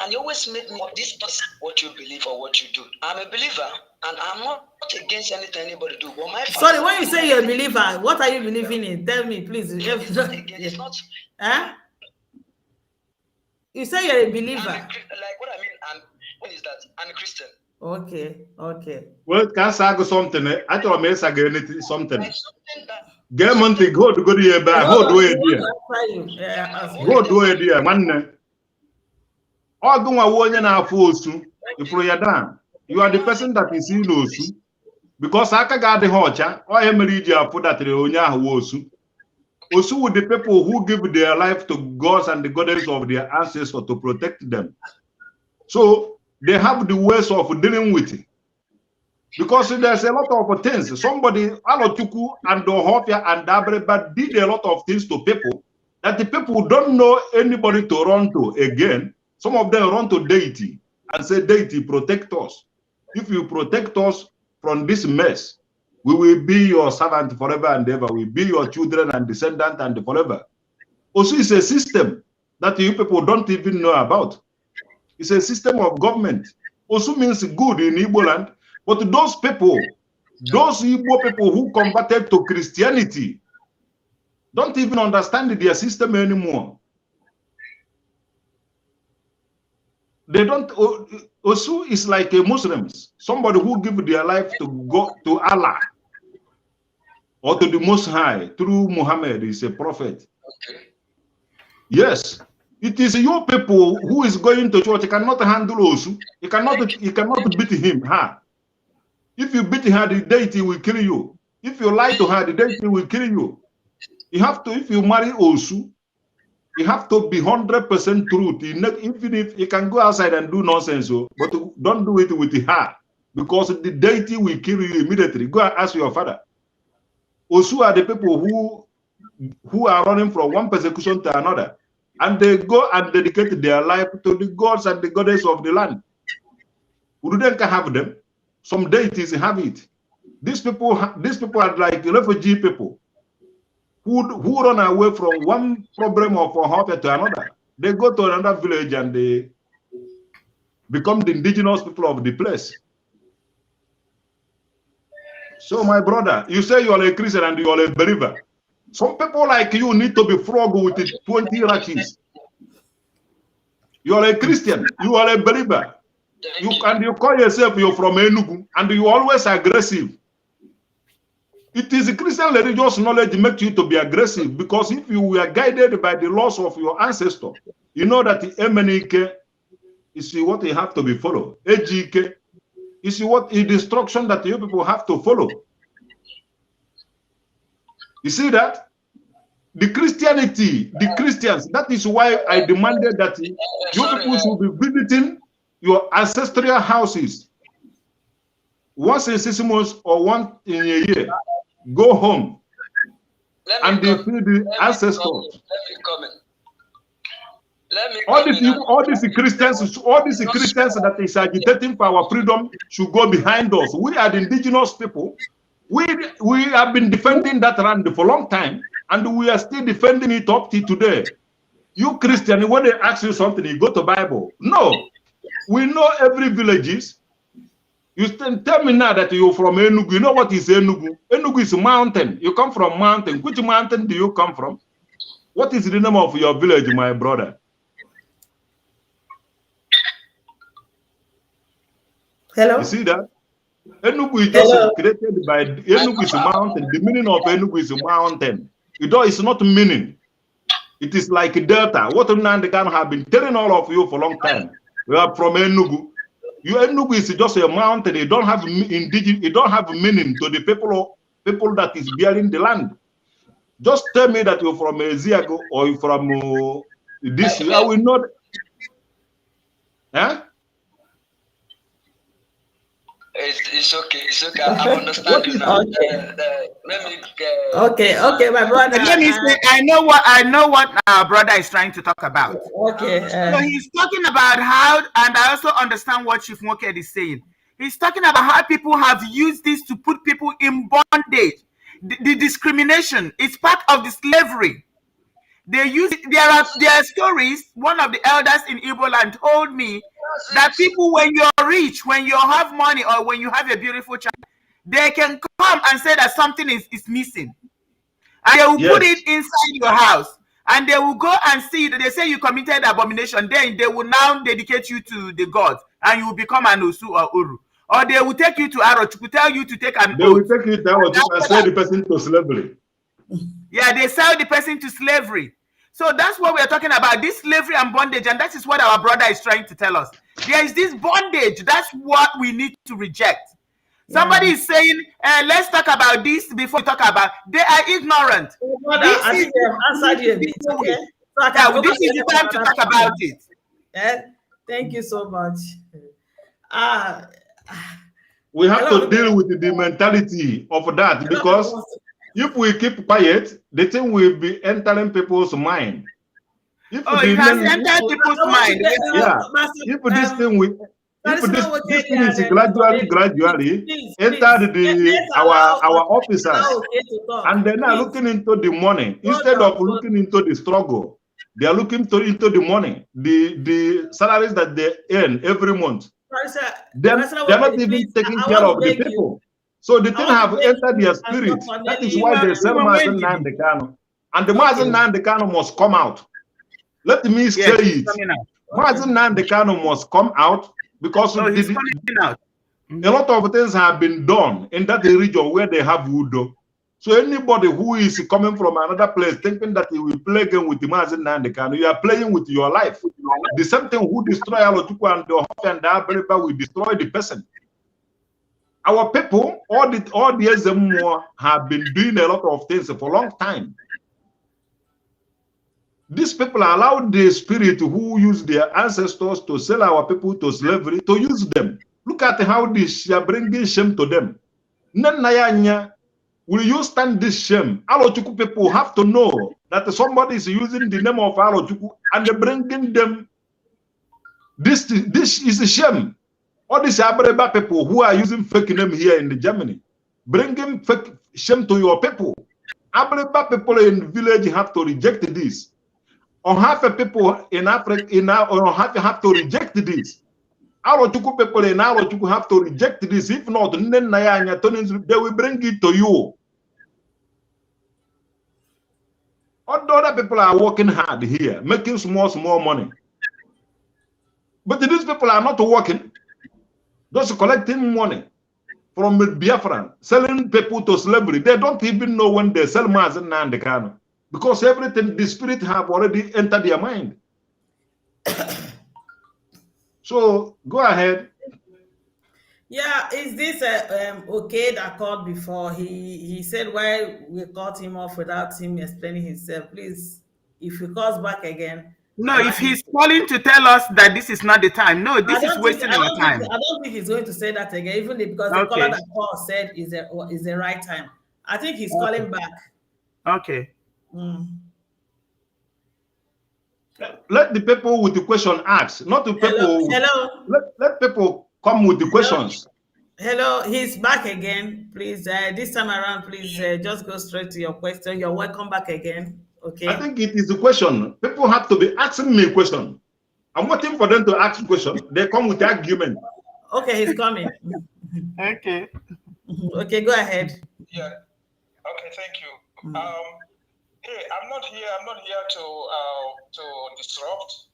And you always make me, this is what you believe or what you do. I'm a believer, and I'm not against anything anybody do. But my sorry, when you say you're a believer, what are you believing in? Tell me, please. It's not. Huh? You say you're a believer. Like what I mean, I'm a Christian. Okay. Well, can I say something? I told me say something. Get money, go to the back. Go do it. Go do it, man. All do I want you now, fools to you throw your down. You are the person that is in Osu. Because aka ga the hocha, or emerija put that Onya Osu. Osu with the people who give their life to gods and the goddess of their ancestors to protect them. So they have the ways of dealing with it. Because there's a lot of things. Somebody, Alotuku and Ohofia and Dabreba did a lot of things to people that the people don't know anybody to run to again. Some of them run to deity and say, deity, protect us. If you protect us from this mess, we will be your servant forever and ever. We will be your children and descendants and forever. Also, it's a system that you people don't even know about. It's a system of government. Also means good in Igbo land. But those people, those Igbo people who converted to Christianity, don't even understand their system anymore. They don't. Osu is like a Muslims, somebody who give their life to go to Allah or to the Most High through Muhammad is a prophet. Okay. Yes, it is your people who is going to church. You cannot handle Osu. You cannot beat him. Huh? If you beat her, the deity will kill you. If you lie to her, the deity will kill you. You have to, if you marry Osu, you have to be 100% truth. Even if you can go outside and do nonsense, but don't do it with her, because the deity will kill you immediately. Go and ask your father. Osu are the people who are running from one persecution to another, and they go and dedicate their life to the gods and the goddess of the land. Urudenka have them. Some deities have it. These people are like refugee people who run away from one problem of Ohofia to another. They go to another village and they become the indigenous people of the place. So, my brother, you say you are a Christian and you are a believer. Some people like you need to be flogged with 20 lashes. You are a Christian, you are a believer. You call yourself you're from Enugu and you always aggressive. It is a Christian religious knowledge makes you to be aggressive, because if you were guided by the laws of your ancestor, you know that the Emenike is what you have to be followed. Ejike is what is the instruction that you people have to follow. You see that? The Christianity, the Christians, that is why I demanded that you people should be visiting your ancestral houses once in 6 months or once in a year. Go home and they feed the ancestors. All these Christians that is agitating for our freedom should go behind us. We are the indigenous people. We have been defending that land for a long time, and we are still defending it up to today. You Christian, when they ask you something, you go to Bible. No. We know every villages. You tell me now that you're from Enugu. You know what is Enugu? Enugu is a mountain. You come from mountain. Which mountain do you come from? What is the name of your village, my brother? Hello? You see that? Enugu is just created by Enugu is a mountain. The meaning of Enugu is a mountain. It's not meaning. It is like a delta. What Nandekan have been telling all of you for a long time. We are from Enugu. Enugu is just a mountain. It don't have indigenous. It don't have meaning to the people that is bearing the land. Just tell me that you're from Eziago or you're from this. I will not. Huh? It's okay. It's okay. I understand you now. Okay, my brother. Let me say, I know what our brother is trying to talk about. Okay. So he's talking about how, and I also understand what Chief Nwokedi is saying. He's talking about how people have used this to put people in bondage. The discrimination is part of the slavery. They use it. There are stories. One of the elders in Igbo land told me that people, when you're rich, when you have money, or when you have a beautiful child, they can come and say that something is missing. And they will put it inside your house. And they will go and see that they say you committed abomination. Then they will now dedicate you to the gods. And you will become an Osu or Uru. Or they will take you to Arochukwu, tell you to take an oath. They will take you to Arochukwu and sell the person to slavery. Yeah, they sell the person to slavery. So that's what we're talking about, this slavery and bondage. And that is what our brother is trying to tell us. There is this bondage. That's what we need to reject. Somebody is saying, let's talk about this before we talk about. They are ignorant. This I think they have answered you a bit. Okay. So I can this is the time to talk about it. Thank you so much. We have to deal with the mentality of that, because if we keep quiet, the thing will be entering people's mind. If it has entered people's mind. If this thing is gradually entered our officers, and they're not looking into the money instead of looking into the struggle. They are looking into the money, the salaries that they earn every month. They're not even taking care of the people. So the thing have entered their spirit. That is why they sell Mazen Nandekano. And the Mazen Nandekano must come out. Let me say it. Mazen Nandekano must come out, because a lot of things have been done in that region where they have Udo. So anybody who is coming from another place thinking that he will play game with the Mazen Nandekano, you are playing with your life. The same thing who destroy Alotuku and the Hof and the Aberiba will destroy the person. Our people, all the SMO have been doing a lot of things for a long time. These people allowed the spirit who used their ancestors to sell our people to slavery to use them. Look at how they are bringing shame to them. Will you stand this shame? Alotuku people have to know that somebody is using the name of Alotuku and they're bringing them. This is a shame. All these Abreba people who are using fake name here in Germany, bringing fake shame to your people. Abreba people in the village have to reject this. Or half the people in Africa have to reject this. Alotuku people in Alotuku have to reject this. If not, they will bring it to you. All the other people are working hard here, making small money. But these people are not working, just collecting money from Biafran, selling people to slavery. They don't even know when they sell Mazen Nandekano, because everything, the spirit have already entered their mind. So go ahead. Yeah, is this okay that called before? He said why we cut him off without him explaining himself. Please, if he calls back again. No, if he's calling to tell us that this is not the time, no, this is wasting our time. I don't think he's going to say that again, even because the caller that called said is the right time. I think he's calling back. Okay. Let the people with the question ask, not the people. Hello. Let people come with the questions. Hello, he's back again. Please, this time around, please just go straight to your question. You're welcome back again. Okay. I think it is a question. People have to be asking me a question. I'm waiting for them to ask a question. They come with the argument. Okay, he's coming. Okay. Okay, go ahead. Yeah. Okay, thank you. Hey, I'm not here to disrupt.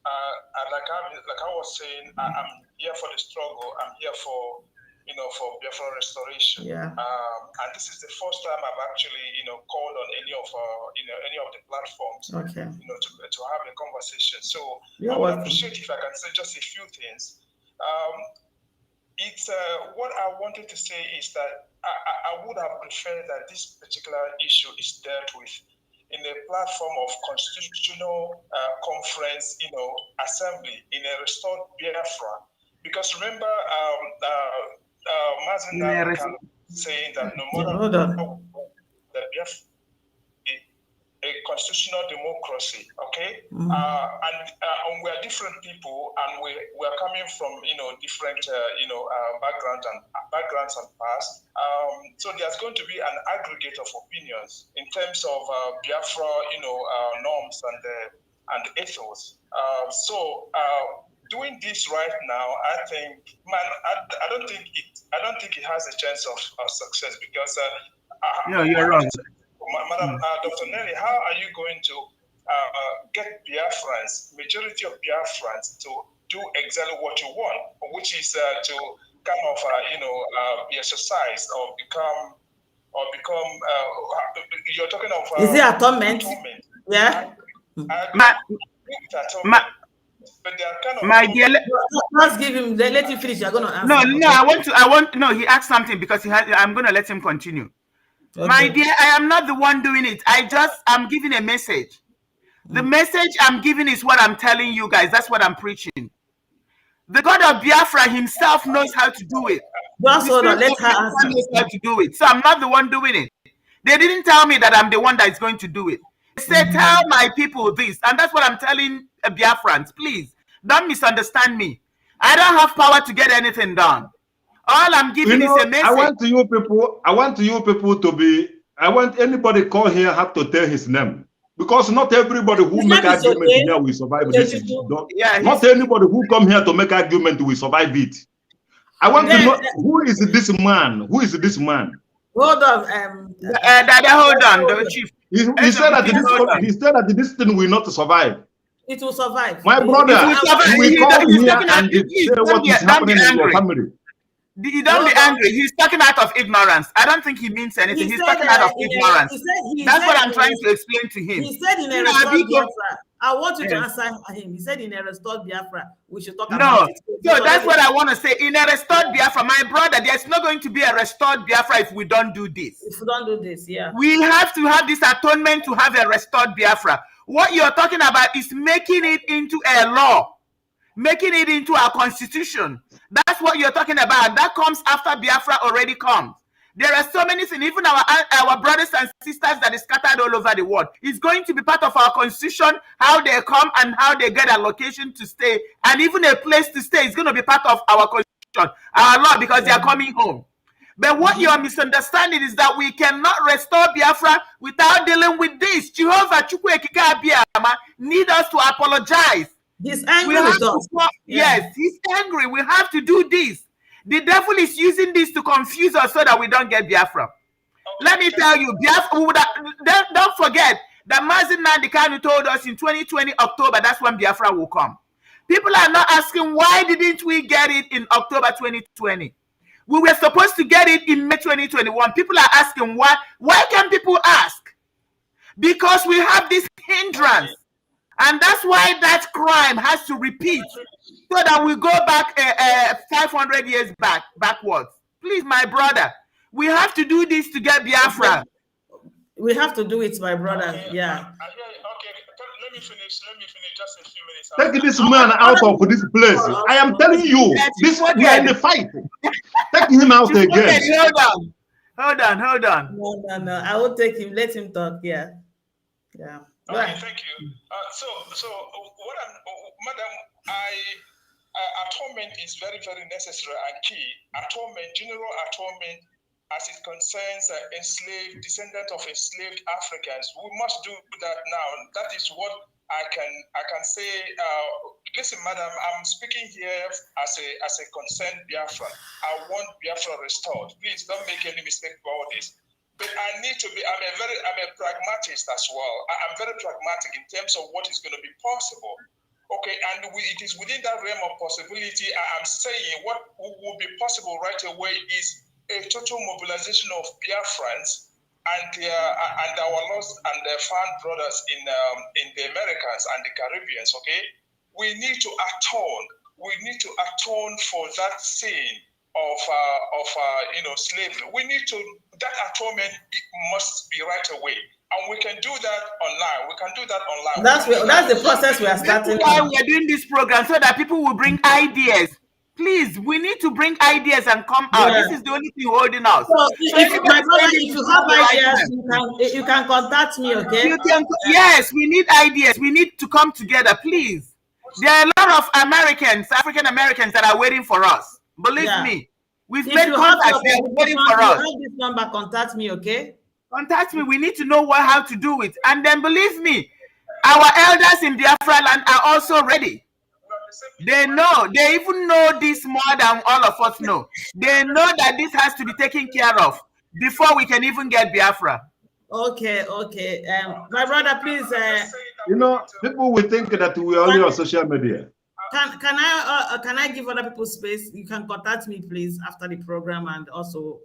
Like I was saying, I'm here for the struggle. I'm here for Biafran Restoration. Yeah. And this is the first time I've actually called on any of the platforms. Okay. To have a conversation. So I would appreciate if I can say just a few things. It's what I wanted to say is that I would have preferred that this particular issue is dealt with in a platform of constitutional conference, assembly in a restored Biafra. Because remember, Mazen saying that no matter the Biafra, a constitutional democracy, okay? And we are different people, and we are coming from different backgrounds and past. So there's going to be an aggregate of opinions in terms of Biafra, norms and ethos. So doing this right now, I think, I don't think it has a chance of success, because no, you're wrong. Madam Dr. Nelly, how are you going to get Biafrans, majority of Biafrans, to do exactly what you want, which is to kind of be exercised or become you're talking of is it atonement? Yeah. But they are kind of My dear, let's give him. Let him finish. You're gonna answer. no, Okay? no. He asked something because I'm gonna let him continue. Okay. My dear, I am not the one doing it. I'm giving a message. The message I'm giving is what I'm telling you guys. That's what I'm preaching. The God of Biafra himself knows how to do it. Just hold on. Let her answer. Knows how to do it. So I'm not the one doing it. They didn't tell me that I'm the one that is going to do it. They said, tell my people this. And that's what I'm telling Biafrans. Please, don't misunderstand me. I don't have power to get anything done. All I'm giving is a message. I want you people to be, I want anybody call here have to tell his name. Because not everybody who make argument here will survive this. Not anybody who come here to make argument will survive it. I want to know who is this man? Who is this man? Hold on. Hold on, the chief. He said that this thing will not survive. It will survive. My brother, we come here and say what is happening in your family. Don't be angry. He's talking out of ignorance. I don't think he means anything. He's talking out of ignorance. That's what I'm trying to explain to him. He said in a restored Biafra. I want you to answer him. He said in a restored Biafra, we should talk about it. No, that's what I want to say. In a restored Biafra, my brother, there's not going to be a restored Biafra if we don't do this. If we don't do this, yeah. We have to have this atonement to have a restored Biafra. What you're talking about is making it into a law, making it into our constitution. That's what you're talking about. That comes after Biafra already comes. There are so many things, even our brothers and sisters that is scattered all over the world. It's going to be part of our constitution, how they come and how they get a location to stay, and even a place to stay is going to be part of our constitution, our law, because they are coming home. But what you are misunderstanding is that we cannot restore Biafra without dealing with this. Jehovah Chukwuekike Abiyama need us to apologize. He's angry with us. Yes, he's angry. We have to do this. The devil is using this to confuse us so that we don't get Biafra. Let me tell you, don't forget that Mazi Nnamdi Kanu told us in 2020 October, that's when Biafra will come. People are not asking why didn't we get it in October 2020? We were supposed to get it in May 2021. People are asking why. Why can people ask? Because we have this hindrance. And that's why that crime has to repeat so that we go back 500 years backwards. Please, my brother, we have to do this to get Biafra. We have to do it, my brother. Yeah. Okay, let me finish just a few minutes. Take this man out of this place. I am telling you, we are in the fight. Take him out again. Hold on. No. I will take him. Let him talk. Yeah. Okay, thank you. So what madam, atonement is very, very necessary and key. Atonement, general atonement, as it concerns enslaved, descendants of enslaved Africans. We must do that now. That is what I can say. Listen, madam, I'm speaking here as a concerned Biafran. I want Biafra restored. Please don't make any mistake about this. But I need to be, I'm a pragmatist as well. I'm very pragmatic in terms of what is going to be possible. Okay, and it is within that realm of possibility. I'm saying what will be possible right away is a total mobilization of Biafrans and our lost and found brothers in the Americas and the Caribbeans. Okay, we need to atone. We need to atone for that sin of slavery. We need to, that atonement must be right away, and we can do that online. We can do that online. That's the process we are starting. That's why we are doing this program, so that people will bring ideas. Please, we need to bring ideas and come out. This is the only thing holding us. So if you have ideas, you can contact me. Okay. Yes, we need ideas. We need to come together, please. There are a lot of African Americans that are waiting for us. Believe me, we've made contacts. They're waiting for us. This number, contact me, okay? Contact me. We need to know how to do it. And then believe me, our elders in Biafra land are also ready. They know. They even know this more than all of us know. They know that this has to be taken care of before we can even get Biafra. Okay. My brother, please. People will think that we are only on social media. Can I give other people space? You can contact me, please, after the program, and also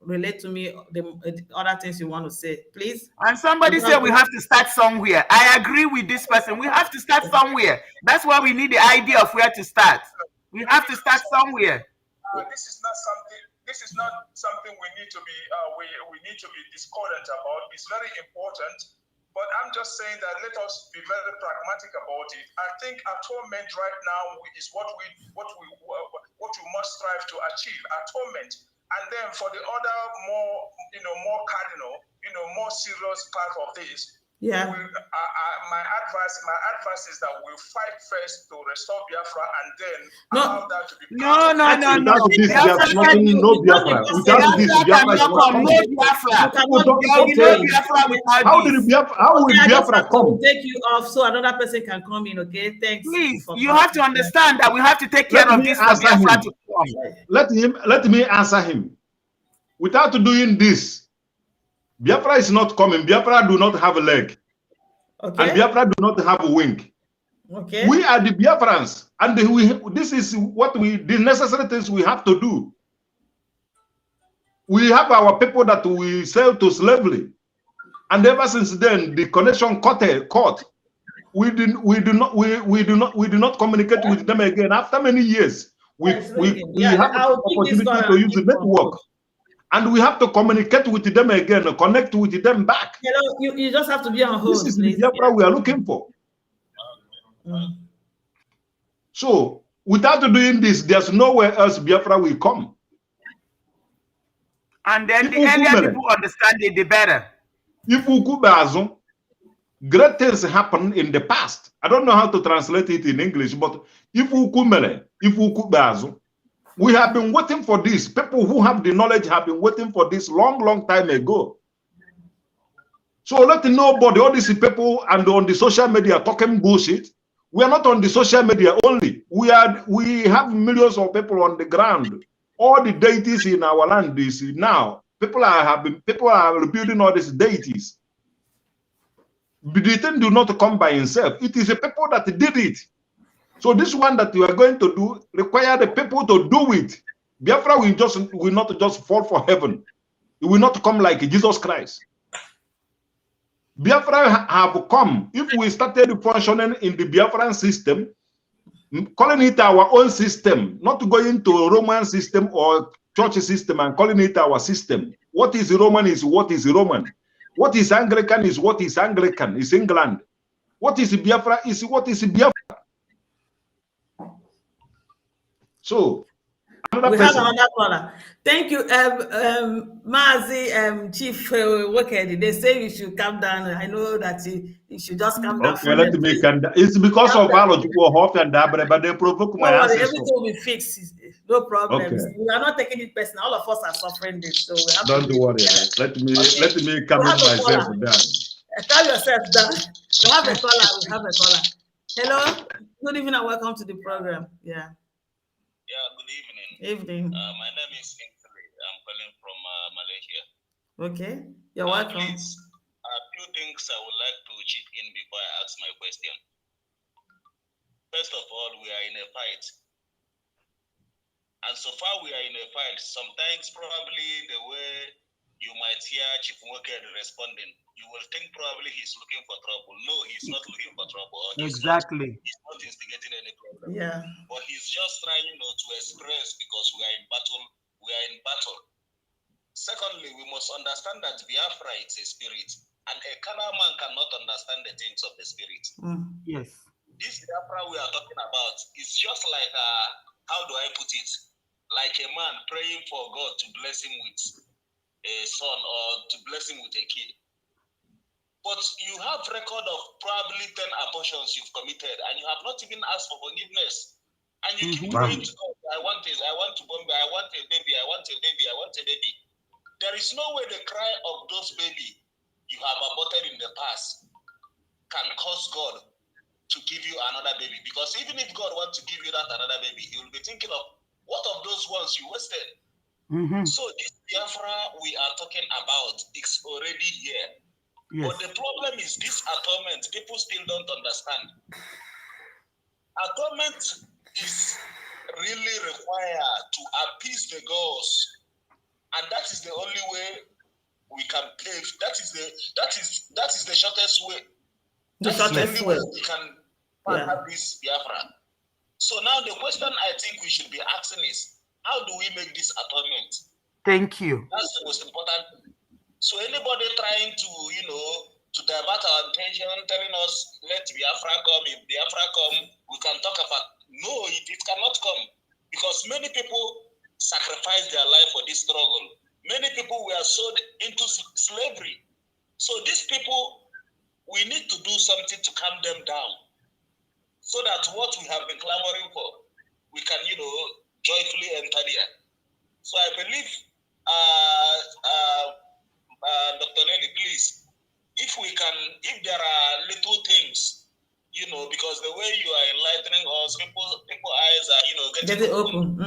relate to me the other things you want to say, please. And somebody said we have to start somewhere. I agree with this person. We have to start somewhere. That's why we need the idea of where to start. We have to start somewhere. This is not something. This is not something we need to be. We need to be discordant about. It's very important. But I'm just saying that let us be very pragmatic about it. I think atonement right now is what we must strive to achieve. Atonement, and then for the other more cardinal, more serious part of this. Yeah. My advice is that we fight first to restore Biafra, and then allow that to be. No. Without this, there's nothing. No Biafra. Without this, Biafra is not coming. How will Biafra come? Take you off so another person can come in. Okay, thanks. Please, you have to understand that we have to take care of this for Biafra to come. Let me answer him. Without doing this, Biafra is not coming. Biafra do not have a leg. Okay. And Biafra do not have a wing. Okay. We are the Biafrans, and this is what the necessary things we have to do. We have our people that we sell to slavery, and ever since then the connection caught. We do not communicate with them again. After many years, we have the opportunity to use the network. And we have to communicate with them again, connect with them back. You just have to be on hold. This is the Biafra we are looking for. So, without doing this, there's nowhere else Biafra will come. And then the earlier people understand it, the better. If Ukubazo, great things happen in the past. I don't know how to translate it in English, but if Ukubazo, we have been waiting for this. People who have the knowledge have been waiting for this long time ago. So let nobody, all these people and on the social media talking bullshit. We are not on the social media only. We have millions of people on the ground. All the deities in our land is now. People are rebuilding all these deities. But the thing do not come by itself. It is the people that did it. So this one that you are going to do require the people to do it. Biafra will not just fall for heaven. It will not come like Jesus Christ. Biafra have come. If we started functioning in the Biafran system, calling it our own system, not going to a Roman system or church system and calling it our system. What is Roman is what is Roman. What is Anglican is what is Anglican, is England. What is Biafra is what is Biafra. So, we have another caller. Thank you, Mazi, Chief Nwokedi. They say you should calm down. I know that you should just calm down. Okay, let me calm down. It's because of but they provoke my ancestors. Everything will be fixed. No problems. Okay. We are not taking it personal. All of us are suffering this, so we have don't to worry. Let me calm myself down. Calm yourself down. We have a caller. Hello. Good evening and welcome to the program. Yeah. Yeah, good evening. Evening. My name is Kingsley. I'm calling from Malaysia. Okay, you're welcome. Please, a few things I would like to chip in before I ask my question. First of all, we are in a fight. And so far we are in a fight. Sometimes probably the way you might hear Chief Nwokedi responding, you will think probably he's looking for trouble. No, he's not looking for trouble. Exactly. He's not instigating any problem. Yeah. But he's just trying to express because we are in battle. We are in battle. Secondly, we must understand that Biafra is a spirit, and a carnal man cannot understand the things of the spirit. Yes. This Biafra we are talking about is just like how do I put it? Like a man praying for God to bless him with a son or to bless him with a kid. But you have record of probably 10 abortions you've committed, and you have not even asked for forgiveness. And you keep praying to God, I want a baby. There is no way the cry of those babies you have aborted in the past can cause God to give you another baby. Because even if God wants to give you that another baby, he will be thinking of what of those ones you wasted. So this Biafra we are talking about is already here. Yes. But the problem is this atonement, people still don't understand. Atonement is really required to appease the gods and that is the only way we can pave. That is the shortest way. The shortest way we can have this Biafra. So now the question I think we should be asking is, how do we make this atonement? Thank you. That's the most important. So anybody trying to, to divert our attention, telling us, let Biafra come, if Biafra come, we can talk about. No, it cannot come. Because many people sacrificed their life for this struggle. Many people were sold into slavery. So these people, we need to do something to calm them down, so that what we have been clamoring for, we can, joyfully enter there. So I believe, Dr. Nelly, please, if there are little things, because the way you are enlightening us, people's eyes are, getting open.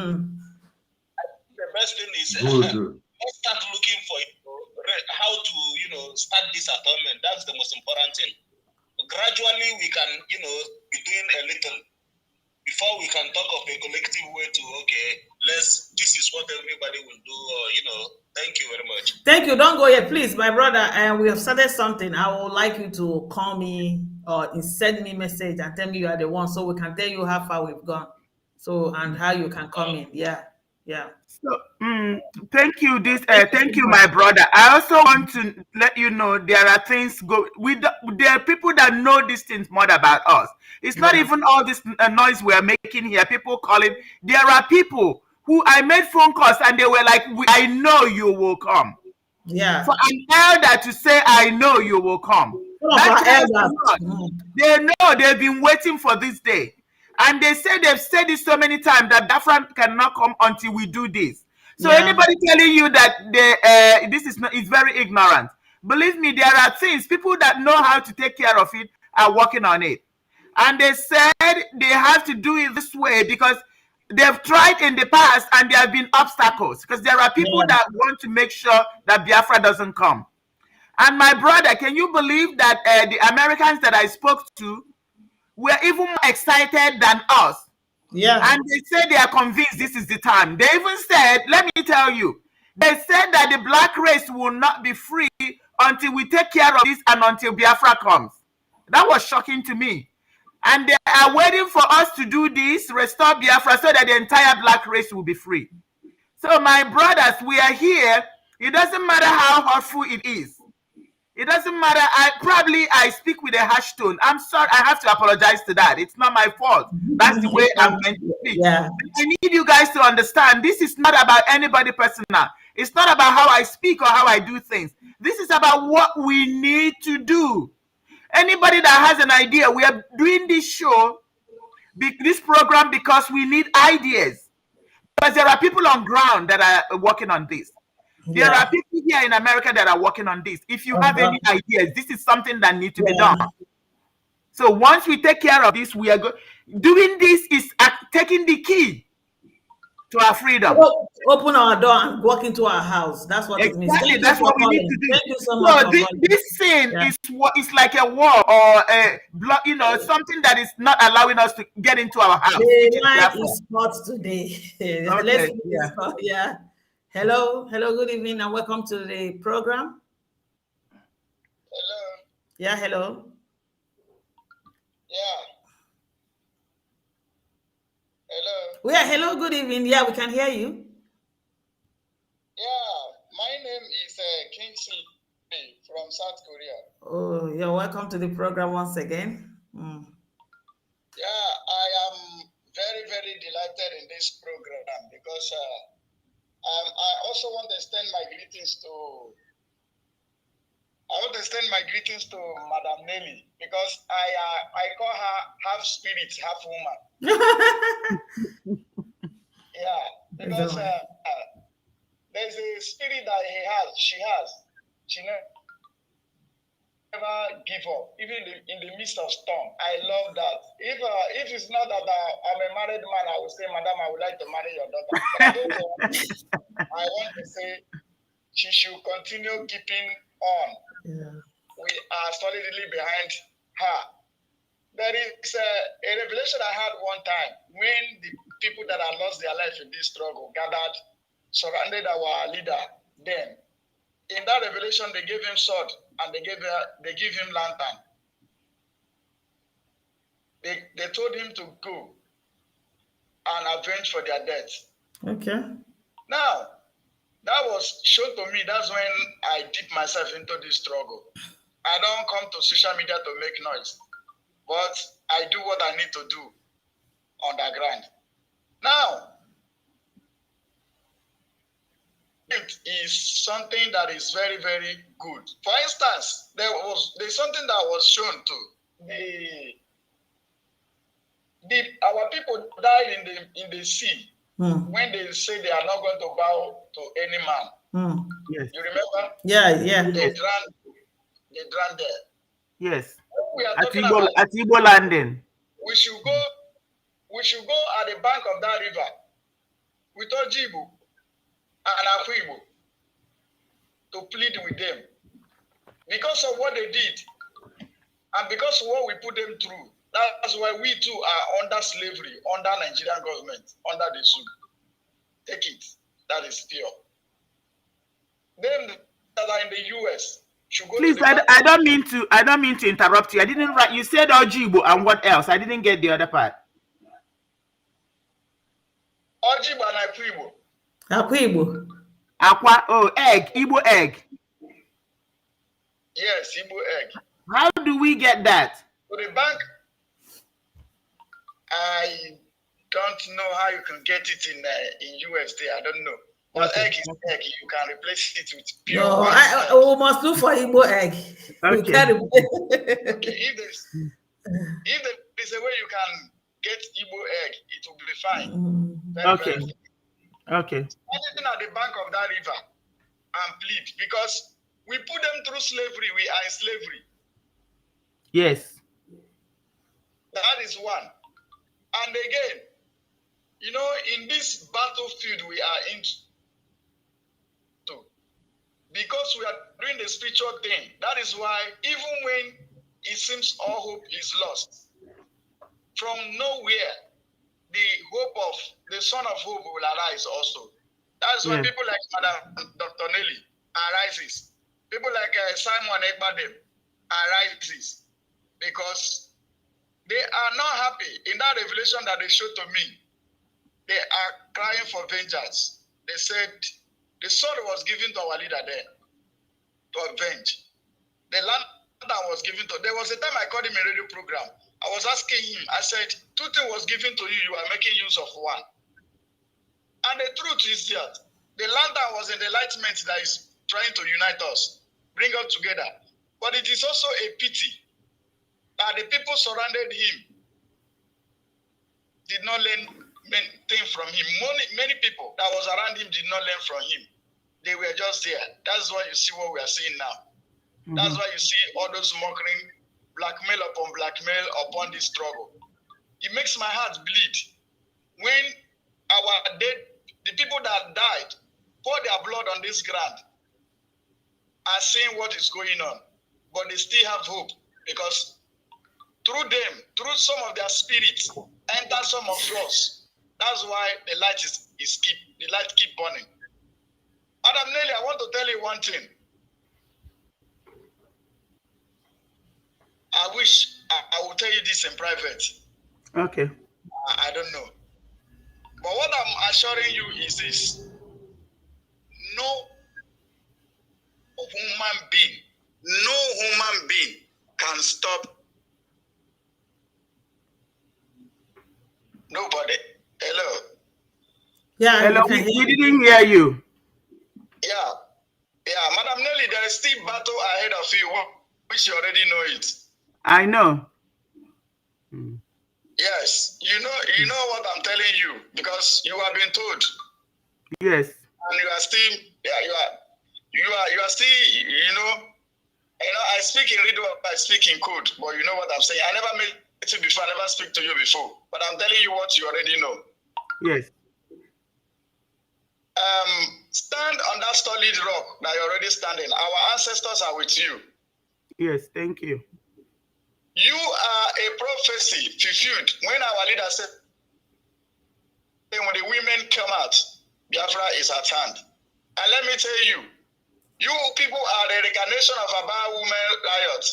The best thing is let's start looking for how to, start this atonement. That's the most important thing. Gradually, we can, be doing a little before we can talk of a collective way to, this is what everybody will do, thank you very much. Thank you. Don't go yet, please, my brother. And we have started something. I would like you to call me or send me a message and tell me you are the one, so we can tell you how far we've gone. So, and how you can come in. Yeah. So, thank you, thank you, my brother. I also want to let you know there are things there are people that know these things more about us. It's not even all this noise we are making here. People calling. There are people who I made phone calls and they were like, "I know you will come." Yeah. For an elder to say, "I know you will come," they know they've been waiting for this day. And they've said it so many times that Biafran cannot come until we do this. So anybody telling you that this is very ignorant. Believe me, there are things, people that know how to take care of it are working on it. And they said they have to do it this way because they've tried in the past and there have been obstacles. Because there are people that want to make sure that Biafra doesn't come. And my brother, can you believe that the Americans that I spoke to were even more excited than us? Yeah. And they said they are convinced this is the time. They even said, let me tell you, they said that the black race will not be free until we take care of this and until Biafra comes. That was shocking to me. And they are waiting for us to do this, restore Biafra, so that the entire black race will be free. So my brothers, we are here. It doesn't matter how hurtful it is. It doesn't matter. I speak with a harsh tone. I'm sorry. I have to apologize to that. It's not my fault. That's the way I'm meant to speak. Yeah. I need you guys to understand this is not about anybody personal. It's not about how I speak or how I do things. This is about what we need to do. Anybody that has an idea, we are doing this show, this program, because we need ideas. Because there are people on ground that are working on this. There are people here in America that are working on this. If you have any ideas, this is something that needs to be done. So once we take care of this, we are doing this is taking the key to our freedom. Open our door and walk into our house. That's what it means. Exactly. That's what we need to do. Thank you so much. This sin is like a wall or a block, something that is not allowing us to get into our house. The night is hot today. Okay. Yeah. Hello, good evening, and welcome to the program. Hello. Yeah, hello. Yeah. Hello. Yeah, hello, good evening. Yeah, we can hear you. Yeah, my name is Kingsley from South Korea. Oh, you're welcome to the program once again. Yeah, I am very, very delighted in this program because I also want to extend my greetings to Madam Nelly because I call her half spirit, half woman. Yeah, because there's a spirit that she has. She never give up, even in the midst of storm. I love that. If it's not that I'm a married man, I would say, Madam, I would like to marry your daughter. But I don't know. I want to say she should continue keeping on. Yeah. We are solidly behind her. There is a revelation I had one time when the people that had lost their life in this struggle gathered surrounded our leader then. In that revelation, they gave him sword and they give him lantern. They told him to go and avenge for their death. Okay. Now, that was shown to me. That's when I dip myself into this struggle. I don't come to social media to make noise, but I do what I need to do underground. Now, it is something that is very, very good. For instance, there's something that was shown to our people died in the sea when they say they are not going to bow to any man. Yes. You remember? Yeah. They drowned there. Yes. We are At talking about Igbo landing. we should go at the bank of that river with Ojibu and Afuibu to plead with them because of what they did and because of what we put them through. That's why we too are under slavery, under Nigerian government, under the zoo. Take it. That is pure. Them that are in the US should go. Please, I don't mean to interrupt you. I didn't write. You said Ojibo and what else? I didn't get the other part. Ojibo and Afuibo. Afuibo. Aqua, egg, Igbo egg. Yes, Igbo egg. How do we get that? To the bank. I don't know how you can get it in USD. I don't know. But egg is egg. You can replace it with pure. No, we must look for Igbo egg. Okay. We can't okay. If there's a way you can get Igbo egg, it will be fine. Okay. Okay. Standing at the bank of that river and plead because we put them through slavery. We are in slavery. Yes. That is one. And again, in this battlefield we are into, because we are doing the spiritual thing, that is why even when it seems all hope is lost, from nowhere, the hope of the Son of Hope will arise also. That's why people like Madam Dr. Nelly arises. People like Simon Ekbadem arises because they are not happy. In that revelation that they showed to me, they are crying for vengeance. They said the sword was given to our leader then to avenge. The land that was given to. There was a time I called him a radio program. I was asking him, I said, 2 things was given to you, you are making use of one. And the truth is that the lantern was an enlightenment that is trying to unite us, bring us together. But it is also a pity that the people surrounded him did not learn anything from him. Many people that was around him did not learn from him. They were just there. That's why you see what we are seeing now. That's why you see all those mockery, blackmail upon this struggle. It makes my heart bleed when the people that died, pour their blood on this ground, are seeing what is going on, but they still have hope because through them, through some of their spirits, enter some of us. That's why the light keep burning. Madam Nelly, I want to tell you one thing. I wish I would tell you this in private. Okay. I don't know. But what I'm assuring you is this. No human being can stop. Nobody. Hello. Yeah. Hello. We didn't hear you. Yeah. Madam Nelly, there is still battle ahead of you, which you already know it. I know. Yes, you know what I'm telling you because you have been told. Yes. And you are still, you are still, I speak in riddle, I speak in code, but you know what I'm saying. I never met you before, I never speak to you before, but I'm telling you what you already know. Yes. Stand on that solid rock that you're already standing. Our ancestors are with you. Yes, thank you. You are a prophecy fulfilled when our leader said, when the women come out, Biafra is at hand. And let me tell you, you people are the reincarnation of Aba women riot.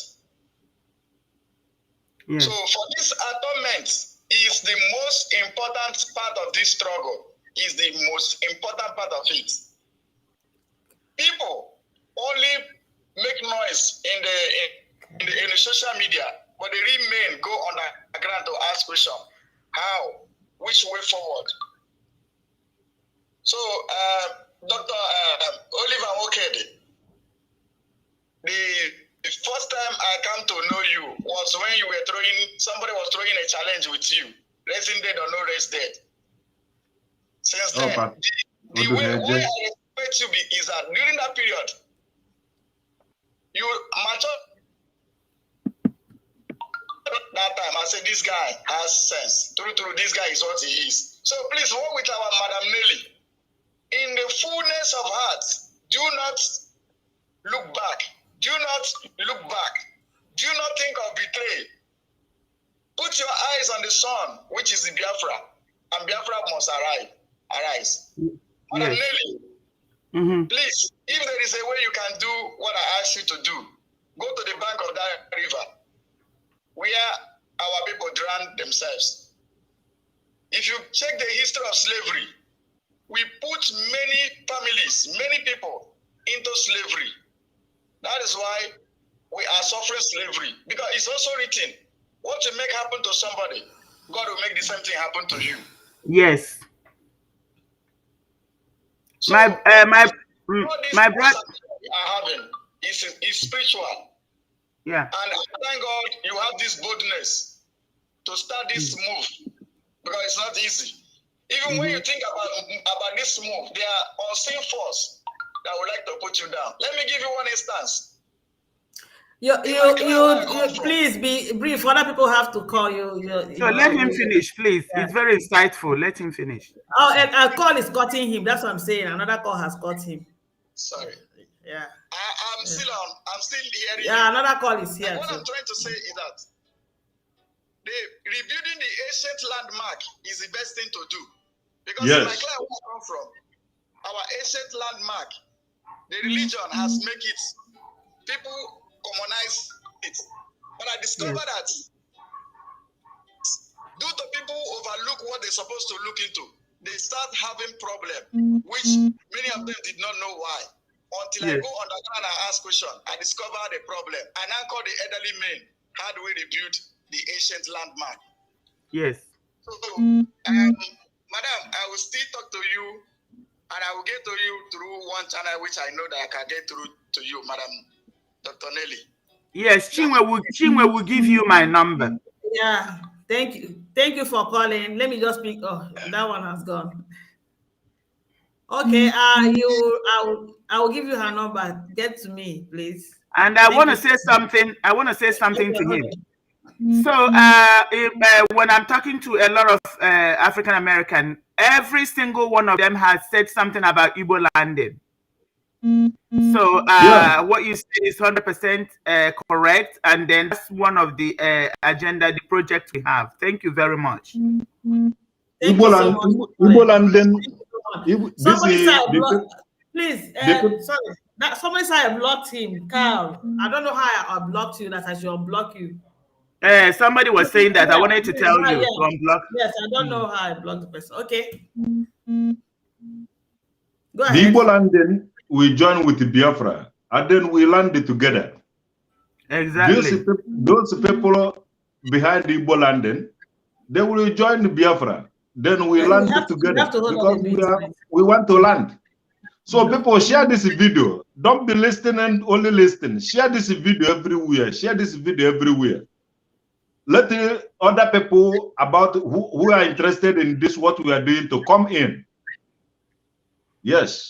Yes. So for this atonement is the most important part of this struggle, is the most important part of it. People only make noise in the social media, but the real men go on the ground to ask questions. How? Which way forward? So, Dr. Oliver Nwokedi, the first time I come to know you was when you were somebody was throwing a challenge with you, raising dead or no raise dead. Since then, the way I expect you is that during that period, you mature. That time, I said, this guy has sense. True, this guy is what he is. So please work with our Madam Nelly. In the fullness of heart, do not look back. Do not look back. Do not think of betrayal. Put your eyes on the sun, which is the Biafra, and Biafra must arise. Madam Nelly, please, if there is a way you can do what I asked you to do, go to the bank of that river where our people drowned themselves. If you check the history of slavery, we put many families, many people into slavery. That is why we are suffering slavery, because it's also written, what you make happen to somebody, God will make the same thing happen to you. Yes. So, my brother are having is spiritual. Yeah. And thank God you have this boldness to start this move, because it's not easy. Even when you think about this move, there are unseen force that would like to put you down. Let me give you one instance. You please be brief. Other people have to call you. So let him finish, please. Yeah. It's very insightful. Let him finish. Oh, a call is cutting him. That's what I'm saying. Another call has cut him. Sorry. Yeah. I'm still hearing. Yeah, another call is here. And what I'm trying to say is that rebuilding the ancient landmark is the best thing to do. Because in my class where I come from, our ancient landmark, the religion has made it, people commonize it. But I discovered that due to people overlook what they're supposed to look into, they start having problems, which many of them did not know why. Until I go underground and ask questions, I discover the problem. I now call the elderly men, how do we rebuild the ancient landmark? Yes. So, madam, I will still talk to you, and I will get to you through one channel, which I know that I can get through to you, Madam Dr. Nelly. Yes, Chinwe will give you my number. Yeah, thank you. Thank you for calling. Let me just pick. Oh, that one has gone. Okay, I will give you her number. Get to me, please. And I want to say something. I want to say something to him. So when I'm talking to a lot of African American, every single one of them has said something about Igbo landing. So what you said is 100% correct, and then that's one of the agenda, the project we have. Thank you very much. Igbo landing. Somebody said please. Sorry, somebody said I blocked him, Carl. I don't know how I blocked you. That I should unblock you. Somebody was saying that. I wanted to tell you to unblock. Yes, I don't know how I blocked the person. Okay. Go ahead. The Igbo landing, we join with the Biafra, and then we land it together. Exactly. Those people behind the Igbo landing, they will join the Biafra. Then we land it together because we want to land. So people, share this video. Don't be listening and only listening. Share this video everywhere. Share this video everywhere. Let the other people about who are interested in this, what we are doing, to come in. Yes.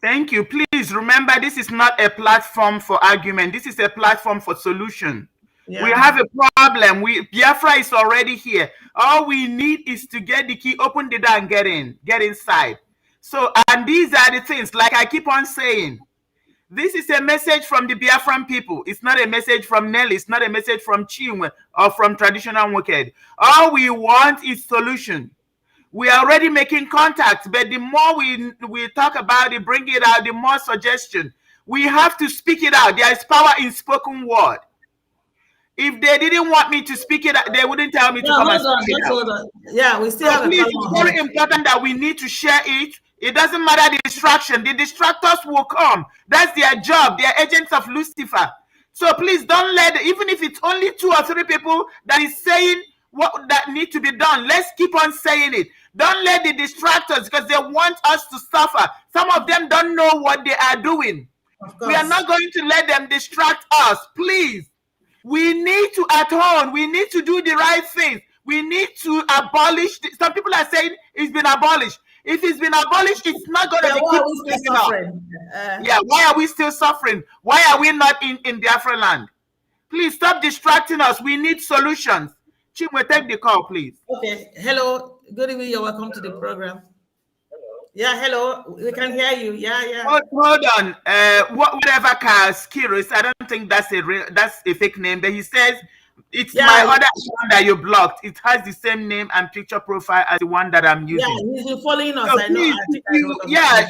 Thank you. Please remember, this is not a platform for argument. This is a platform for solution. Yeah. We have a problem. Biafra is already here. All we need is to get the key, open the door, and get inside. So, and these are the things, like I keep on saying, this is a message from the Biafran people. It's not a message from Nelly. It's not a message from Chinwe or from Traditional Nwokedi. All we want is solution. We are already making contact, but the more we talk about it, bring it out, the more suggestion. We have to speak it out. There is power in spoken word. If they didn't want me to speak it, they wouldn't tell me to come and speak it out. Hold on. Yeah, we still have please, a it's very important that we need to share it. It doesn't matter the distraction. The distractors will come. That's their job. They are agents of Lucifer. So please don't let, even if it's only 2 or 3 people that is saying what that need to be done, let's keep on saying it. Don't let the distractors, because they want us to suffer. Some of them don't know what they are doing. We are not going to let them distract us. Please. We need to atone. We need to do the right thing. We need to abolish. Some people are saying it's been abolished. If it's been abolished, it's not going to be why are we still suffering? Why are we still suffering? Why are we not in Biafran land? Please stop distracting us. We need solutions. Chimwe, take the call, please. Okay. Hello. Good evening. You're welcome to the program. Yeah, hello. We can hear you. Yeah. Hold on. Whatever Kiris, I don't think that's a fake name. But he says it's my other one that you blocked. It has the same name and picture profile as the one that I'm using. Yeah, he's been following us. So I know.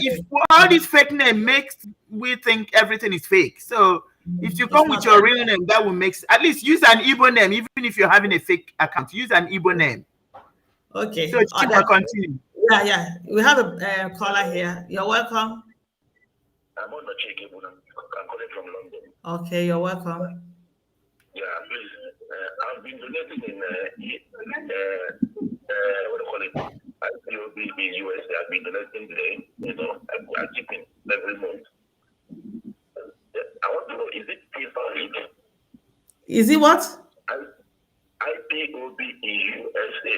If all this fake name makes we think everything is fake. So if you come with your real name, that will make at least use an Igbo name, even if you're having a fake account. Use an Igbo name. Okay. So continue. Yeah. We have a caller here. You're welcome. I'm on the check. I'm calling from London. Okay, you're welcome. Yeah, please. I've been donating in what do you call it? IPOB in USA. I've been donating today. I'm keeping every month. I want to know, is it still valid? Is it what? IPOB in USA.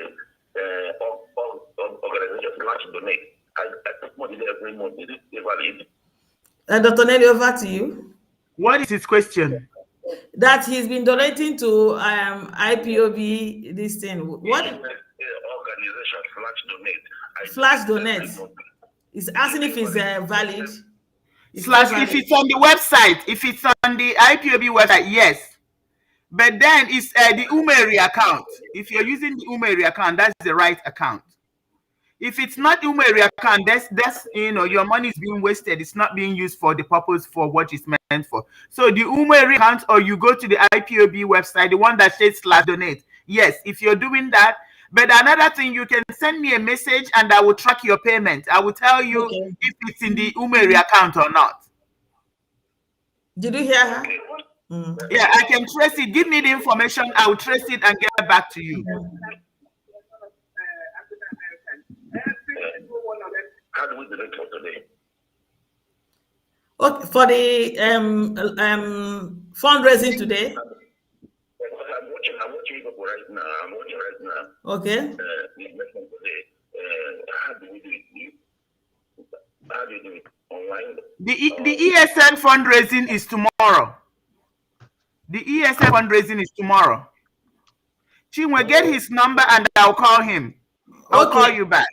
Organization / donate. I put money every month. Is it valid? Dr. Nelly, over to you. What is his question? That he's been donating to IPOB this thing. What? Organization / donate. He's asking if it's valid. If it's on the website, if it's on the IPOB website, yes. But then it's the Umeri account. If you're using the Umeri account, that's the right account. If it's not Umeri account, that's your money is being wasted. It's not being used for the purpose for what it's meant for. So the Umeri account, or you go to the IPOB website, the one that says /donate. Yes, if you're doing that. But another thing, you can send me a message and I will track your payment. I will tell you if it's in the Umeri account or not. Did you hear her? Yeah, I can trace it. Give me the information. I will trace it and get back to you. How do we do it for today? Okay, for the fundraising today. I'm watching it right now. I'm watching right now. Okay. How do we do it? How do you do it? Online? The ESN fundraising is tomorrow. The ESN fundraising is tomorrow. Chinwe, get his number and I'll call him. I'll call you back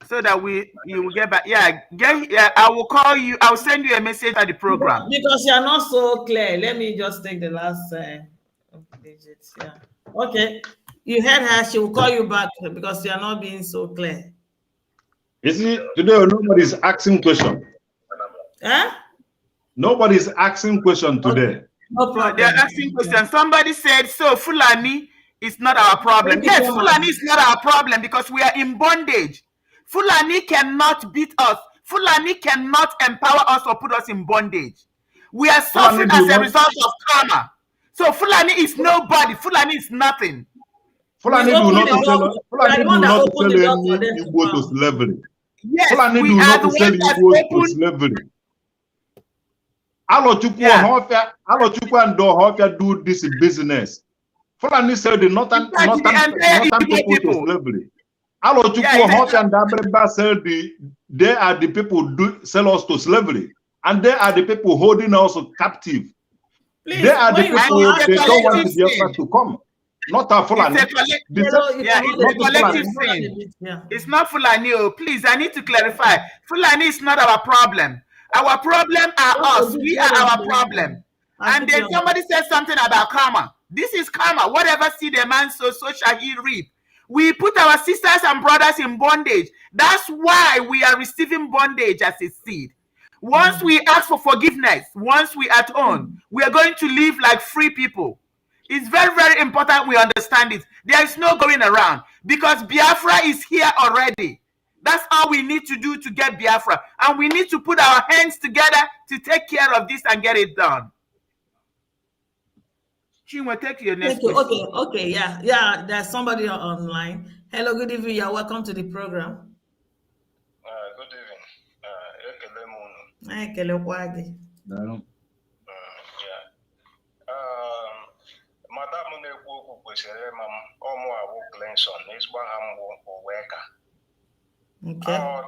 so that you will get back. I will call you. I'll send you a message at the program. Because you are not so clear. Let me just take the last digits. Yeah. Okay. You heard her. She will call you back because you are not being so clear. You see, today nobody's asking question. Nobody's asking question today. No problem. They're asking questions. Somebody said, so Fulani is not our problem. Yes, Fulani is not our problem because we are in bondage. Fulani cannot beat us. Fulani cannot empower us or put us in bondage. We are suffering as a result of karma. So Fulani is nobody. Fulani is nothing. Fulani do not sell any Igbo to slavery. Yes, Fulani we do are not the sell ones that Igbo to slavery. Alochukwu and Dohofia do this business. Fulani sell the northern people to slavery. Alochukwu, Hofia and Abreba sell they are the people sell us to slavery. And they are the people holding us captive. Please, they are the people they don't want the Biafra to come. Not a Fulani. It's a collective thing. It's not Fulani. Please, I need to clarify. Fulani is not our problem. Our problem are us. We are our problem. And then somebody said something about karma. This is karma. Whatever seed a man sows, so shall he reap. We put our sisters and brothers in bondage. That's why we are receiving bondage as a seed. Once we ask for forgiveness, once we atone, we are going to live like free people. It's very, very important we understand it. There is no going around because Biafra is here already. That's all we need to do to get Biafra. And we need to put our hands together to take care of this and get it done. Chinwe, take your next question. Okay, yeah. There's somebody online. Hello, good evening. You're welcome to the program. Good evening. Madam na-ekwu okwu kwesịrị ịma m ọmụ awụ Clinton n'ezigbo aha m bụ Oweka.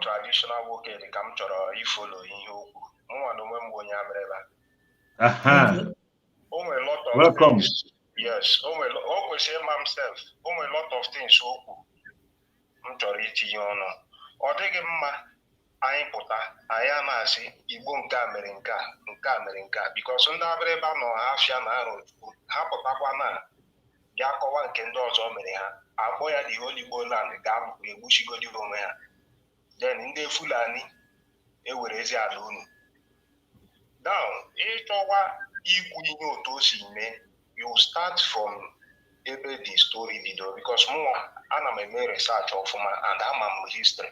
Traditional Nwokedi ka m chọrọ ifolo ihe okwu. Mụnwa na onwe m bụ onye Abịrịba. O nwere lot of things. Yes, o kwesịrị ịma m self. O nwere lot of things okwu m chọrọ itinye ọnụ. Ọ dịghị mma anyị pụta anyị a na-asị Igbo nke a mere nke a mere nke a because ndị Abịrịba nọ ha afịa na arụ Chukwu ha pụtakwa na bịa kọwa nke ndị ọzọ mere ha akpọ ya the Holy Igbo land ga-egbuchigodi onwe ha then ndị Fulani ewerezi ala unu now ịchọwa ikwu ihe otu o si mee you start from ebe the story bido because mụnwa ana m eme research ọfụma and ama m history.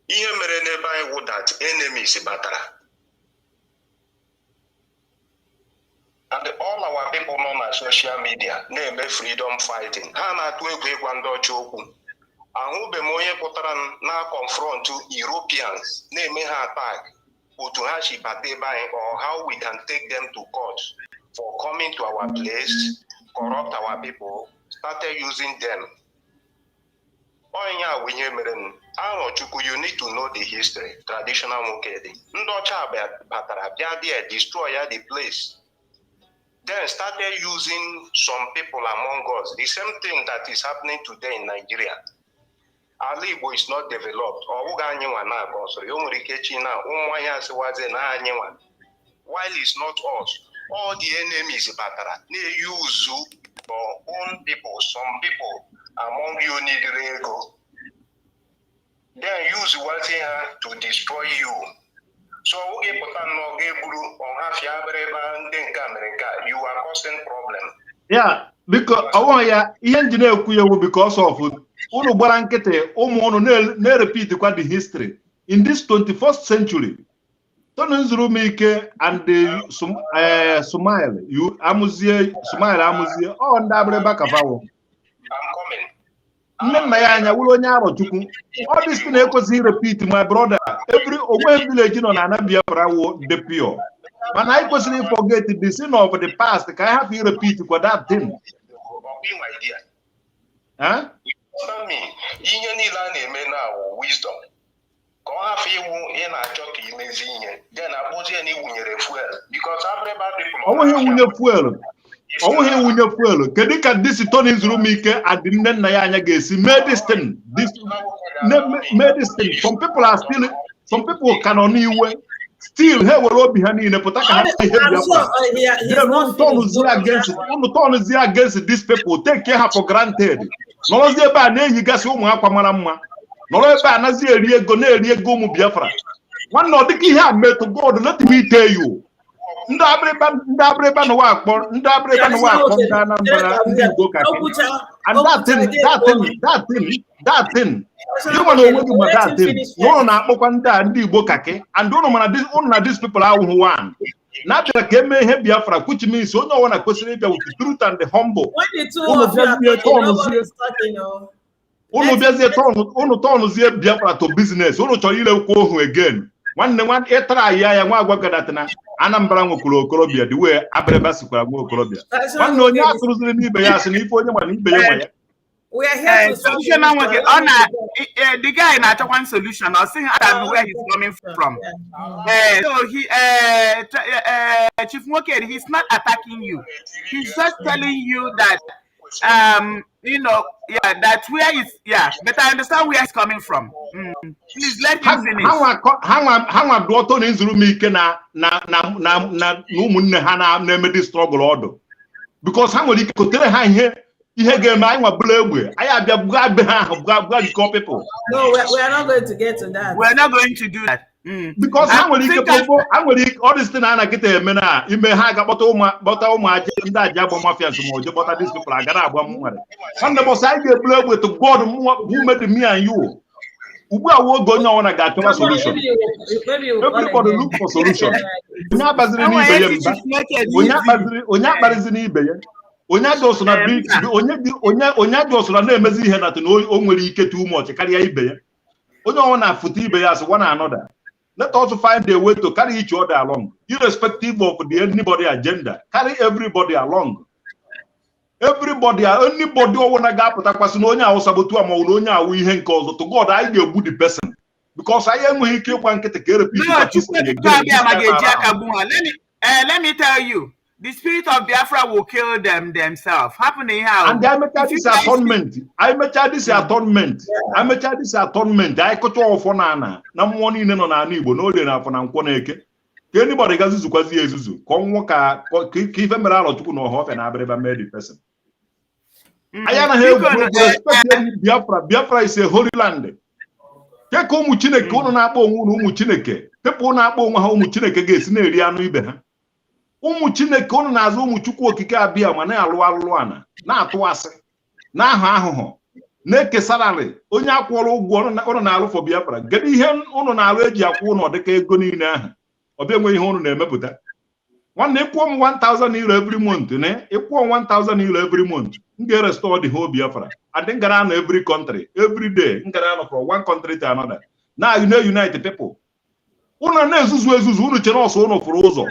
Ihe mere n'ebe anyị wụ that enemies batara and all our people nọ na social media na-eme freedom fighting ha na-atụ egwu ịgwa ndị ọcha okwu ahụbe m onye pụtara na confront Europeans na-eme ha attack otu ha si bata ebe anyị or how we can take them to court for coming to our place corrupt our people started using them. Onya wenye meren aro Chukwu, you need to know the history. Traditional Nwokedi. Ndị ọcha batara bịa there destroy the place. Then started using some people among us. The same thing that is happening today in Nigeria. Ala Igbo is not developed. Ọwụga anyị nwa na akọsịrị. O nwere ike chi na ụmụ anyị asịwaze na anyị nwa. While it's not us, all the enemies batara na-use for own people. Some people among you need ego. Then use what they have to destroy you. So you are causing problem. Yeah, because I want ya engineer because of unu gbara nkịtị ụmụ unu na-repeat kwa the history in this 21st century. Tonu Nzurumike and the Smile, you Amuzie, Smile Amuzie, oh, and Abreba Kavawo. I'm coming. All this thing echoes he repeat, my brother. Every village on Anabia Bravo de pure. When I personally forget the sin of the past, can I have you repeat for that thing? Huh? Me, wisdom. Then fuel. Oh, here we have fuel. Can you get this Tony Nzurumike at the Nayanya Gesi? Medicine. This medicine. Some people are still, some people can only still have a road behind in a potaka. Against these people. Take care for granted. No one's there by name, you guys who are Pamarama. No one's by Nazir, go mu Biafra. One not the key have made to God, let me tell you. Ndabreba no work, and that thing. You want to know that thing. No, not Okanda and the Bokake, and don't know these people are who want. Not that game may have Biafra, which means so no one a question with the truth and the humble. When the two of you are Biafra to business, again. One etra ya gwagadatana Anambra nwokolo Kolobia the way Abreba sikwa Kolobia. One no nya asuru ni be ya sini ifo onye ma ni be ya. We are here to solution now the guy na one solution. I was saying where he's coming from. So he Chief Nwokedi, he's not attacking you. He's just telling you that you know, that where is but I understand where he's coming from. Please let him finish. How daughter Nzurumike na umunne ha na this struggle order. Because how will you could tell her here ihe ga-eme anyị nwa bụrụ egbe anyị abịa buga be ha ahụ buga jikọ people. No, we are not going to get to that. We're not going to do that. Because ha nwere ike all this thing a na-akịta eme na ime ha ga-akpọta ụmụ aja ndị aja agba mafias ma oje kpọta these people agara agba m nwere nwanne bọsị anyị ga-ebulu egbe to God who made me and you. Ugbu a oge onye ọwụna ga-achọba solution. Everybody look for solution. Onye akpaziri n'ibe ya mba, onye akparịzi n'ibe ya, onye ajọ osoro na-emezi ihe na o nwere ike too much karịa ibe ya. Onye ọwụna afụta ibe ya as one another. Let us find a way to carry each other along, irrespective of anybody agenda. Carry everybody along. Anybody ọwụna ga-apụtakwasị na onye ahụ sabotu ma ọ onye ahụ ihe nke ọzọ to God anyị ga-egbu the person because anyị enweghị ike ịkwa nkịtị ka let me tell you, the spirit of Biafra will kill them themselves. Happening how? And I mecha this atonement. I mecha this atonement. I kọcha ọfọ na mmụọ niile nọ n'ala Igbo n'oge na afọ na nkwọ na-eke. Ka anybody ga-zuzukwazi ezuzu ka ọnwụ ka ife mere alọchukwu na ọha ọfịa na abịrịba mee the person. Anyị anaghị egwu Biafra is a holy land. Keka ụmụ Chineke ụnụ na-akpọ onwe ụnụ ụmụ Chineke pepụ na-akpọ onwe ha ụmụ Chineke ga-esi na-eri anụ ibe ha. Ụmụ Chineke ụnụ na-azụ ụmụ Chukwu okike abịa ma na-alụ alụlụ ana na-atụ asị na-ahụ ahụhụ na-eke salary onye akwụọrọ ụgwọ ụnụ na-alụ for Biafra. Kedu ihe ụnụ na-alụ eji akwụ ụnụ dịka ego niile ahụ ọbịa enwe ihe ụnụ na-emepụta. Nwanne ịkwụọ m 1,000 euro every month na ịkwụọ 1,000 euro every month m ga-restore the whole Biafra. And then gara na every country every day m gara na from one country to another na unite people. Ụnụ na-ezuzu ụnụ chere ọsọ ụnụ fụrụ ụzọ.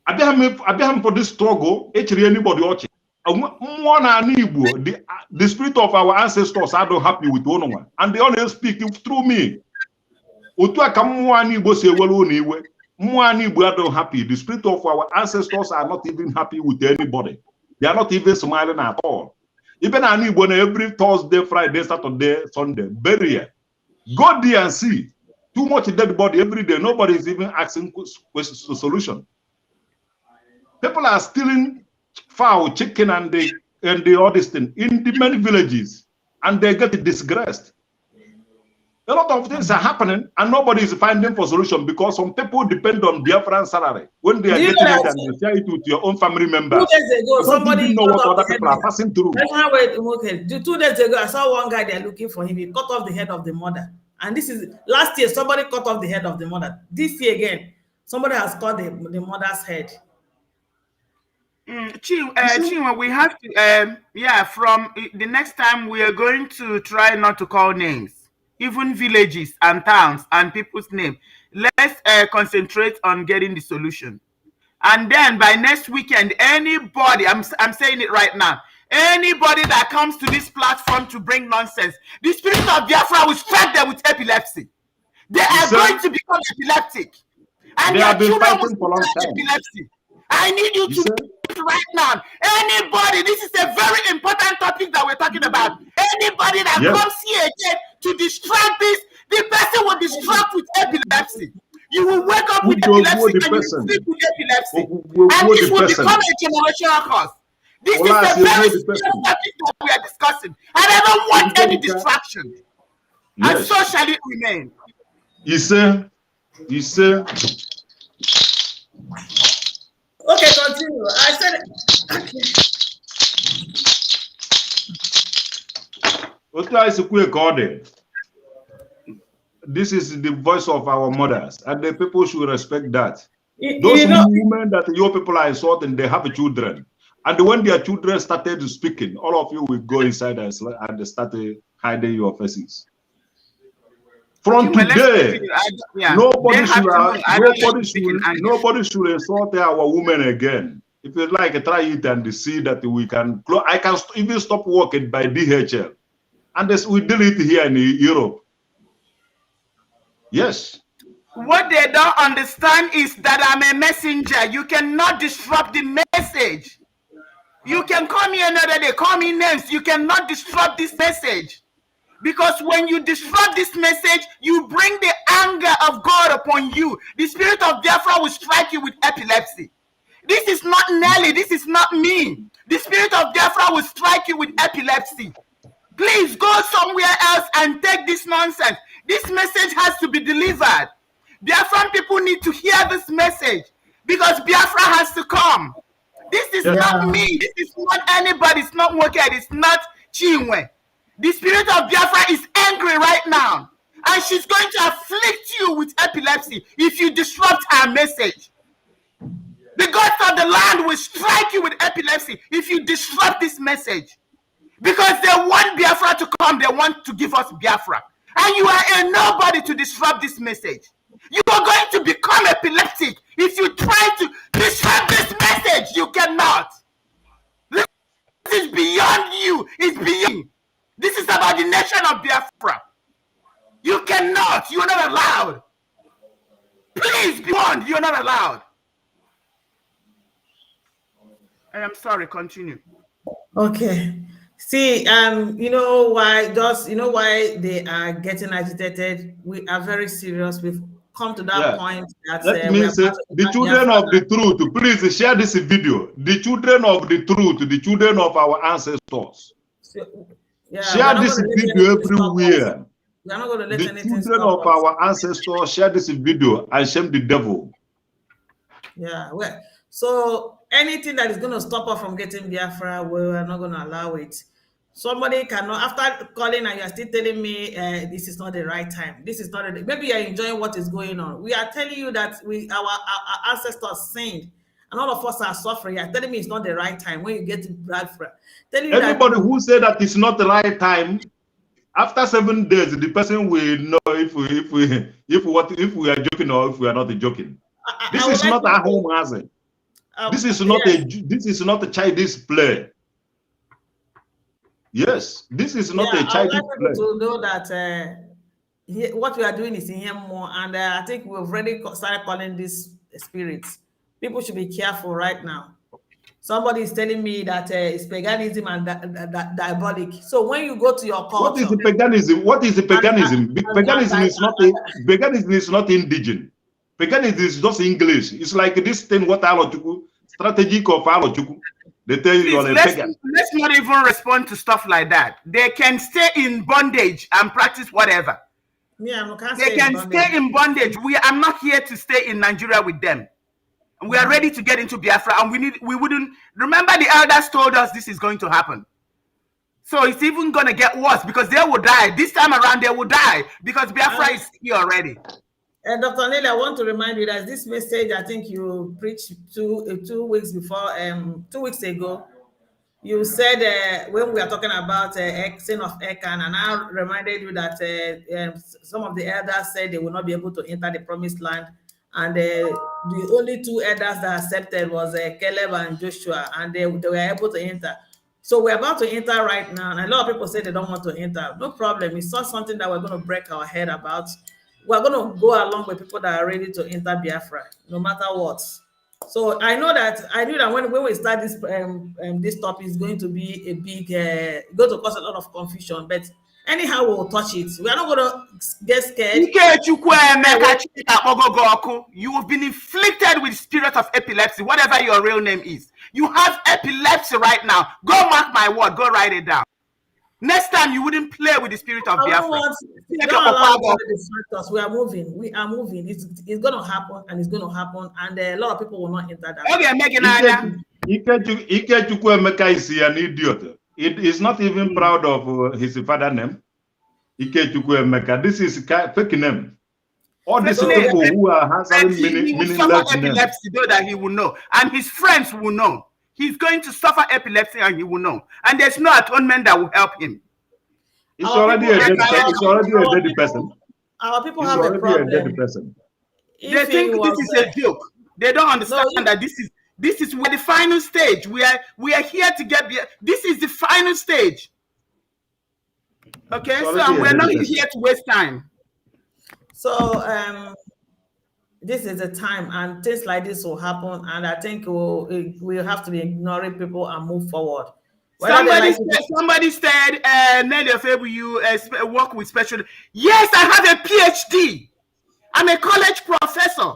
Abịaghị m for this struggle echiri anybody ọchị. Mmụọ na anụ Igbo the spirit of our ancestors are not happy with ụnụ nwa and they always speak through me. Otu a ka mmụọ anụ Igbo si ewere ụnụ iwe. Mmụọ anụ Igbo are not happy. The spirit of our ancestors are not even happy with anybody. They are not even smiling at all. Even anụ Igbo na every Thursday, Friday, Saturday, Sunday, burial. Go there and see. Too much dead body every day. Nobody is even asking questions solution. People are stealing fowl, chicken, and the all this thing in the many villages, and they get disgraced. A lot of things are happening, and nobody is finding for solution because some people depend on Biafran salary when they are getting it and they share it with your own family members. 2 days ago, somebody know what other people are passing through. 2 days ago, I saw one guy there looking for him. He cut off the head of the mother, and this is last year. Somebody cut off the head of the mother. This year again, somebody has cut the mother's head. Chinwe, we have to, from the next time we are going to try not to call names, even villages and towns and people's name. Let's concentrate on getting the solution. And then by next weekend, anybody, I'm saying it right now, anybody that comes to this platform to bring nonsense, the spirit of Biafra will strike them with epilepsy. They are going to become epileptic. And their children will become epilepsy. I need you to right now. Anybody, this is a very important topic that we're talking about. Anybody that comes here again to distract this, the person will distract with epilepsy. You will wake up with epilepsy and you will sleep with epilepsy. And this will become a generational cause. This is a very serious topic that we are discussing. And I don't want any distraction. And so shall it remain. You say. Okay, continue. I said, okay. This is the voice of our mothers, and the people should respect that. Those women that your people are insulting, they have children. And when their children started speaking, all of you will go inside and start hiding your faces. From today, nobody should insult our women again. If you like, try it and see that we can. I can even stop working by DHL, and we deal it here in Europe. Yes. What they don't understand is that I'm a messenger. You cannot disrupt the message. You can call me another day, call me names. You cannot disrupt this message. Because when you disrupt this message, you bring the anger of God upon you. The spirit of Biafra will strike you with epilepsy. This is not Nelly. This is not me. The spirit of Biafra will strike you with epilepsy. Please go somewhere else and take this nonsense. This message has to be delivered. Biafran people need to hear this message because Biafra has to come. This is not me. This is not anybody. It's not Nwokedi. It's not Chinwe. The spirit of Biafra is angry right now. And she's going to afflict you with epilepsy if you disrupt her message. The gods of the land will strike you with epilepsy if you disrupt this message. Because they want Biafra to come. They want to give us Biafra. And you are a nobody to disrupt this message. You are going to become epileptic if you try to disrupt this message. You cannot. This is beyond you. It's beyond. This is about the nation of Biafra. You cannot. You're not allowed. Please, beyond. You're not allowed. I am sorry. Continue. Okay. See, you know why they are getting agitated. We are very serious. We've come to that point that let me say, the children of the truth, please share this video. The children of the truth, the children of our ancestors. Share this video everywhere. We are not going to let the anything children stop of us. our ancestors share this video and shame the devil. Yeah, well, so anything that is going to stop us from getting Biafra, we are not going to allow it. Somebody cannot, after calling and you are still telling me this is not the right time. This is not, maybe you are enjoying what is going on. We are telling you that our ancestors sinned and all of us are suffering. You are telling me it's not the right time when you get Biafra. Everybody who said that it's not the right time, after 7 days, the person will know if we are joking or if we are not joking. This is not a home hazard. This is not a childish play. Yes, this is not a childish play. To know that what we are doing is in here more, and I think we've already started calling these spirits. People should be careful right now. Somebody is telling me that it's paganism and diabolic. So when you go to your culture, what is the paganism? What is the paganism? Paganism is not indigenous. Paganism is just English. It's like this thing. What Alochuku strategic of Alochuku. They tell you you're a pagan. Let's not even respond to stuff like that. They can stay in bondage and practice whatever. Yeah, they can stay in bondage. I'm not here to stay in Nigeria with them. We are ready to get into Biafra, and we wouldn't remember the elders told us this is going to happen. So it's even going to get worse because they will die. This time around, they will die because Biafra is here already. And Dr. Nelly, I want to remind you that this message, I think you preached 2 weeks before, 2 weeks ago. You said when we are talking about sin of Ekan, and I reminded you that some of the elders said they will not be able to enter the promised land. And the only 2 elders that accepted was Caleb and Joshua, and they were able to enter. So we're about to enter right now, and a lot of people say they don't want to enter. No problem. It's not something that we're going to break our head about. We're going to go along with people that are ready to enter Biafra, no matter what. So I knew that when we start this topic, is going to be a big, going to cause a lot of confusion. But anyhow, we'll touch it. We are not going to get scared. You have been inflicted with spirit of epilepsy, whatever your real name is. You have epilepsy right now. Go mark my word. Go write it down. Next time you wouldn't play with the spirit of Biafra. We are moving. We are moving. It's going to happen, and it's going to happen, and a lot of people will not enter that. Okay, Megan. Ike is an idiot. It is not even proud of his father name. Ike Chukwuemeka. This is fake name. All these people who are having meaningless names. So that he will know, and his friends will know. He's going to suffer epilepsy, and he will know. And there's no atonement that will help him. It's already a dead person. Our people have a problem. They think this is a joke. They don't understand that this is where the final stage. We are here to get. This is the final stage. Okay, so we're not here to waste time. So this is the time, and things like this will happen, and I think we'll have to be ignoring people and move forward. Somebody said, Nelly Ofoegbu, you work with special. Yes, I have a PhD. I'm a college professor.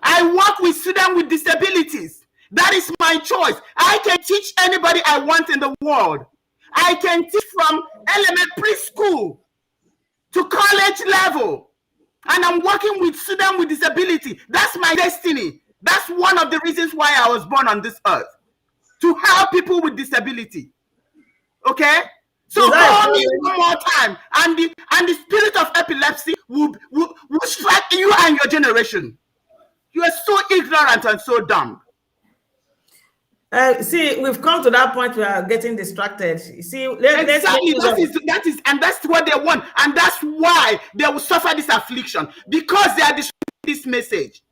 I work with students with disabilities. That is my choice. I can teach anybody I want in the world. I can teach from elementary school to college level. And I'm working with students with disability. That's my destiny. That's one of the reasons why I was born on this earth. To help people with disability. Okay? So call me one more time, and the spirit of epilepsy will strike you and your generation. You are so ignorant and so dumb. See, we've come to that point where we are getting distracted. See, exactly. That is, and that's what they want, and that's why they will suffer this affliction, because they are disrupting this message.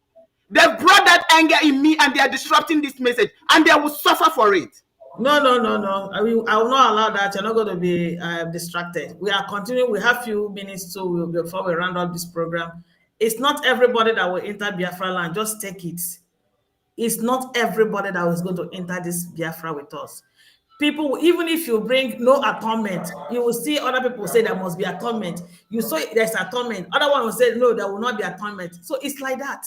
They've brought that anger in me, and they are disrupting this message, and they will suffer for it. No. I will not allow that. You're not going to be distracted. We are continuing. We have few minutes before we round up this program. It's not everybody that will enter Biafra land. Just take it. It's not everybody that is going to enter this Biafra with us. People, even if you bring no atonement, you will see other people say there must be atonement. You say there's atonement. Other one will say no, there will not be atonement. So it's like that.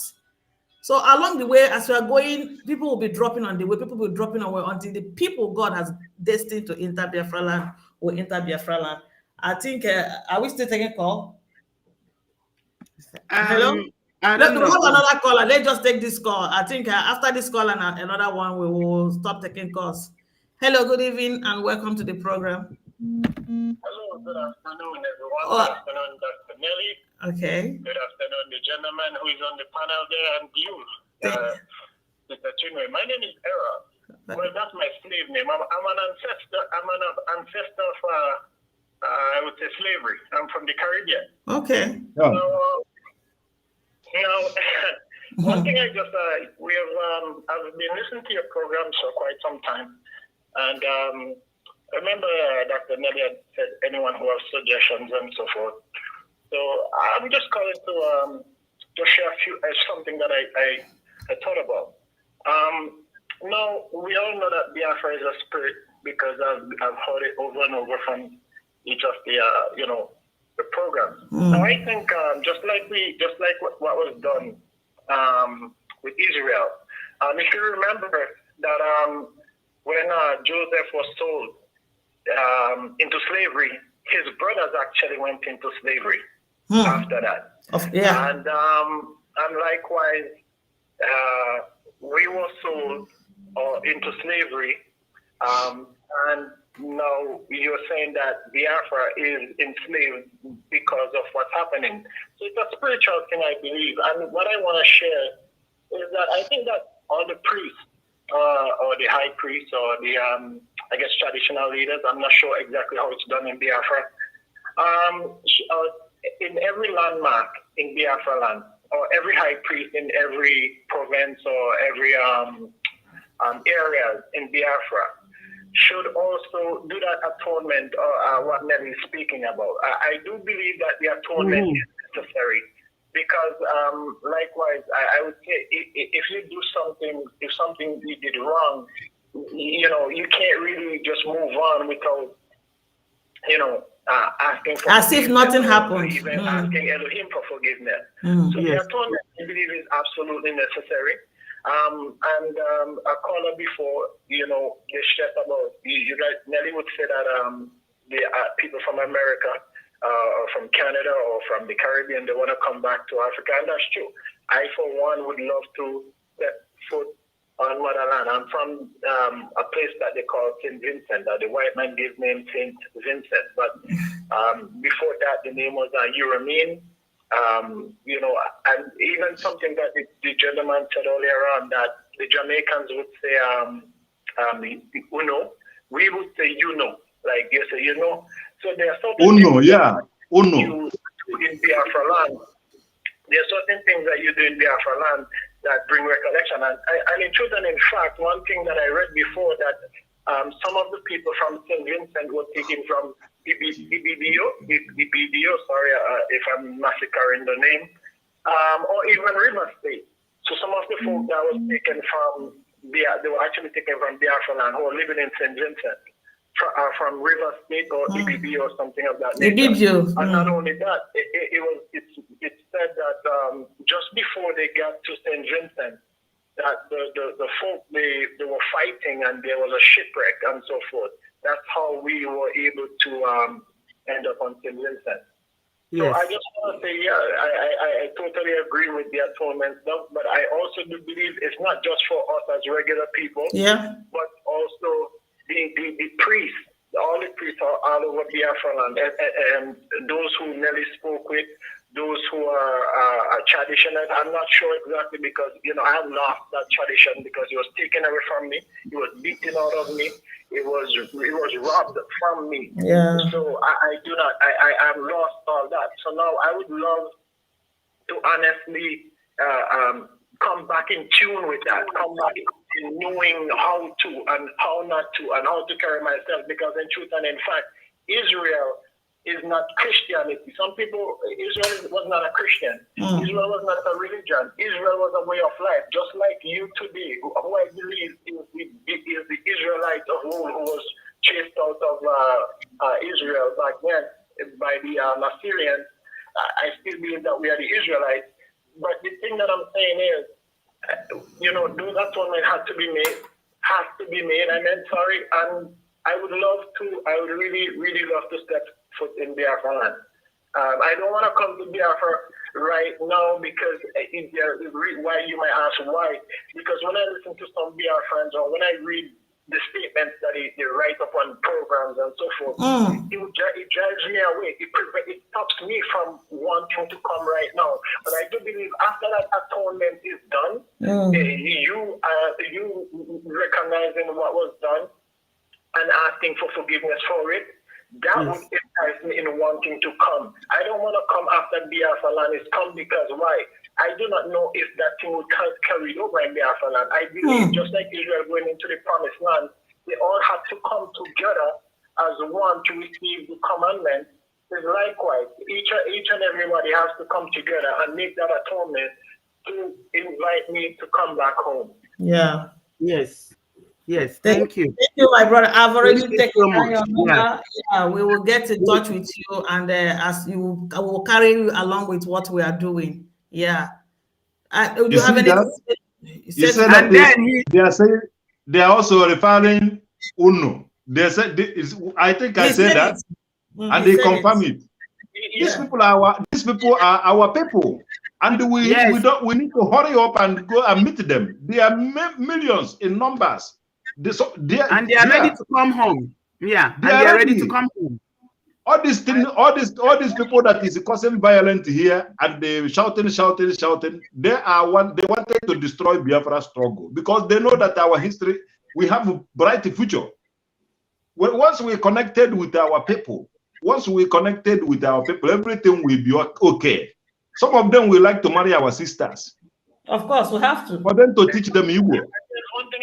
So along the way, as we are going, people will be dropping on the way. People will be dropping away until the people God has destined to enter Biafra land will enter Biafra land. I think, are we still taking call? Hello? I don't know. We have another caller. Let's just take this call. I think after this call and another one, we will stop taking calls. Hello, good evening, and welcome to the program. Hello, good afternoon, everyone. Good afternoon, Dr. Nelly. Okay. Good afternoon, the gentleman who is on the panel there, and you, Mr. Chinwe. My name is Era. Well, that's my slave name. I'm an ancestor. I'm an ancestor of, I would say, slavery. I'm from the Caribbean. Okay. So, now, one thing I just, I've been listening to your programs for quite some time, and I remember Dr. Nelly had said anyone who has suggestions and so forth. So I'm just calling to share something that I thought about. Now, we all know that Biafra is a spirit because I've heard it over and over from each of the the programs. Now I think just like what was done with Israel. If you remember that when Joseph was sold into slavery, his brothers actually went into slavery after that. And likewise, we were sold into slavery, and now you're saying that Biafra is enslaved because of what's happening. So it's a spiritual thing, I believe. And what I want to share is that I think that all the priests, or the high priests, or the traditional leaders, I'm not sure exactly how it's done in Biafra, in every landmark in Biafra land, or every high priest in every province or every area in Biafra should also do that atonement, or what Nelly is speaking about. I do believe that the atonement is necessary, because likewise, I would say if you do something, if something you did wrong, you can't really just move on without, asking for as if nothing happened, even asking Elohim for forgiveness. So the atonement, I believe, is absolutely necessary. And a caller before, they stress about, you guys, Nelly would say that the people from America, or from Canada, or from the Caribbean, they want to come back to Africa, and that's true. I, for one, would love to set foot on motherland. I'm from a place that they call St. Vincent, that the white man gave name St. Vincent, but before that, the name was Uramine. And even something that the gentleman said earlier on, that the Jamaicans would say uno, we would say like you say So there are certain uno, things uno. you do in Biafra land. There are certain things that you do in Biafra land that bring recollection. And in truth and in fact, one thing that I read before, that some of the people from St. Vincent were taken from BBDO, sorry if I'm massacring the name, or even River State. So some of the folk that was taken from, they were actually taken from Biafra land, who were living in St. Vincent, from River State or BBDO or something of that nature. And not only that, it said that just before they got to St. Vincent, that the folk, the going and there was a shipwreck and so forth. That's how we were able to end up on St. Vincent. So Yes. I just want to say, yeah, I totally agree with the atonement stuff, but I also do believe it's not just for us as regular people, but also the priests, all the priests are all over Biafra land, and those who Nelly spoke with, those who are traditional. I'm not sure exactly because, I have lost that tradition because it was taken away from me. It was beaten out of me. It was robbed from me. Yeah. So I've lost all that. So now I would love to honestly come back in tune with that, come back in knowing how to and how not to and how to carry myself, because in truth and in fact, Israel is not Christianity. Some people, Israel was not a Christian. Israel was not a religion. Israel was a way of life, just like you today, who I believe is the Israelite of old who was chased out of Israel back then by the Assyrians. I still believe that we are the Israelites. But the thing that I'm saying is, those atonement has to be made. I mean, sorry, and I would really, really love to step foot in Biafra land. I don't want to come to Biafra right now because why you might ask why? Because when I listen to some Biafrans or when I read the statements that they write up on programs and so forth, it drives me away. It stops me from wanting to come right now. But I do believe after that atonement is done, you recognizing what was done and asking for forgiveness for it, that would entice me in wanting to come. I don't want to come after Biafra land is come because why? I do not know if that thing would carry over in Biafra land. I believe just like Israel going into the promised land, they all have to come together as one to receive the commandment. Is likewise, each and everybody has to come together and make that atonement to invite me to come back home. Yeah. Yes. Yes, thank you. Thank you, my brother. I've already taken so your number. Yeah. Yeah, we will get in touch with you, and I will carry you along with what we are doing. Yeah. Do you have anything? He said that they are saying they are also referring UNO. They said I think I said that, and they confirm it. These people are our people, and we need to hurry up and go and meet them. They are millions in numbers. They are ready to come home. Yeah, they are ready to come home. All these people that is causing violence here and they shouting. They wanted to destroy Biafra struggle because they know that our history, we have a bright future. Once we connected with our people, everything will be okay. Some of them will like to marry our sisters. Of course, we have to. For them to teach them Igbo.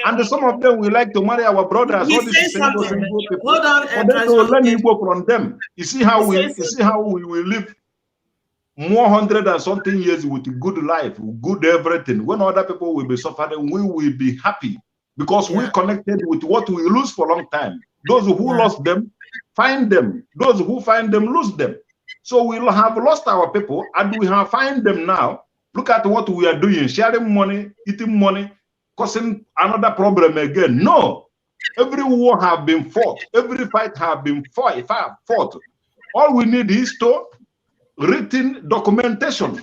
And some of them will like to marry our brothers. He says something. Hold on. For them to learn Igbo from them. You see how we will live more 100 and something years with good life, good everything. When other people will be suffering, we will be happy because we connected with what we lose for a long time. Those who lost them, find them. Those who find them, lose them. So we'll have lost our people and we have find them now. Look at what we are doing, sharing money, eating money, causing another problem again. No, every war have been fought. Every fight have been fought. All we need is to written documentation,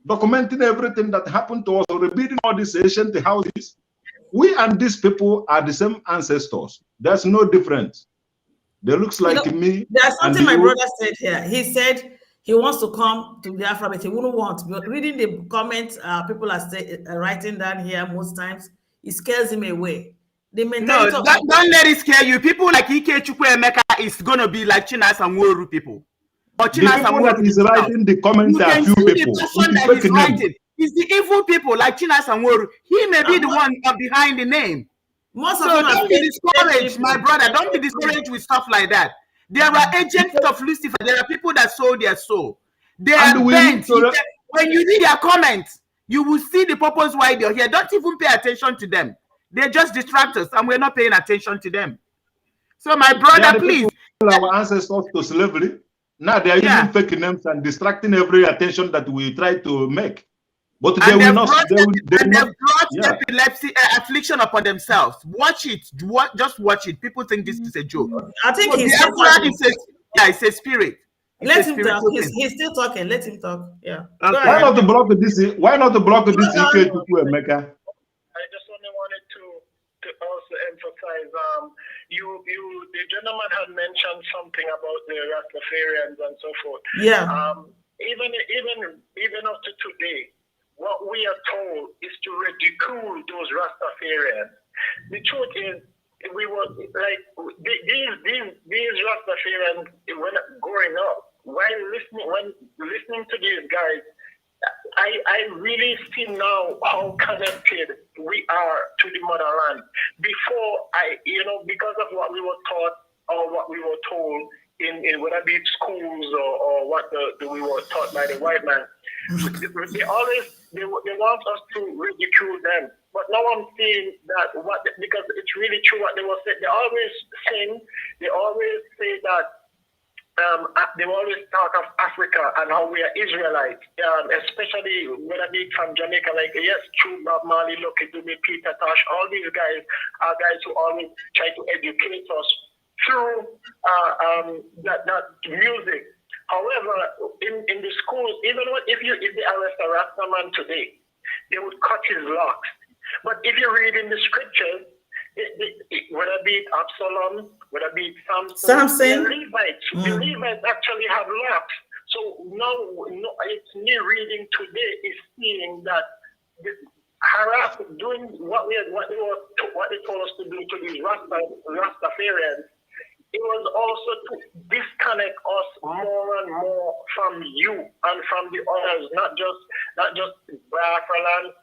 documenting everything that happened to us, rebuilding all these ancient houses. We and these people are the same ancestors. There's no difference. They looks like me. There's something my brother said here. He said he wants to come to Biafra, but he wouldn't want. But reading the comments, people are writing down here most times, it scares him away. The mentality don't let it scare you. People like Ike Chukwuemeka is going to be like Chinas and Woru people. Or Chinas the people that is writing the comments are few people. It's the evil people like Chinas and Woru. He may be the one behind the name. Most so don't be discouraged, my brother. Don't be discouraged with stuff like that. There are agents of Lucifer. There are people that sold their soul. They are bent. When you read their comments, you will see the purpose why they're here. Don't even pay attention to them. They're just distractors, and we're not paying attention to them. So, my brother, please. Our ancestors to slavery. Now they are using fake names and distracting every attention that we try to make. But they will not. They've brought epilepsy affliction upon themselves. Watch it. Just watch it. People think this is a joke. I think he's it's a spirit. Let him talk. He's still talking. Let him talk. Yeah. Okay. Why not to block this? Why not to block this? I just only wanted to also emphasize. The gentleman had mentioned something about the Rastafarians and so forth. Yeah. Even up to today, what we are told is to ridicule those Rastafarians. The truth is, we were like these Rastafarians when growing up. When listening to these guys, I really see now how connected we are to the motherland. Before because of what we were taught or what we were told in whether it be schools or what we were taught by the white man, they want us to ridicule them. But now I'm seeing that because it's really true what they were saying. They always say that. They always talk of Africa and how we are Israelites, especially when I be from Jamaica. Like, yes, true, Bob Marley, Lucky Dube, Peter Tosh, all these guys are guys who always try to educate us through that music. However, in the schools, even if they arrest a Rasta man today, they would cut his locks. But if you read in the scriptures, whether it be Absalom, whether it be Samson, the Levites actually have locks. So now it's me reading today is seeing that doing what they told us to do to these Rastafarians. It was also to disconnect us more and more from you and from the others, not just Biafran,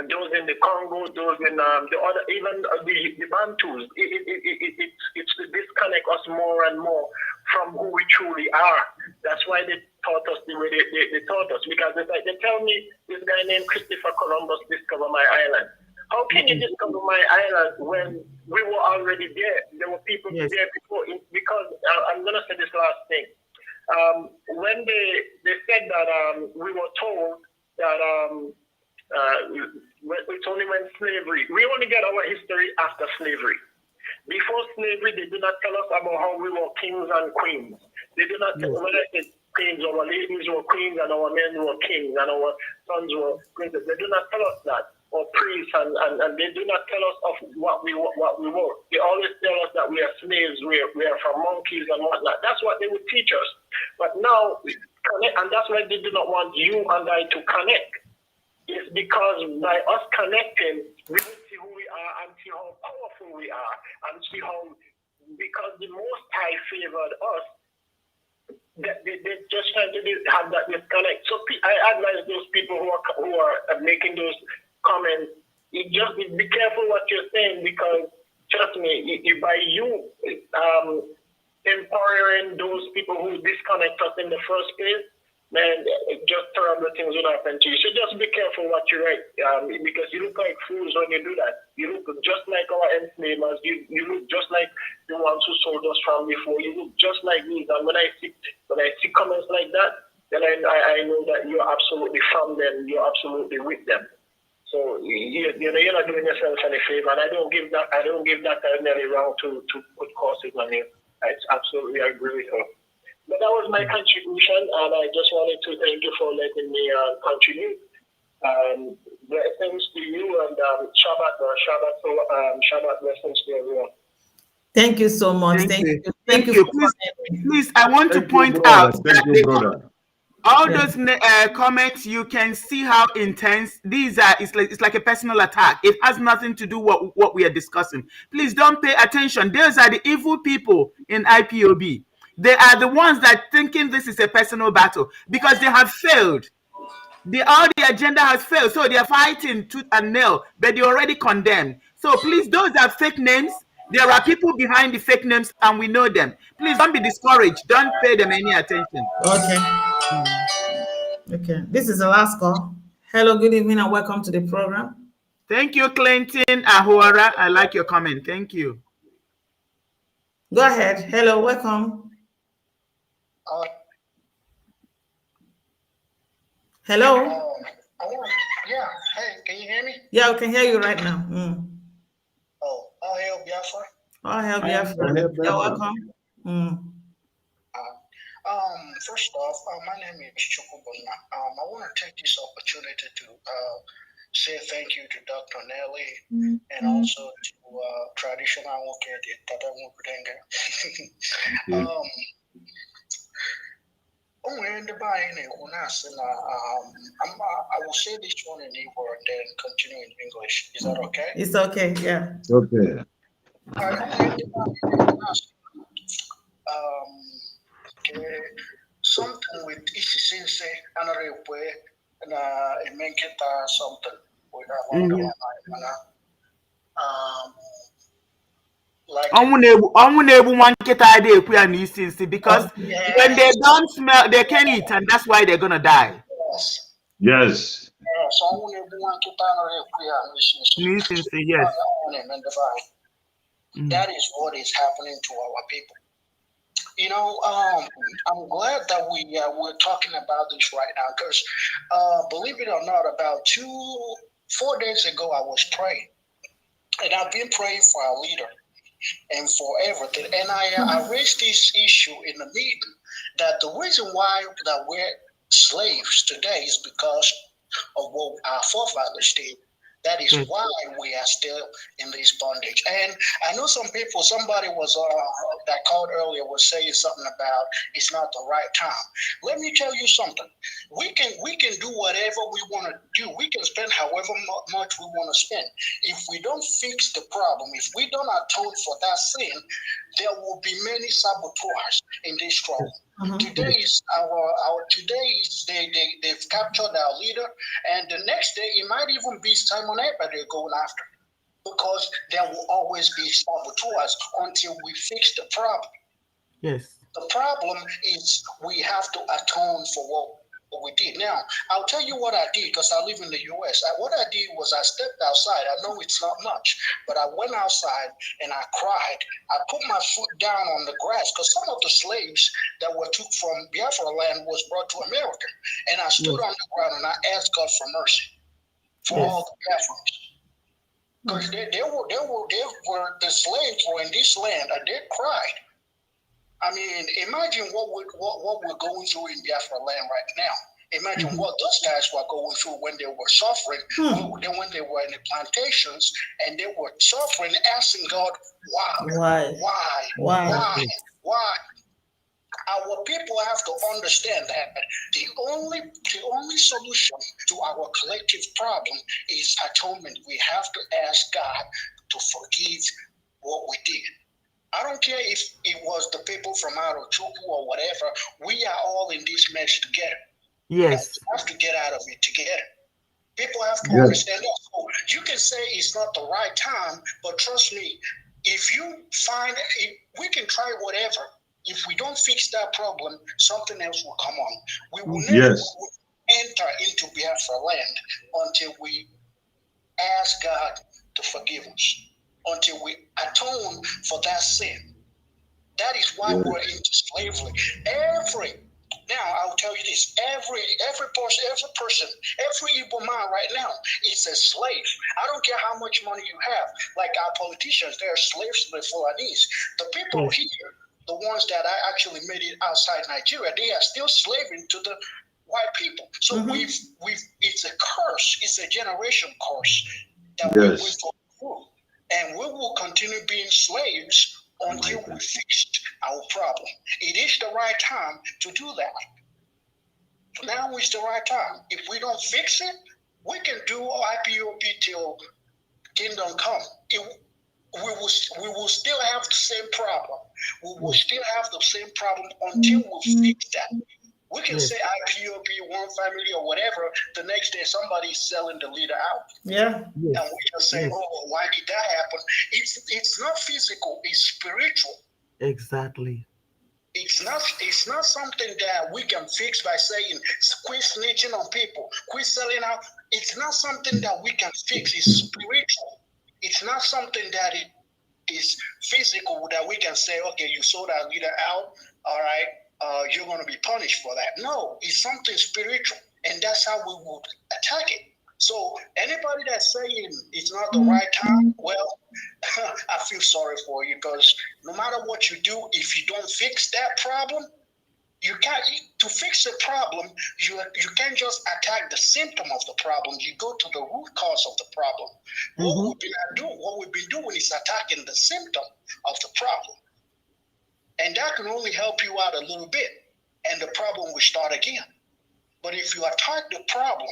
those in the Congo, those in the other, even the Bantus. It's to disconnect us more and more from who we truly are. That's why they taught us the way they taught us. Because they tell me this guy named Christopher Columbus discovered my island. How can you discover my island when we were already there? There were people there before. Because I'm going to say this last thing. When they said that we were told that it's only when slavery. We only get our history after slavery. Before slavery, they did not tell us about how we were kings and queens. They did not tell us queens, our ladies were queens and our men were kings and our sons were princes. They do not tell us that. Or priests and they do not tell us of what we were. They always tell us that we are slaves, we are from monkeys and whatnot. That's what they would teach us. But now we connect, and that's why they do not want you and I to connect. It's because by us connecting, we will see who we are and see how powerful we are and see how, because the Most High favored us, they just trying to have that disconnect. So I advise those people who are making those comments, just be careful what you're saying, because trust me, by you empowering those people who disconnect us in the first place, man, just terrible things will happen to you. So just be careful what you write, because you look like fools when you do that. You look just like our enslavers. You look just like the ones who sold us from before. You look just like these. And when I see comments like that, then I know that you're absolutely from them. You're absolutely with them. So you're not doing yourself any favor. And I don't give that Nelly round to put curses on you. I agree with her. But that was my contribution, and I just wanted to thank you for letting me contribute. Blessings to you, and Shabbat blessings to everyone. Thank you so much. Thank you. Please, I want to point out that all those comments, you can see how intense these are. It's like a personal attack. It has nothing to do with what we are discussing. Please don't pay attention. Those are the evil people in IPOB. They are the ones that thinking this is a personal battle because they have failed. All the agenda has failed, so they are fighting tooth and nail, but they already condemned. So please, those are fake names. There are people behind the fake names, and we know them. Please don't be discouraged. Don't pay them any attention. Okay. This is the last call. Hello, good evening, and welcome to the program. Thank you, Clinton Ahura. I like your comment. Thank you. Go ahead. Hello, welcome. Hello. Yeah. Hey, can you hear me? Yeah, we can hear you right now. Oh, all hail Biafra. All hail Biafra. You're welcome. First off, my name is Chukubuna. I want to take this opportunity to say thank you to Dr. Nelly and also to Traditional Nwokedi, Tata Nwokedi. I will say this one in Igbo and then continue in English. Is that okay? It's okay, yeah. Okay. Something with Isisinse, Anarepe, and a Menketa something. Because when they don't smell, they can eat, and that's why they're gonna die. Yes. Yes. That is what is happening to our people. You know, I'm glad that we're talking about this right now because, believe it or not, about 4 days ago I was praying, and I've been praying for our leader and for everything. And I raised this issue in the meeting that the reason why that we're slaves today is because of what our forefathers did. That is why we are still in this bondage. And I know some people, somebody was that called earlier was saying something about it's not the right time. Let me tell you something. We can do whatever we want to do. We can spend however much we want to spend. If we don't fix the problem, if we don't atone for that sin, there will be many saboteurs in this struggle. Today is they've captured our leader, and the next day it might even be Simon Ekpa they're going after, because there will always be saboteurs until we fix the problem. Yes. The problem is we have to atone for what we did. Now, I'll tell you what I did because I live in the U.S. What I did was I stepped outside. I know it's not much, but I went outside and I cried. I put my foot down on the grass because some of the slaves that were took from Biafra land was brought to America. And I stood on the ground and I asked God for mercy for all the Biafrans. Because the slaves were in this land and they cried. I mean, imagine what we're going through in Biafra land right now. Imagine what those guys were going through when they were suffering, when they were in the plantations and they were suffering, asking God, why? Our people have to understand that the only solution to our collective problem is atonement. We have to ask God to forgive what we did. I don't care if it was the people from Arochukwu or whatever. We are all in this mess together. Yes. We have to get out of it together. People have to understand that. So you can say it's not the right time, but trust me, if you find we can try whatever. If we don't fix that problem, something else will come on. We will never enter into Biafra land until we ask God to forgive us, until we atone for that sin. That is why we're into slavery. Now I'll tell you this: every person, every Igbo man right now is a slave. I don't care how much money you have. Like our politicians, they're slaves to the Fulanese. The people here, the ones that I actually made it outside Nigeria, they are still slaving to the white people. So it's a curse. It's a generation curse that we went through, and we will continue being slaves until we fix our problem. It is the right time to do that. Now is the right time. If we don't fix it, we can do IPOP till kingdom come. We will still have the same problem. We will still have the same problem until we fix that. We can say IPOP, one family or whatever. The next day, somebody's selling the leader out. Yeah. And we just say, oh, why did that happen? It's not physical. It's spiritual. Exactly. It's not something that we can fix by saying quit snitching on people, quit selling out. It's not something that we can fix. It's spiritual. It's not something that it is physical that we can say, okay, you sold our leader out, all right, you're going to be punished for that. No, it's something spiritual, and that's how we would attack it. So anybody that's saying it's not the right time, well, I feel sorry for you, because no matter what you do, if you don't fix that problem, you can't. To fix the problem, you can't just attack the symptom of the problem. You go to the root cause of the problem. What we've been doing is attacking the symptom of the problem, and that can only help you out a little bit, and the problem will start again. But if you attack the problem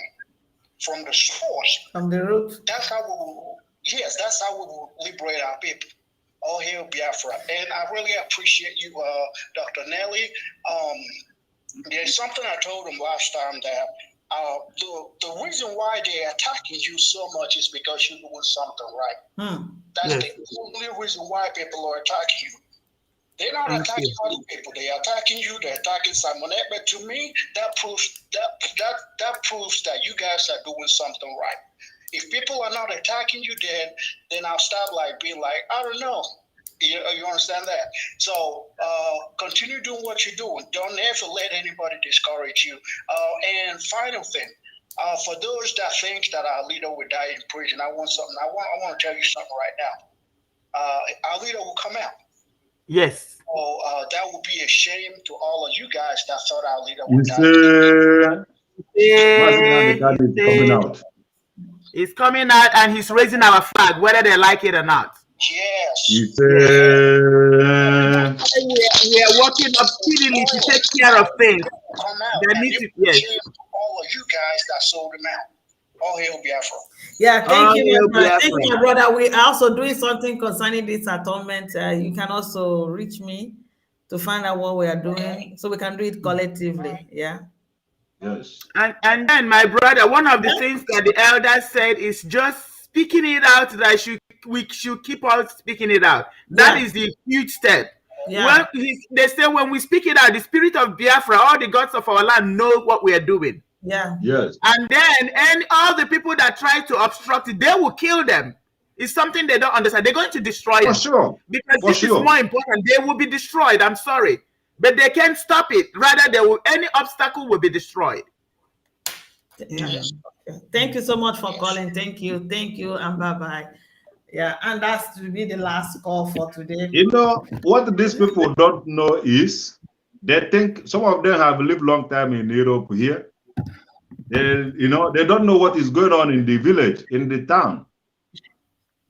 from the source, from the root, that's how we will. Yes, that's how we will liberate our people. All hail Biafra. And I really appreciate you, Dr. Nelly. There's something I told them last time, that the reason why they're attacking you so much is because you're doing something right. That's the only reason why people are attacking you. They're not attacking other people. They're attacking you. They're attacking Simon. But to me, that proves that you guys are doing something right. If people are not attacking you, then I'll start being like, I don't know. You understand that? So continue doing what you're doing. Don't ever let anybody discourage you. And final thing, for those that think that our leader will die in prison, I want to tell you something right now. Our leader will come out. Yes. So that would be a shame to all of you guys that thought our leader would die. Coming out. He's coming out, and he's raising our flag, whether they like it or not. Yes. We are working up speedily to take care of things. Yes. All of you guys that sold him out. All hail Biafra. Yeah, thank you, my brother. We are also doing something concerning this atonement. You can also reach me to find out what we are doing, so we can do it collectively. Yeah. Yes. And then, my brother, one of the things that the elders said is just speaking it out, that we should keep on speaking it out. That is the huge step. Yeah. They say when we speak it out, the spirit of Biafra, all the gods of our land know what we are doing. Yeah. Yes. And then all the people that try to obstruct it, they will kill them. It's something they don't understand. They're going to destroy them. For sure. Because this is more important. They will be destroyed. I'm sorry. But they can't stop it. Rather, any obstacle will be destroyed. Yeah. Thank you so much for calling. Thank you, and bye-bye. Yeah, and that's to be the last call for today. You know, what these people don't know is, they think some of them have lived long time in Europe here. They don't know what is going on in the village, in the town.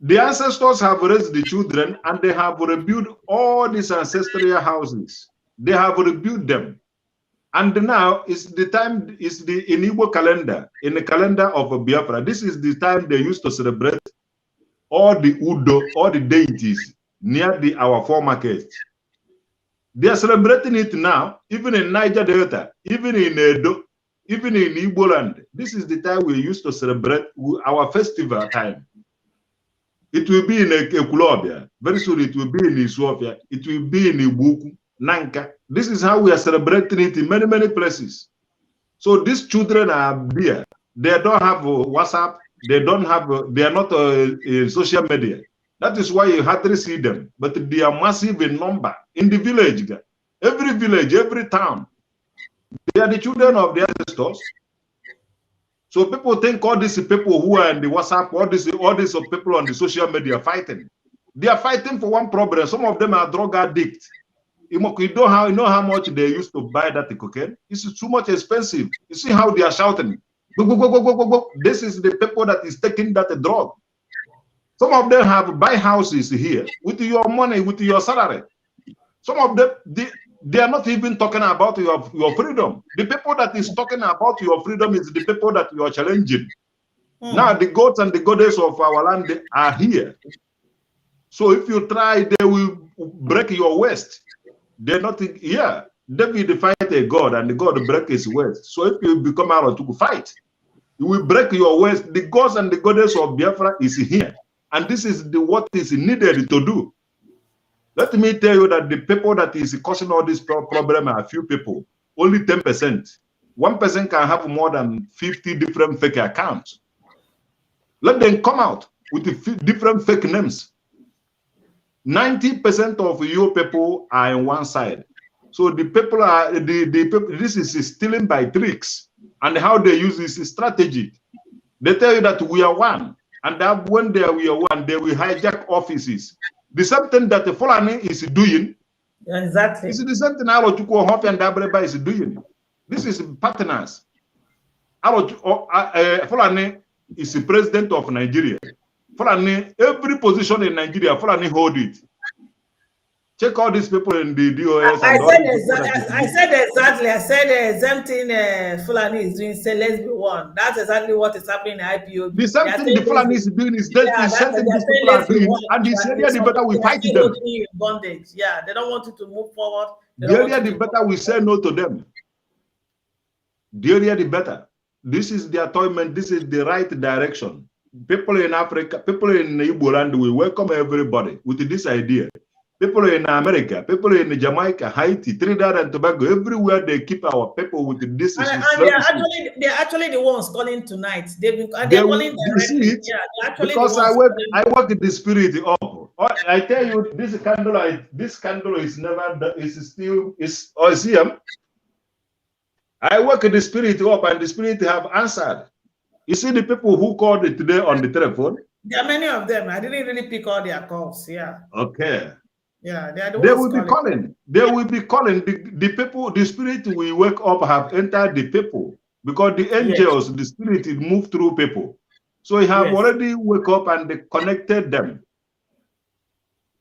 The ancestors have raised the children, and they have rebuilt all these ancestral houses. They have rebuilt them. And now is the time, in Igbo calendar, in the calendar of Biafra, this is the time they used to celebrate all the Udo, all the deities near our foremarket. They are celebrating it now, even in Niger Delta, even in Edo, even in Igbo land. This is the time we used to celebrate our festival time. It will be in Ekulobia. Very soon it will be in Isuofia. It will be in Ibuku, Nanka. This is how we are celebrating it in many, many places. So these children are there. They don't have WhatsApp. They don't have. They are not in social media. That is why you hardly see them. But they are massive in number in the village. Every village, every town. They are the children of the ancestors. So people think all these people who are in the WhatsApp, all these people on the social media fighting. They are fighting for one problem. Some of them are drug addicts. You know how much they used to buy that cocaine? It's too much expensive. You see how they are shouting. Go, go, go, go, go, go, go. This is the people that is taking that drug. Some of them have buy houses here with your money, with your salary. Some of them, they are not even talking about your freedom. The people that is talking about your freedom is the people that you are challenging. Now the gods and the goddess of our land are here. So if you try, they will break your waist. They're not here. David fight a god, and the god break his waist. So if you become out to fight, you will break your waist. The gods and the goddess of Biafra is here, and this is what is needed to do. Let me tell you that the people that is causing all this problem are a few people, only 10%. One person can have more than 50 different fake accounts. Let them come out with different fake names. 90% of your people are on one side. So the people are this is stealing by tricks, and how they use this strategy. They tell you that we are one. And that when we are one, they will hijack offices. The same thing that the Fulani is doing. Exactly. This is the same thing Alo Chukwu Hofi and Dabreba is doing. This is partners. Fulani is the president of Nigeria. Fulani, every position in Nigeria, Fulani hold it. Check all these people in the DOS. I said the same thing Fulani is doing. Say let's be one. That's exactly what is happening in IPOB. The same thing the Fulani is doing is the same thing these people are doing. And the earlier the better we fight them. In bondage. Yeah, they don't want you to move forward. The earlier the better we say no to them. The earlier the better. This is the atonement. This is the right direction. People in Africa, people in Igbo land, we welcome everybody with this idea. People in America, people in Jamaica, Haiti, Trinidad and Tobago, everywhere they keep our people with this. And they're actually the ones calling tonight. They're calling directly. Yeah, they're actually because the ones I work the spirit up. I tell you, this candle is never, is still, is Ozium. I work the spirit up and the spirit have answered. You see the people who called it today on the telephone? There are many of them. I didn't really pick all their calls. Yeah. Okay. Yeah, they are the they ones will be calling. They will be calling. The people, the spirit we wake up have entered the people because the angels, the spirit move through people. So we have already wake up and they connected them.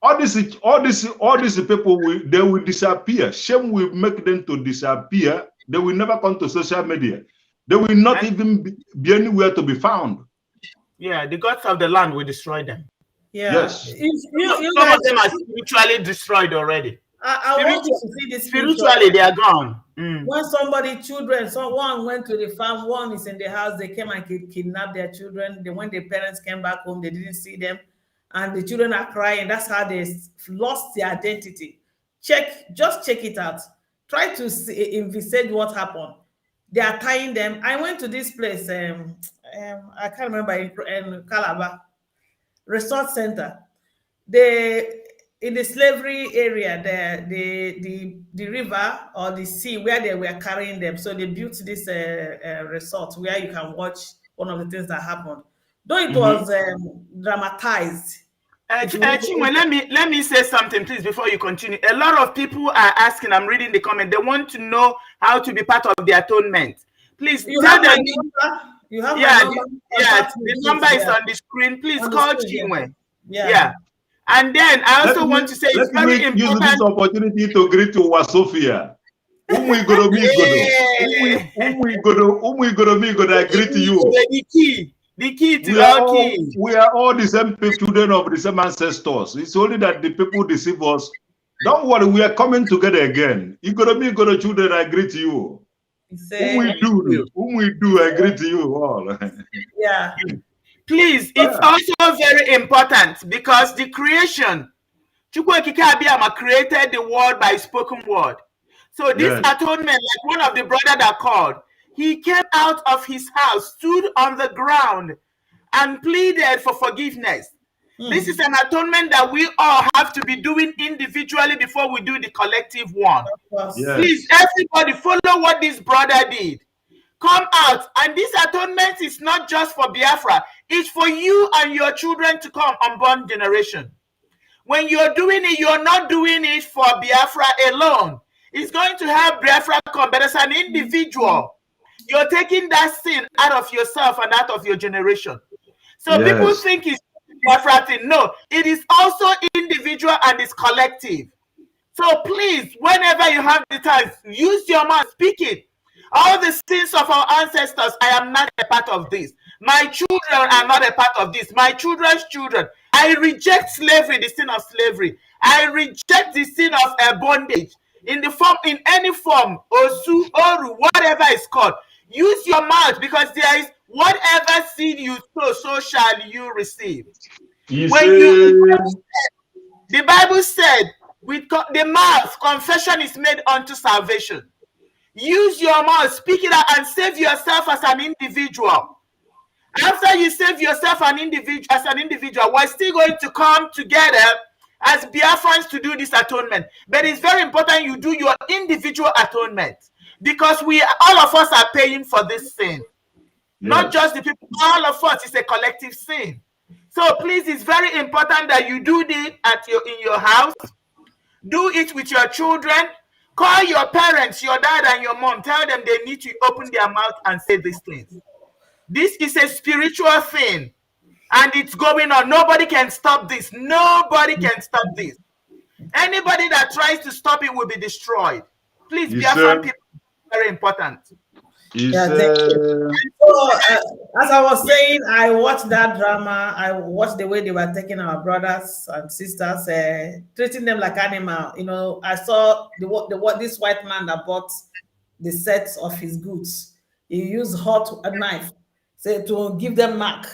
All these people they will disappear. Shame will make them to disappear. They will never come to social media. They will not even be anywhere to be found. Yeah, the gods of the land will destroy them. Yeah. Yes. Some of them are spiritually destroyed already. I want you to see this. Spiritually, they are gone. When someone went to the farm, one is in the house, they came and kidnapped their children. When the parents came back home, they didn't see them. And the children are crying. That's how they lost their identity. Just check it out. Try to envisage what happened. They are tying them. I went to this place, I can't remember, in Calabar, resort center. In the slavery area, the river or the sea where they were carrying them. So they built this resort where you can watch one of the things that happened. Though it was dramatized. Let me say something, please, before you continue. A lot of people are asking, I'm reading the comment, they want to know how to be part of the atonement. Please tell them. You have my number. The number is on the screen. Please call Chinwe. Yeah. And then I also want to say it's very important. Use this opportunity to greet to Wasofia. I greet you. The key to all keys. We are all the same children of the same ancestors. It's only that the people deceive us. Don't worry, we are coming together again. Children, I greet you. Whom we do, I greet you all. Yeah. Please, it's also very important because the creation, Chukwu Okike Abiyama created the world by spoken word. So this atonement, like one of the brothers that called, he came out of his house, stood on the ground, and pleaded for forgiveness. This is an atonement that we all have to be doing individually before we do the collective one. Please, everybody, follow what this brother did. Come out, and this atonement is not just for Biafra, it's for you and your children to come, unborn generation. When you're doing it, you're not doing it for Biafra alone. It's going to help Biafra come, but as an individual, you're taking that sin out of yourself and out of your generation. So people think it's Biafra thing. No, it is also individual and it's collective. So please, whenever you have the time, use your mouth, speak it. All the sins of our ancestors, I am not a part of this. My children are not a part of this. My children's children. I reject slavery, the sin of slavery. I reject the sin of bondage. In any form, Osu, Oru, whatever it's called. Use your mouth because there is whatever seed you sow, so shall you receive. The Bible said, with the mouth, confession is made unto salvation. Use your mouth, speak it out, and save yourself as an individual. After you save yourself as an individual, we're still going to come together as Biafrans to do this atonement. But it's very important you do your individual atonement because all of us are paying for this sin. Not just the people, all of us. It's a collective sin. So please, it's very important that you do this in your house. Do it with your children. Call your parents, your dad and your mom. Tell them they need to open their mouth and say these things. This is a spiritual thing, and it's going on. Nobody can stop this. Nobody can stop this. Anybody that tries to stop it will be destroyed. Please, Biafran people, very important. Yeah, thank you. So, as I was saying, I watched that drama. I watched the way they were taking our brothers and sisters, treating them like animal. You know, I saw this white man that bought the sets of his goods. He used hot knife, say, to give them mark.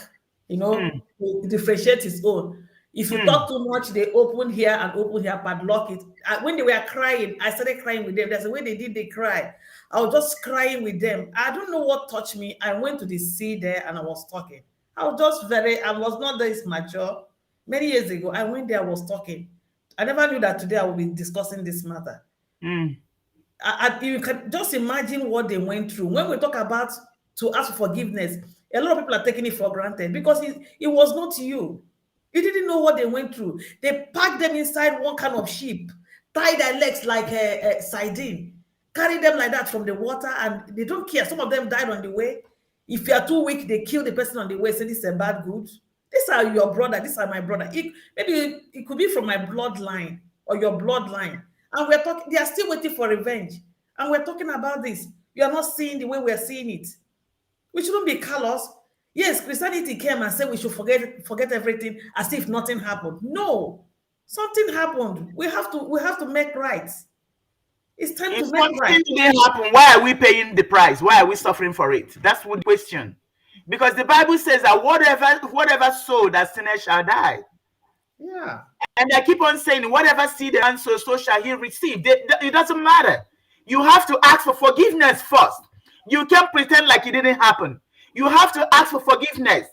You know, to differentiate his own. If you talk too much, they open here and open here, padlock it. When they were crying, I started crying with them. That's the way they cry. I was just crying with them. I don't know what touched me. I went to the sea there and I was talking. I was not this mature. Many years ago, I went there, I was talking. I never knew that today I will be discussing this matter. You can just imagine what they went through. When we talk about to ask for forgiveness, a lot of people are taking it for granted because it was not you. You didn't know what they went through. They packed them inside one kind of ship, tie their legs like a sardine, carry them like that from the water, and they don't care. Some of them died on the way. If you are too weak, they kill the person on the way, say this is a bad good. These are your brother, these are my brother. Maybe it could be from my bloodline or your bloodline. And we're talking, they are still waiting for revenge. And we're talking about this. You are not seeing the way we're seeing it. We shouldn't be callous. Yes, Christianity came and said we should forget everything as if nothing happened. No, something happened. We have to make right. It's time to make right. If something didn't happen, why are we paying the price? Why are we suffering for it? That's the question. Because the Bible says that whatever sow that sinner shall die. Yeah. And I keep on saying, whatever seed and sow, so shall he receive. It doesn't matter. You have to ask for forgiveness first. You can't pretend like it didn't happen. You have to ask for forgiveness.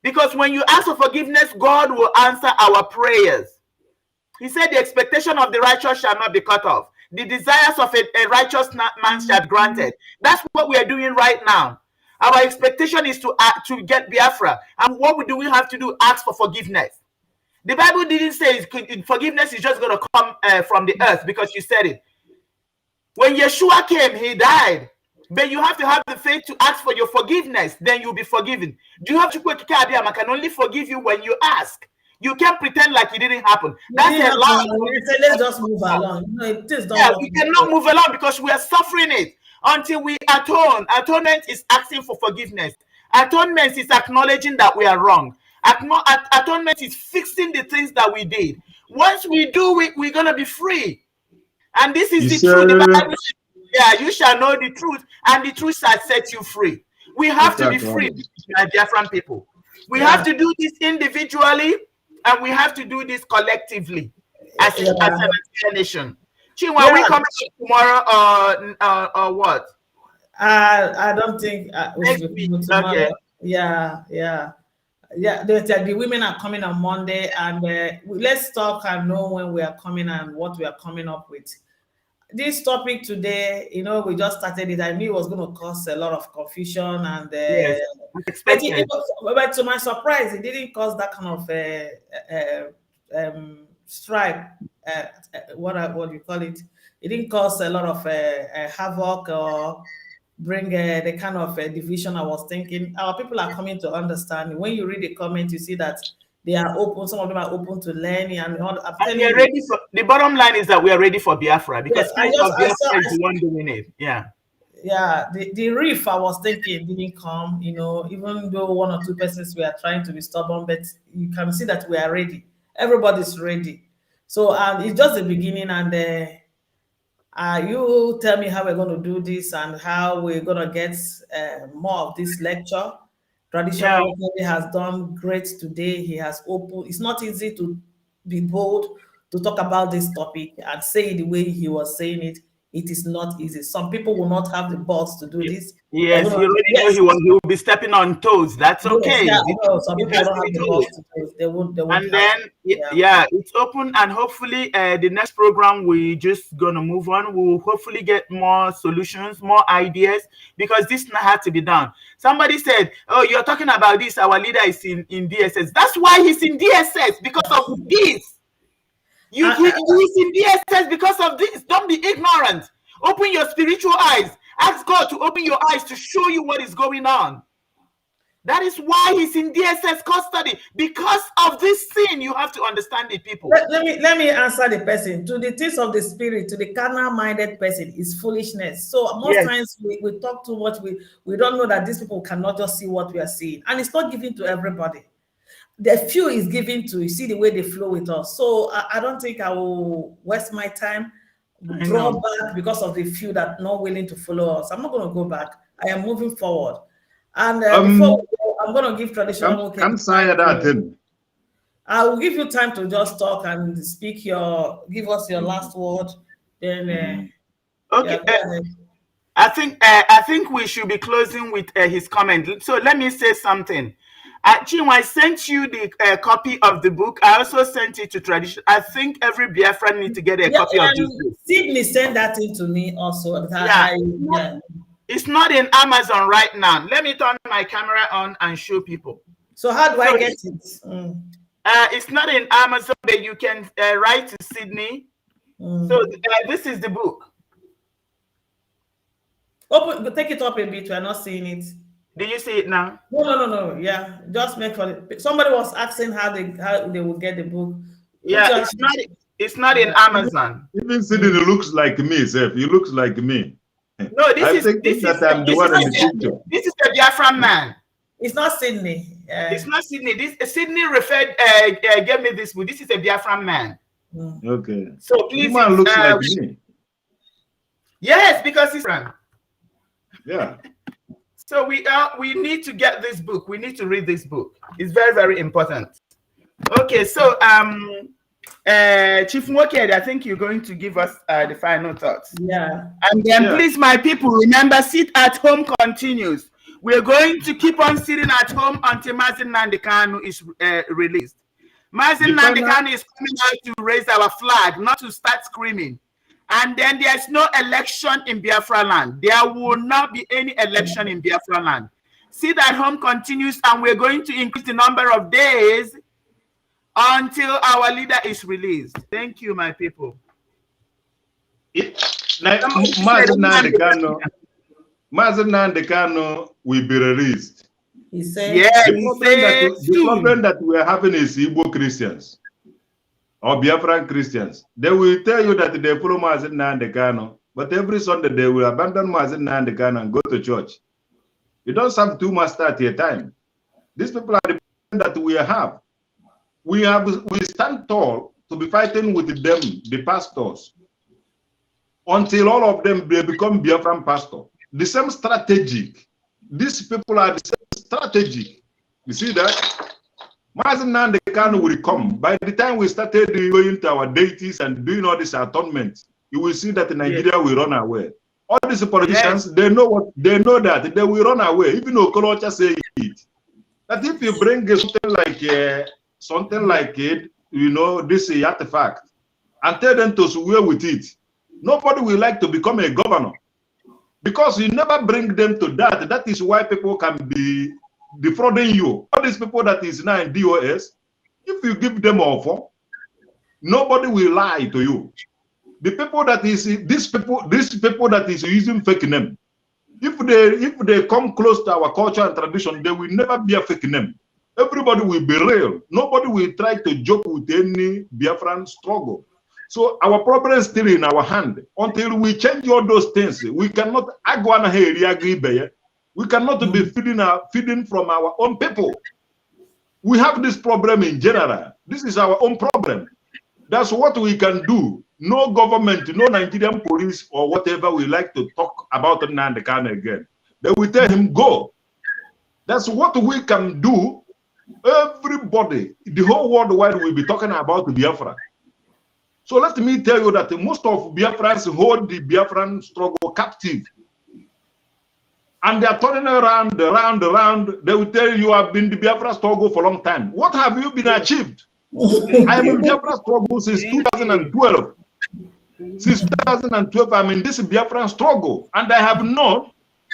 Because when you ask for forgiveness, God will answer our prayers. He said the expectation of the righteous shall not be cut off. The desires of a righteous man shall be granted. That's what we are doing right now. Our expectation is to get Biafra. And what do we have to do? Ask for forgiveness. The Bible didn't say forgiveness is just going to come from the earth because you said it. When Yeshua came, he died. But you have to have the faith to ask for your forgiveness. Then you'll be forgiven. Do you have to I can only forgive you when you ask. You can't pretend like it didn't happen. That's a lie. Let's just move along. We cannot move along because we are suffering it until we atone. Atonement is asking for forgiveness. Atonement is acknowledging that we are wrong. Atonement is fixing the things that we did. Once we do it, we're going to be free. And this is the truth. The Bible says, you shall know the truth, and the truth shall set you free. We have to be free, Biafran people. We have to do this individually, and we have to do this collectively as a nation. Chinwe, we come tomorrow or what? I don't think next week. Okay. Yeah. The women are coming on Monday, and let's talk and know when we are coming and what we are coming up with. This topic today, we just started it. I knew it was going to cause a lot of confusion, and but to my surprise, it didn't cause that kind of strike. What do you call it? It didn't cause a lot of havoc or bring the kind of division I was thinking. Our people are coming to understand. When you read the comment, you see that they are open. Some of them are open to learning, and we are ready for. The bottom line is that we are ready for Biafra because Biafra is the one doing it. Yeah. The reef I was thinking didn't come. Even though one or two persons were trying to be stubborn, but you can see that we are ready. Everybody's ready. So it's just the beginning, and you tell me how we're going to do this and how we're going to get more of this lecture. Traditional Nwokedi has done great today. He has opened. It's not easy to be bold to talk about this topic and say it the way he was saying it. It is not easy. Some people will not have the balls to do this. Yes, he already know he will be stepping on toes. That's okay. Yes, yeah, no, some people don't have the balls to do it. They won't and then it's open, and hopefully the next program we just gonna move on. We will hopefully get more solutions, more ideas, because this had to be done. Somebody said, oh, you're talking about this, our leader is in DSS. That's why he's in DSS, because of this. He's in DSS because of this. Don't be ignorant. Open your spiritual eyes. Ask God to open your eyes to show you what is going on. That is why he's in DSS custody. Because of this sin, you have to understand it, people. Let me answer the person. To the things of the spirit, to the carnal-minded person, is foolishness. So most times we talk too much. We don't know that these people cannot just see what we are seeing. And it's not given to everybody. The few is given to, you see the way they flow with us. So I don't think I will waste my time, draw back because of the few that are not willing to follow us. I'm not going to go back. I am moving forward. And before we go, I'm going to give Traditional Nwokedi. I will give you time to just talk and speak give us your last word. Then, okay. I think we should be closing with his comment. So let me say something. Chinwe, I sent you the copy of the book. I also sent it to Tradition. I think every Biafran needs to get a copy of this book. Sydney sent that in to me also. It's not in Amazon right now. Let me turn my camera on and show people. So how do I get it? It's not in Amazon, but you can write to Sydney. So this is the book. Take it up a bit. We're not seeing it. Did you see it now? No. Yeah, just make for it. Somebody was asking how they will get the book. Yeah, it's not in Amazon. Even Sydney looks like me, Seth. He looks like me. No, this is the Biafran man. It's not Sydney. It's not Sydney. Sydney gave me this book. This is a Biafran man. Okay. So please, this man looks like me. Yes, because he's from. Yeah. So we need to get this book. We need to read this book. It's very, very important. Okay, so Chief Nwokedi, I think you're going to give us the final thoughts. Yeah. And then please, my people, remember, sit at home continues. We're going to keep on sitting at home until Mazi Nnamdi Kanu is released. Mazi Nnamdi Kanu is coming out to raise our flag, not to start screaming. And then there's no election in Biafra land. There will not be any election in Biafra land. Sit at home continues, and we're going to increase the number of days until our leader is released. Thank you, my people. Mazi Nnamdi Kanu will be released. He said, the problem that we're having is Igbo Christians or Biafran Christians. They will tell you that they follow Mazi Nnamdi Kanu, but every Sunday they will abandon Mazi Nnamdi Kanu and go to church. You don't have two masters at a time. These people are the problem that we have. We stand tall to be fighting with them, the pastors, until all of them become Biafran pastor. The same strategic. These people are the same strategic. You see that? Mazi Nnamdi Kanu will come. By the time we started going to our deities and doing all this atonement, you will see that Nigeria will run away. All these politicians, they know that they will run away. Even Okolocha say it. That if you bring something like it, you know, this artifact, and tell them to swear with it, nobody will like to become a governor. Because you never bring them to that. That is why people can be defrauding you. All these people that is now in DOS, if you give them offer, nobody will lie to you. The people that is these people that is using fake name, if they come close to our culture and tradition, they will never be a fake name. Everybody will be real. Nobody will try to joke with any Biafran struggle. So our problem is still in our hand. Until we change all those things, we cannot we cannot be feeding from our own people. We have this problem in general. This is our own problem. That's what we can do. No government, no Nigerian police or whatever we like to talk about Nnamdi Kanu again. They will tell him, go. That's what we can do. Everybody, the whole world wide will be talking about Biafra. So let me tell you that most of Biafrans hold the Biafran struggle captive. And they are turning around. They will tell you have been the Biafra struggle for a long time. What have you been achieved? I am in Biafra struggle since 2012. Since 2012, I'm in this Biafran struggle. And I have known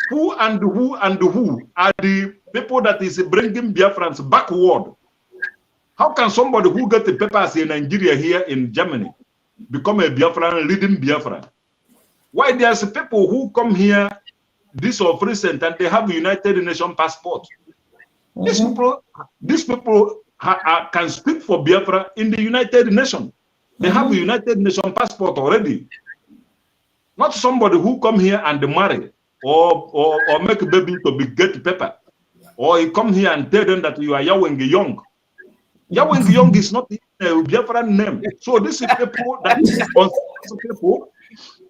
who are the people that is bringing Biafrans backward. How can somebody who got the papers in Nigeria here in Germany become a Biafran, leading Biafran? Why there's people who come here this of recent and they have a United Nations passport? These people can speak for Biafra in the United Nations. They have a United Nations passport already. Not somebody who come here and marry or make a baby to get paper. Or you come here and tell them that you are Yaweng Young. Yaweng Young is not a Biafran name. So these people that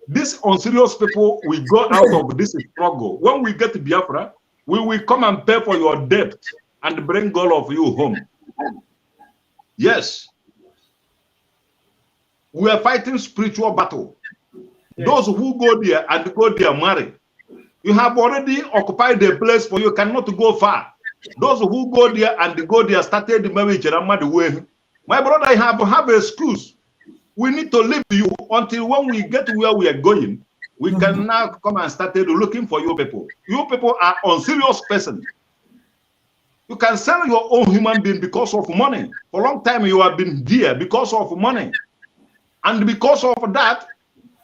these unserious people will go out of this struggle. When we get to Biafra, we will come and pay for your debt and bring all of you home. Yes. We are fighting spiritual battle. Yes. Those who go there and go there marry. You have already occupied the place for you cannot go far. Those who go there and go there started the marriage. My brother, I have an excuse. We need to leave you until when we get to where we are going, we can now come and start looking for you people. You people are unserious person. You can sell your own human being because of money. For a long time you have been there because of money. And because of that,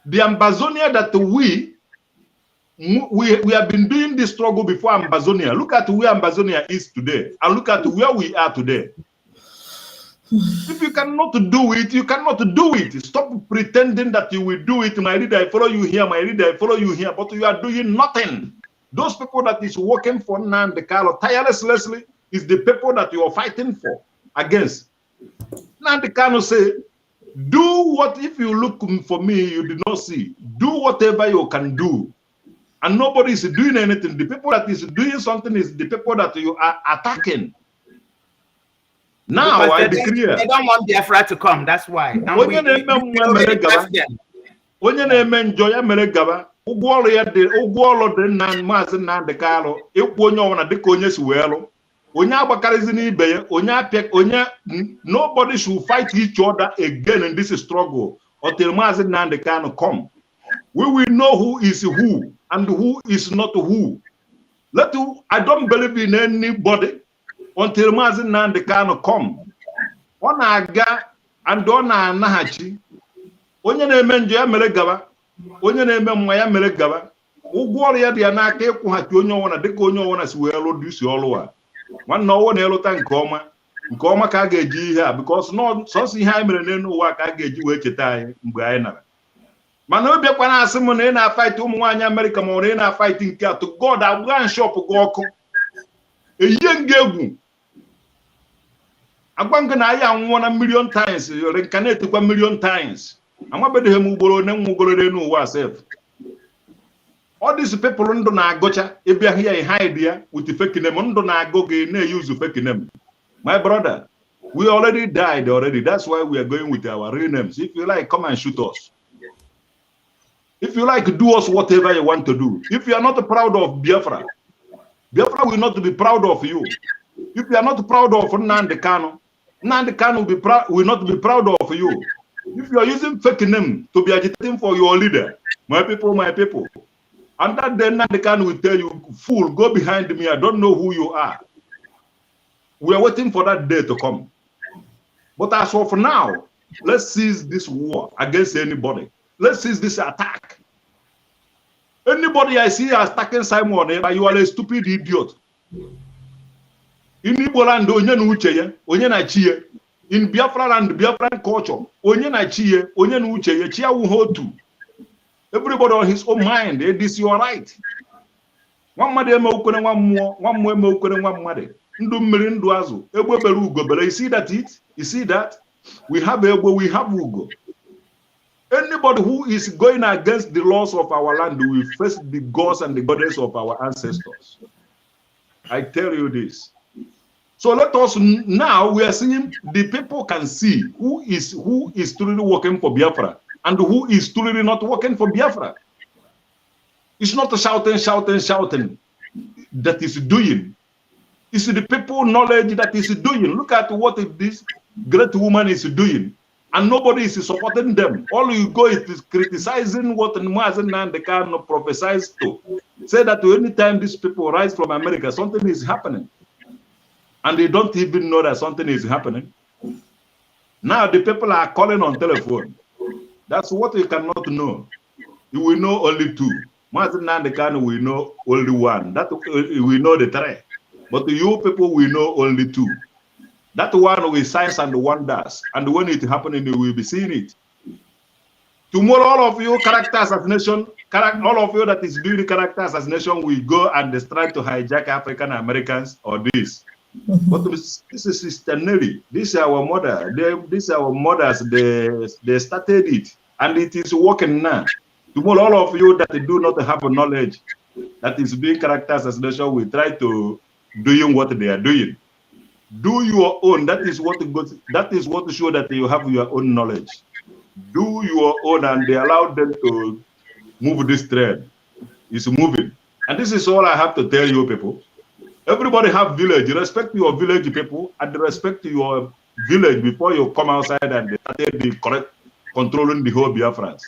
the Ambazonia that we have been doing this struggle before Ambazonia. Look at where Ambazonia is today and look at where we are today. If you cannot do it, you cannot do it. Stop pretending that you will do it. My leader, I follow you here. My leader, I follow you here. But you are doing nothing. Those people that is working for Nnamdi Kanu tirelessly is the people that you are fighting for against. Nnamdi Kanu say, do what, if you look for me, you did not see. Do whatever you can do. And nobody is doing anything. The people that is doing something is the people that you are attacking. Now I declare. They don't want Biafra to come. That's why. Nobody should fight each other again in this struggle until Mazi Nnamdi Kanu come. We will know who is who and who is not who. I don't believe in anybody until Mazi Nnamdi Kanu come. Ona aga and ona anahachi. Onye na-eme njọ ya mere gaba. Onye na-eme mma ya mere gaba. Ụgwọ ọrụ ya dị ya n'aka ịkwụghachi onye ọwụna dịka onye ọwụna si wee lụ isi ọrụ a. Nwanne ọwụ na-elụta nke ọma ka a ga-eji ihe a because sọsọ ihe anyị mere n'elu ụwa ka a ga-eji wee cheta anyị mgbe anyị nara. Mana obiakwa na-asị m na ị na-afaịtị ụmụ nwaanyị Amerịka ma ọ na ị na-afaịtị nke a to God agwa nshọpụ gị ọkụ. Eyihe nga egwu. Agwanga na aya anwụọ na million times, reincarnate kwa million times. Amabedeghị m ugboro ne nwugoro n'elu ụwa sef. All these people ndụ na-agụcha ịbịa here hide ya with fake name ndụ na-agụ gị na-use fake name. My brother, we already died already. That's why we are going with our real names. If you like, come and shoot us. If you like, do us whatever you want to do. If you are not proud of Biafra, Biafra will not be proud of you. If you are not proud of Nnamdi Kanu, Nnamdi Kanu will not be proud of you. If you are using fake name to be agitating for your leader, my people, and that then Nnamdi Kanu will tell you, fool, go behind me. I don't know who you are. We are waiting for that day to come. But as of now, let's seize this war against anybody. Let's seize this attack. Anybody I see attacking Simon, you are a stupid idiot. In Igbo land, onye na uche ya, onye na chi ya. In Biafra land, Biafran culture, onye na chi ya, onye na uche ya, chi ya wuhotu. Everybody on his own mind. It is your right. One mother eme ukone one more eme ukone one mother. Ndu mmiri ndu azu. Egbe bere ugo bere. You see that it? You see that? We have egbe, we have ugo. Anybody who is going against the laws of our land will face the gods and the goddess of our ancestors. I tell you this. So let us now, we are seeing the people can see who is truly working for Biafra and who is truly not working for Biafra. It's not shouting that is doing. It's the people knowledge that is doing. Look at what this great woman is doing, and nobody is supporting them. All you go is criticizing what Mazen Nandekan prophesies to. Say that anytime these people rise from America, something is happening. And they don't even know that something is happening. Now the people are calling on telephone. That's what you cannot know. You will know only two. Mazen Nandekan will know only one. That we know the three. But you people will know only two. That one with signs and wonders. And when it happening, you will be seeing it. Tomorrow, all of you character assassination, all of you that is doing the character assassination will go and try to hijack African Americans or this. But this is Sister Nelly. This is our mother. This is our mothers. They started it. And it is working now. Tomorrow, all of you that do not have knowledge that is doing character assassination will try to doing what they are doing. Do your own. That is what show that you have your own knowledge. Do your own, and they allow them to move this thread. It's moving. And this is all I have to tell you people. Everybody have village. Respect your village people and respect your village before you come outside and they started the correct controlling the whole Biafrans.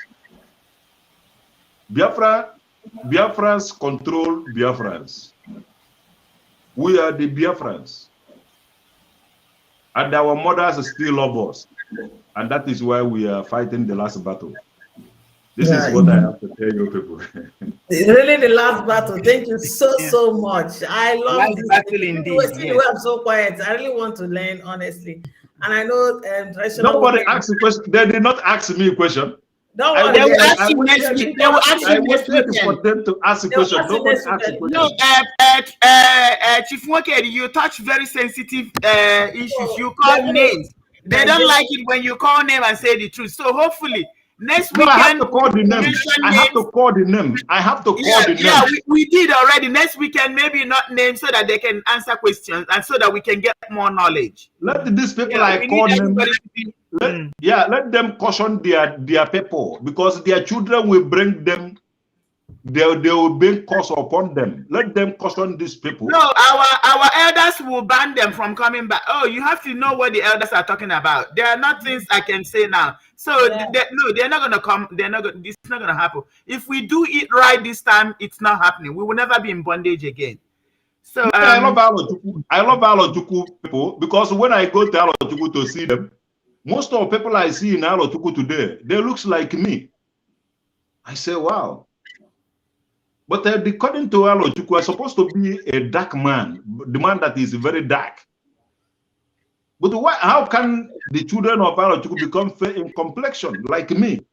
Biafrans control Biafrans. We are the Biafrans. And our mothers still love us. And that is why we are fighting the last battle. This is what I have to tell you people. Really the last battle. Thank you so much. I love this. Battle indeed. I'm so quiet. I really want to learn, honestly. And I know nobody asked a question. They did not ask me a question. Don't worry. They will ask you next week. They will ask you next week. For them to ask a question. Nobody asked a question. No, Chief Nwokedi, you touch very sensitive issues. You call names. They don't like it when you call name and say the truth. So hopefully next weekend. I have to call the name. I have to call the name. I have to call the name. Yeah, we did already. Next weekend, maybe not name so that they can answer questions and so that we can get more knowledge. Let these people I call them. Let them caution their people because their children will bring them. They will bring curse upon them. Let them caution these people. No, our elders will ban them from coming back. Oh, you have to know what the elders are talking about. There are not things I can say now. So they're not gonna come. They're not gonna. This is not gonna happen. If we do it right this time, it's not happening. We will never be in bondage again. So I love Alotuku people because when I go to Alotuku to see them, most of the people I see in Alotuku today, they looks like me. I say, wow. But according to Alotuku, I'm supposed to be a dark man, the man that is very dark. But how can the children of Alotuku become fair in complexion like me?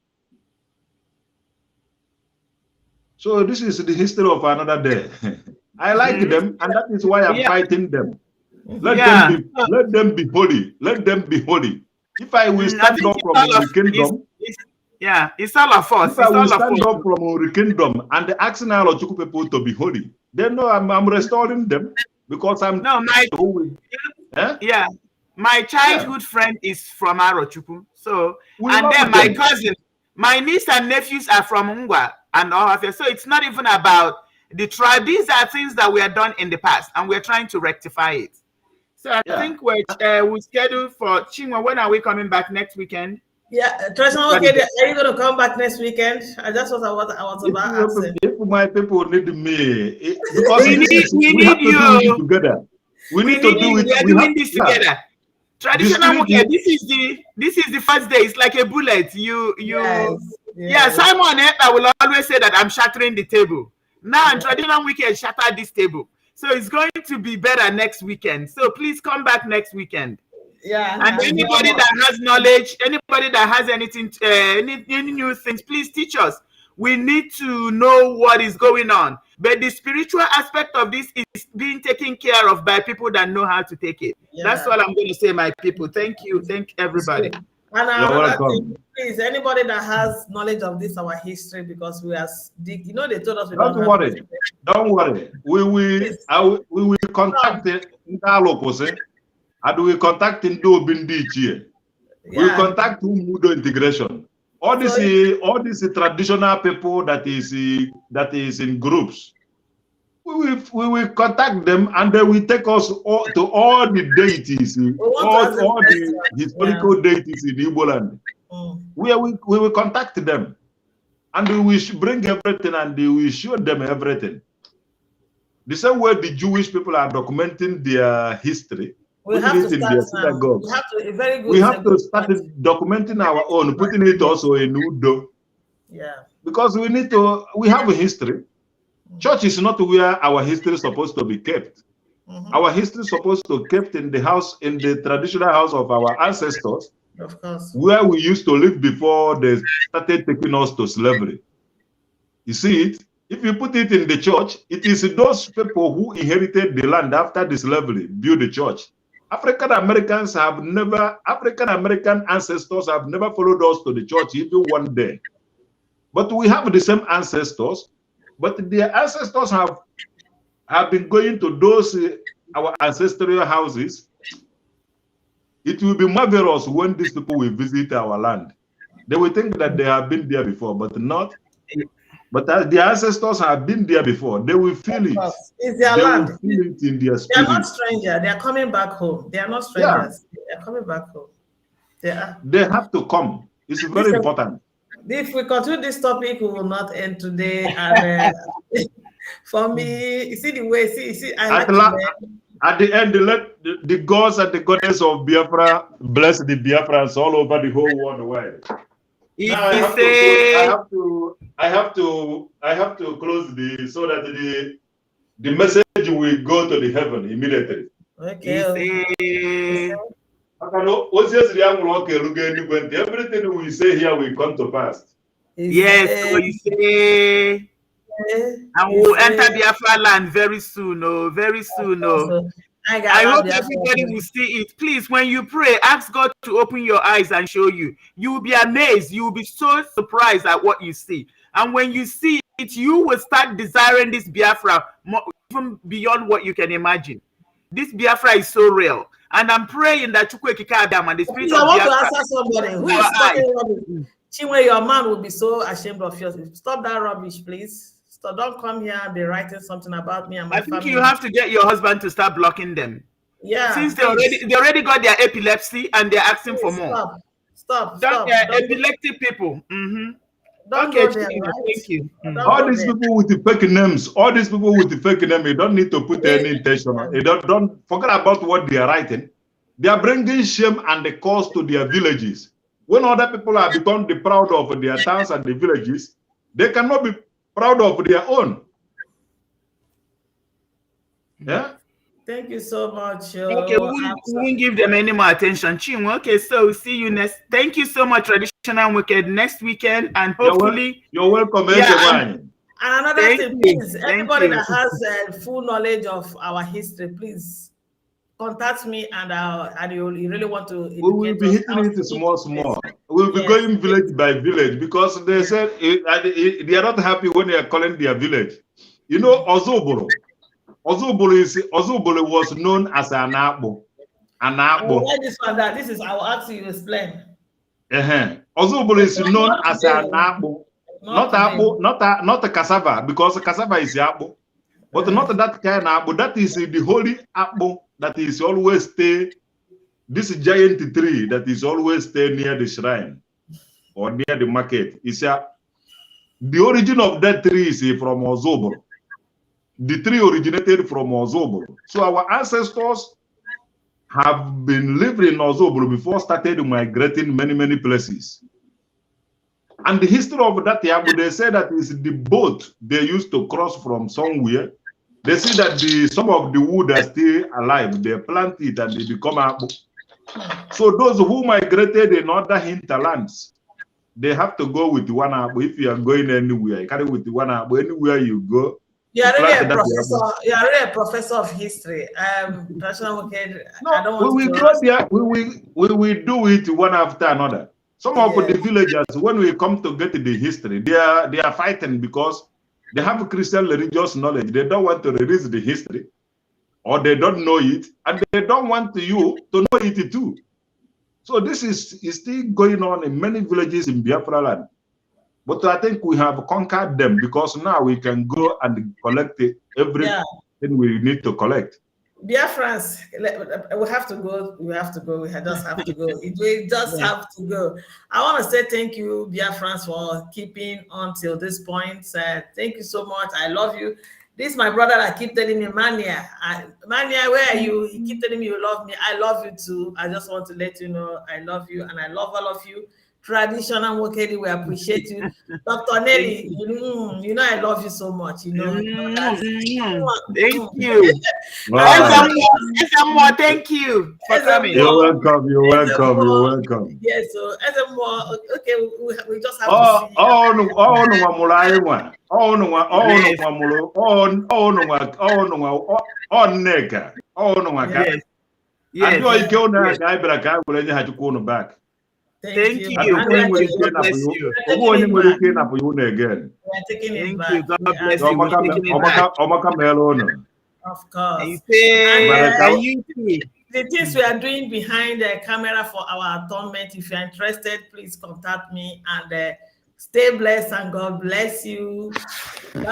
So this is the history of another day. I like them, and that is why I'm fighting them. Let them be holy. Let them be holy. If I will stand up from the kingdom. It's all of us. If I will stand up from the kingdom and asking Alotuku people to be holy, they know I'm restoring them because I'm my childhood friend is from Arochukwu. So and then my cousin, my niece and nephews are from Ngwa and all of that. So it's not even about the tribe. These are things that we have done in the past and we're trying to rectify it. So I think we're scheduled for Chinwa. When are we coming back next weekend? Yeah, Traditional Nwokedi, are you going to come back next weekend? That's what I was about asking. If my people need me, because we need you. To do it together. We need to do it. We are doing this together. Traditional Nwokedi, this is the first day. It's like a bullet. Simon I will always say that I'm shattering the table. Now Traditional Nwokedi shatter this table. So it's going to be better next weekend. So please come back next weekend. Yeah, and anybody that has knowledge, anybody that has anything, any new things, please teach us. We need to know what is going on. But the spiritual aspect of this is being taken care of by people that know how to take it. Yeah. That's all I'm going to say, my people. Thank you. Thank everybody. And another thing, please, anybody that has knowledge of this, our history, because we are, they told us we don't worry. Don't worry. We will contact the locals. and we contact Indo Bindichi. We contact Umudo integration. All these traditional people that is in groups. We will contact them, and they will take us to all the deities, all the historical deities in Igbo land. We will contact them, and we will bring everything, and we will show them everything. The same way the Jewish people are documenting their history, we have to start now. We have to start documenting our own, putting it also in Udo. Yeah. Because we have a history. Church is not where our history is supposed to be kept. Our history is supposed to be kept in the house, in the traditional house of our ancestors, of course, where we used to live before they started taking us to slavery. You see it? If you put it in the church, it is those people who inherited the land after the slavery built the church. African American ancestors have never followed us to the church even one day. But we have the same ancestors. But their ancestors have been going to those our ancestral houses. It will be marvelous when these people will visit our land. They will think that they have been there before, but not. But as the ancestors have been there before, they will feel it. It's their land. Will feel it in their spirit. They are not strangers. They are coming back home. They are not strangers. Yeah. They are coming back home. They have to come. It's very important. If we continue this topic, we will not end today. And for me, you see the way, at the end, let the gods and the goddess of Biafra bless the Biafrans all over the whole world. Now I have to close so that the message will go to the heaven immediately. Okay. Everything we say here will come to pass. Yes, so you say, and we'll enter Biafra land very soon. Oh, very soon. Oh. I hope everybody will see it. Please, when you pray, ask God to open your eyes and show you. You will be amazed. You will be so surprised at what you see. And when you see it, you will start desiring this Biafra more, even beyond what you can imagine. This Biafra is so real. And I'm praying that Chukwu Ekike Abiam and the spirit of Biafra. I want to answer somebody who is talking rubbish. Chinwe, your man will be so ashamed of yourself. Stop that rubbish, please. So don't come here and be writing something about me and my family. I think you have to get your husband to start blocking them. Yeah. Since they already got their epilepsy and they're asking for more. Stop. Epileptic people. Okay, there, right? Thank you. All these people with the fake names, you don't need to put any intention. You don't forget about what they are writing. They are bringing shame and the cause to their villages. When other people have become the proud of their towns and the villages, they cannot be proud of their own. Yeah. Thank you so much. Okay, we won't give them any more attention. Chinwe, okay, so we'll see you next. Thank you so much, Traditional Nwokedi, next weekend, and hopefully you're welcome. And another thing, please, anybody that has full knowledge of our history, please contact me, and you really want to. We will be hitting it small. We'll be going village by village because they said they are not happy when they are calling their village. You know, Ozoboro was known as an Akbo. This is, I will ask you to explain. Ozoboro is known as an Akbo. Not a cassava, because cassava is Akbo. But not that kind of Akbo. That is the holy Akbo that is always stay. This giant tree that is always stay near the shrine or near the market. The origin of that tree is from Ozoboro. The tree originated from Ozoboro. So our ancestors have been living in Ozoboro before started migrating many places. And the history of that Yabo, they say that is the boat they used to cross from somewhere. They see that some of the wood are still alive. They plant it and they become Abo. So those who migrated in other hinterlands, they have to go with one Abo. If you are going anywhere, you carry with one Abo. Anywhere you go, you are really a professor. You are really a professor of history. Traditional Nwokedi. No, we will go there. We will do it one after another. Some of the villagers, when we come to get the history, they are fighting because they have Christian religious knowledge. They don't want to release the history. or they don't know it, and they don't want you to know it too. So this is still going on in many villages in Biafra land. But I think we have conquered them, because now we can go and collect everything we need to collect. Biafrans, we have to go. We have to go. We just have to go. We just have to go. I want to say thank you, Biafrans, for keeping on till this point. Thank you so much. I love you. This is my brother that keep telling me, Mania, Mania, where are you? He keep telling me you love me. I love you too. I just want to let you know I love you, and I love all of you. Traditional Nwokedi, we appreciate you. Dr. Nelly, you know I love you so much. You know that. Thank you. Wow. Thank you for coming. You're welcome. You're welcome. You're welcome. Yes, so okay, we just have to see. Back. Thank you. God bless you. We are taking it back. God bless you. We're taking it back. Of course. The things we are doing behind the camera for our atonement, if you're interested, please contact me, and stay blessed, and God bless you.